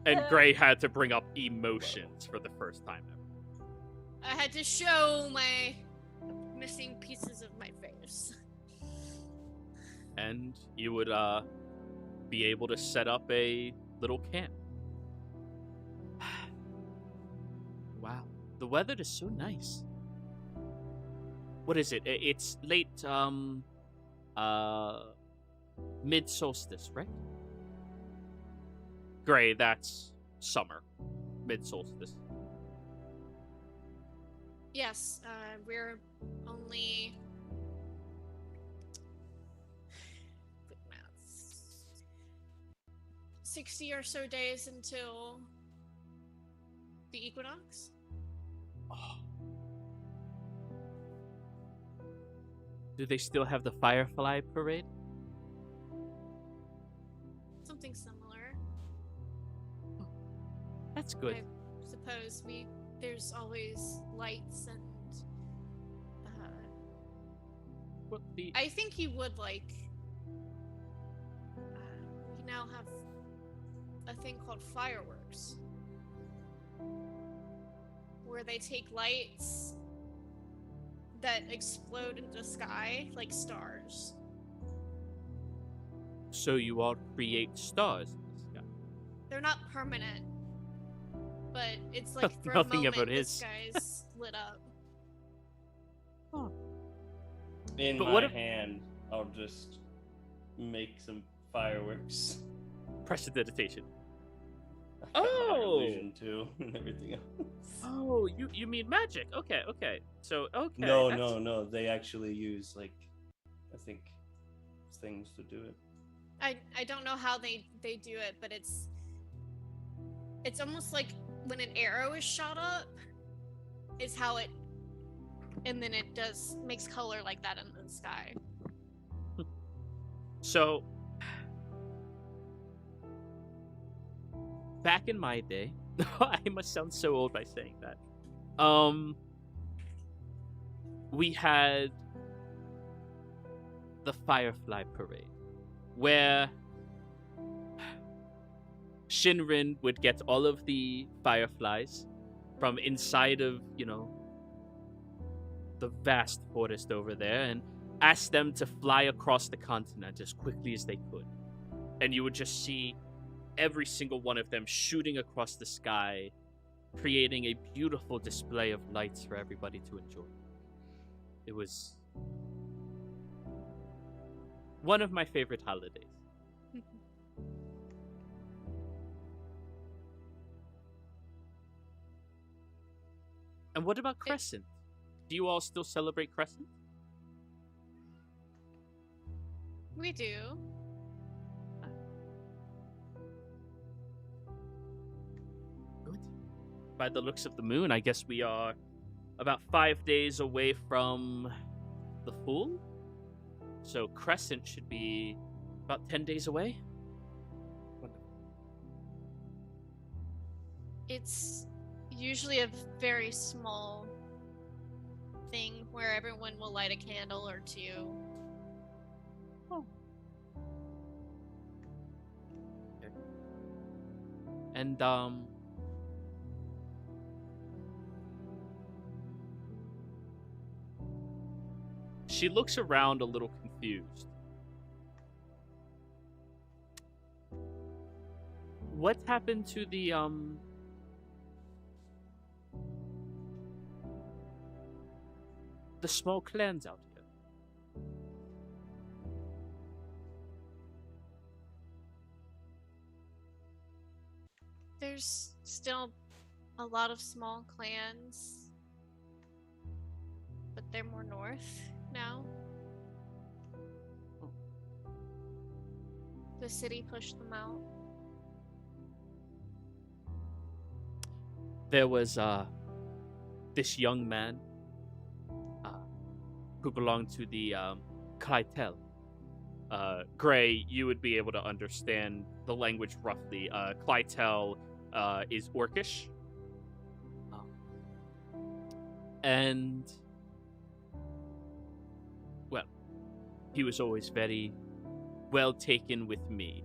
and Gray had to bring up emotions for the first time ever. I had to show my missing pieces of my face. And you would be able to set up a little camp. Wow, the weather is so nice. What is it? It's late mid solstice, right? Gray, that's summer. Mid solstice. Yes, we're only 60 or so days until the equinox. Do they still have the Firefly Parade? Something similar. That's good. I suppose there's always lights and What the? I think you would like. We now have a thing called fireworks, where they take lights that explode into the sky like stars. So you all create stars in the sky. They're not permanent, but it's like for Nothing a ever moment the is. sky's lit up. In But my what if- hand, I'll just make some fireworks. Prestidigitation. I got my Oh! illusion too, and everything else. Oh, you mean magic? Okay. So okay. No, that's- no. They actually use I think, things to do it. I don't know how they do it, but it's almost like when an arrow is shot up, is how it, and then it makes color like that in the sky. So, back in my day, I must sound so old by saying that. We had the Firefly Parade, where Shinrin would get all of the fireflies from inside of, the vast forest over there and ask them to fly across the continent as quickly as they could. And you would just see every single one of them shooting across the sky, creating a beautiful display of lights for everybody to enjoy. It was one of my favorite holidays. And what about Crescent? Do you all still celebrate Crescent? We do. Good. By the looks of the moon, I guess we are about 5 days away from the full. So Crescent should be about 10 days away. It's usually a very small thing where everyone will light a candle or two. And she looks around a little confused. What happened to the small clans out here? There's still a lot of small clans, but they're more north now. Oh. The city pushed them out. There was this young man who belonged to the Clytel. Gray, you would be able to understand the language roughly. Clytel is Orcish. And, well, he was always very well taken with me.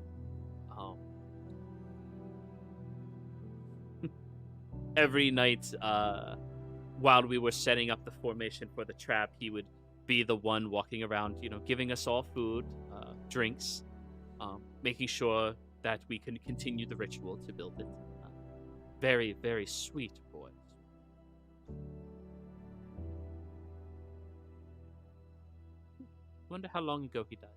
Every night, while we were setting up the formation for the trap, he would be the one walking around, giving us all food, drinks, making sure that we can continue the ritual to build it. Very, very sweet boys. Wonder how long ago he died.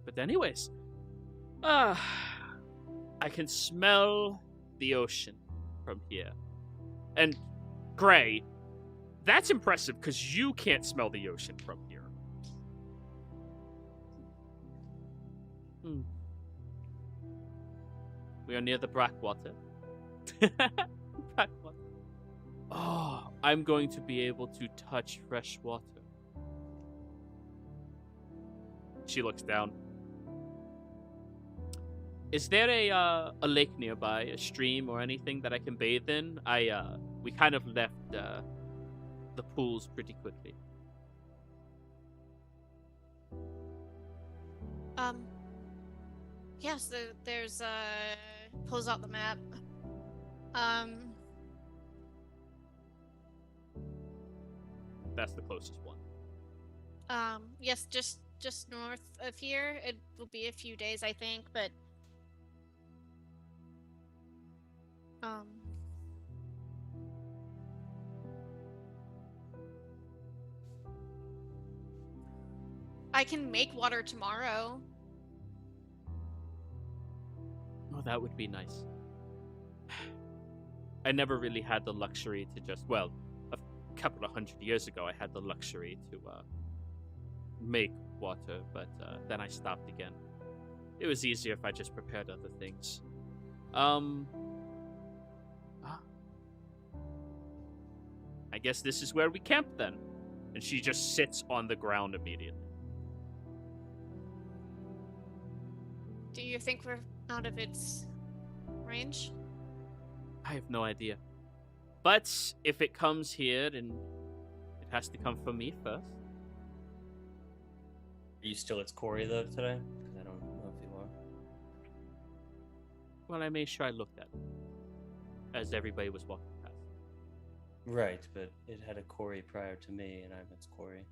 But anyways, I can smell the ocean from here. And Gray, That's impressive, because you can't smell the ocean from here. We are near the Blackwater. Blackwater. Oh, I'm going to be able to touch fresh water. She looks down. Is there a lake nearby, a stream or anything that I can bathe in? We kind of left the pools pretty quickly. Yes, there's pulls out the map. That's the closest one. Yes, just north of here. It will be a few days, I think, but I can make water tomorrow. Oh, that would be nice. I never really had the luxury to just, well, a couple of 100 years ago, I had the luxury to make water, but then I stopped again. It was easier if I just prepared other things. I guess this is where we camp then. And she just sits on the ground immediately. Do you think we're out of its range? I have no idea. But if it comes here, then it has to come from me first. Are you still at Corey though today? Because I don't know if you are. Well, I made sure I looked at it as everybody was walking past. Right, but it had a Corey prior to me, and I'm its Corey.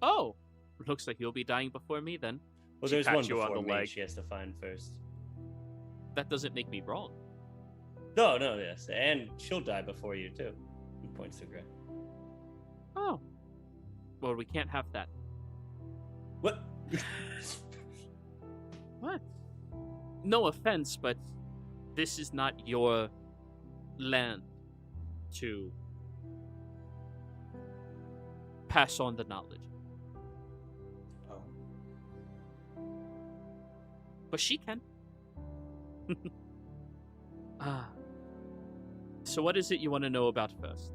Oh, looks like you'll be dying before me then. Well, She there's pats one you on before the me. leg. She has to find first. That doesn't make me wrong. No, yes, and she'll die before you too. He points to Gray. Oh. Well, we can't have that. What? What? No offense, but this is not your land to pass on the knowledge. Oh. But she can. So what is it you want to know about first?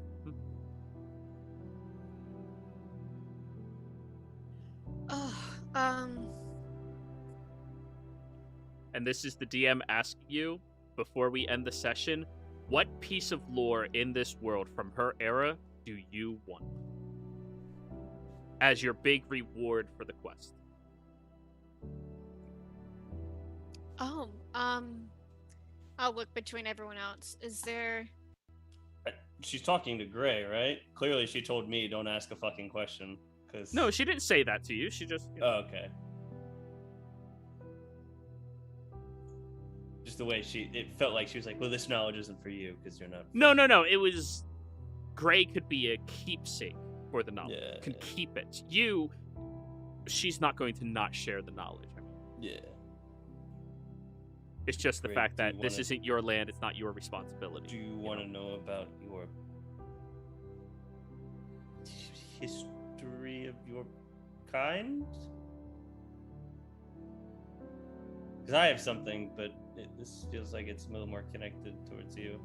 And this is the DM asking you, before we end the session, what piece of lore in this world from her era do you want as your big reward for the quest? I'll look between everyone else. Is there... She's talking to Gray, right? Clearly she told me don't ask a fucking question. Cause... No, she didn't say that to you. She just... Oh, okay. Just the way it felt like she was like, well, this knowledge isn't for you because you're not... No. It was... Gray could be a keepsake for the knowledge. Yeah. Can keep it. She's not going to not share the knowledge. Yeah. It's just the Great. fact Do that you this wanna- isn't your land, it's not your responsibility. Do you want to know about your history of your kind? Because I have something, but this feels like it's a little more connected towards you.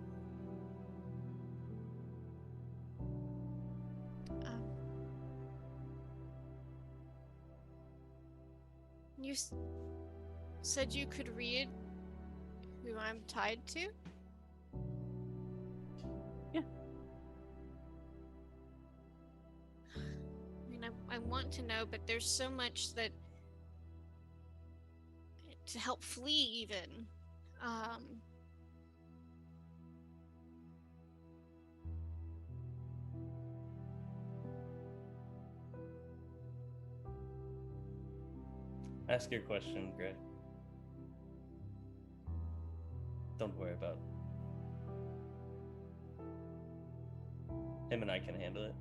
You said you could read who I'm tied to? Yeah. I mean, I want to know, but there's so much that... to help flee, even. Ask your question, Gray. Don't worry about it. Him and I can handle it.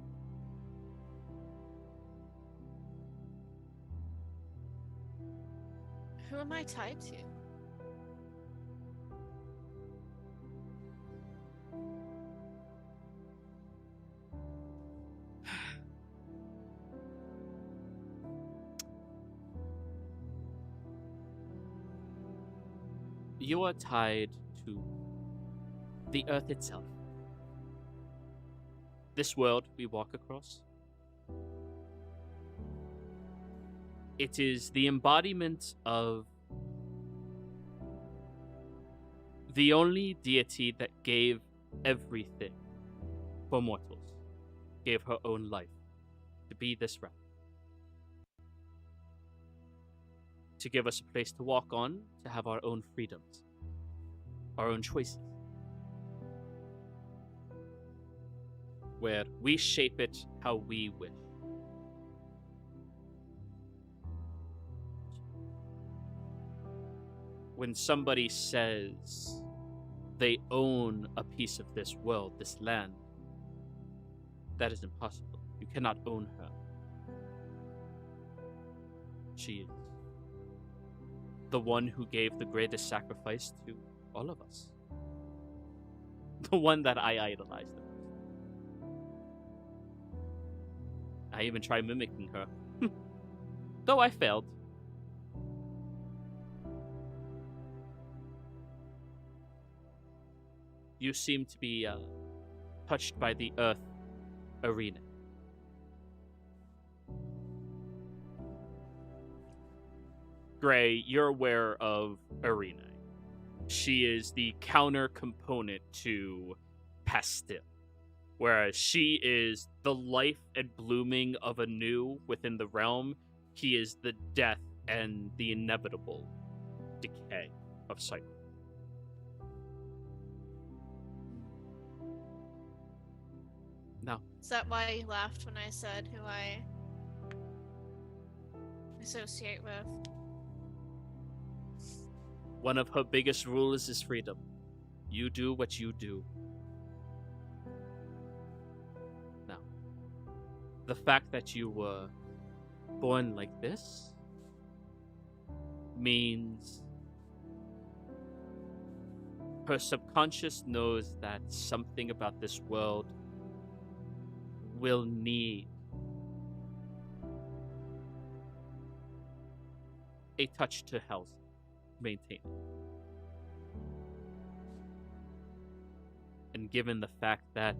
Who am I tied to? you are tied to the earth itself. This world we walk across, it is the embodiment of the only deity that gave everything for mortals, gave her own life to be this realm, to give us a place to walk on, to have our own freedoms, our own choices, where we shape it how we wish. When somebody says they own a piece of this world, this land, that is impossible. You cannot own her. She is the one who gave the greatest sacrifice to all of us. The one that I idolize the most. I even tried mimicking her. Though I failed. You seem to be touched by the Earth Arena. Gray, you're aware of Arena. She is the counter component to Pastille, whereas she is the life and blooming of a new within the realm. He is the death and the inevitable decay of cycle. No. Is that why you laughed when I said who I associate with? One of her biggest rules is freedom. You do what you do. Now, the fact that you were born like this means her subconscious knows that something about this world will need a touch to house, maintain it. And given the fact that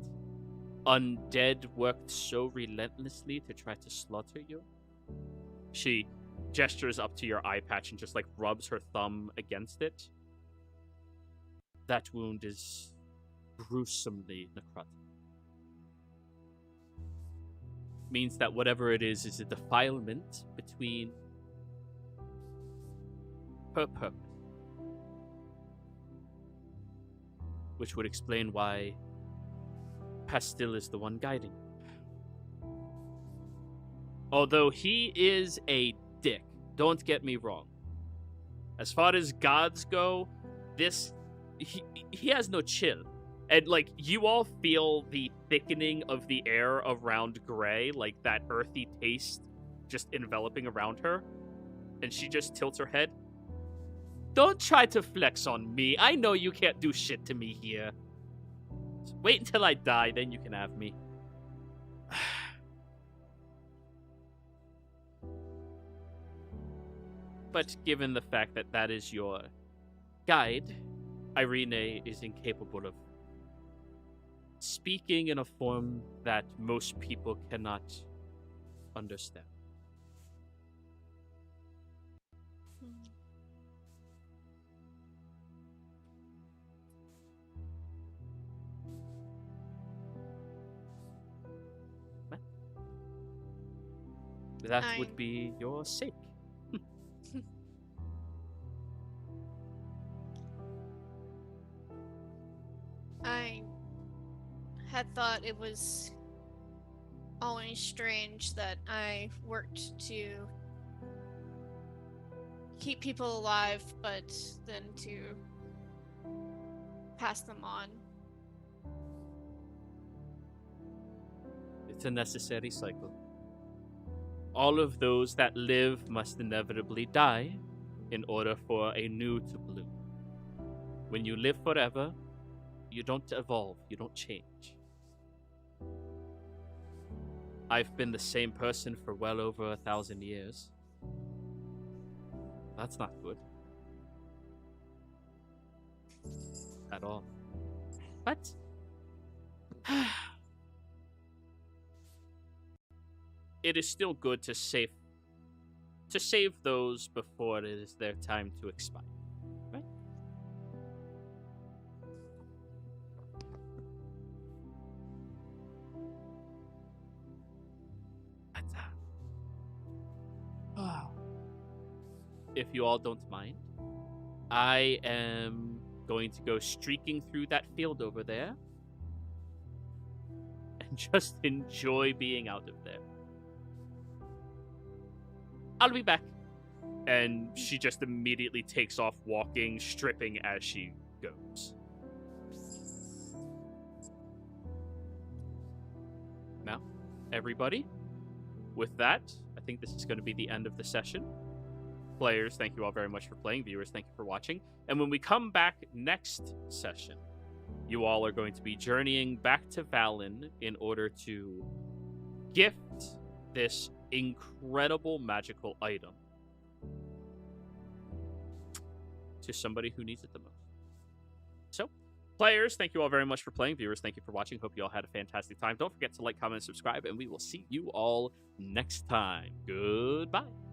undead worked so relentlessly to try to slaughter you, she gestures up to your eye patch and just like rubs her thumb against it. That wound is gruesomely necrotic. Means that whatever it is a defilement between her purpose. Which would explain why Pastille is the one guiding. Although he is a dick, don't get me wrong. As far as gods go, he has no chill. And, like, you all feel the thickening of the air around Gray, like that earthy taste just enveloping around her. And she just tilts her head. Don't try to flex on me. I know you can't do shit to me here. Just wait until I die, then you can have me. But given the fact that that is your guide, Irene is incapable of speaking in a form that most people cannot understand. That would be your sake. I had thought it was always strange that I worked to keep people alive, but then to pass them on. It's a necessary cycle. All of those that live must inevitably die in order for a new to bloom. When you live forever, you don't evolve, you don't change. I've been the same person for well over 1,000 years. That's not good. at all. But it is still good to save those before it is their time to expire, right? If you all don't mind, I am going to go streaking through that field over there and just enjoy being out of there. I'll be back. And she just immediately takes off walking, stripping as she goes. Now, everybody, with that, I think this is going to be the end of the session. Players, thank you all very much for playing. Viewers, thank you for watching. And when we come back next session, you all are going to be journeying back to Valen in order to gift this incredible magical item to somebody who needs it the most. So, players, thank you all very much for playing. Viewers, thank you for watching. Hope you all had a fantastic time. Don't forget to like, comment, and subscribe, and we will see you all next time. Goodbye.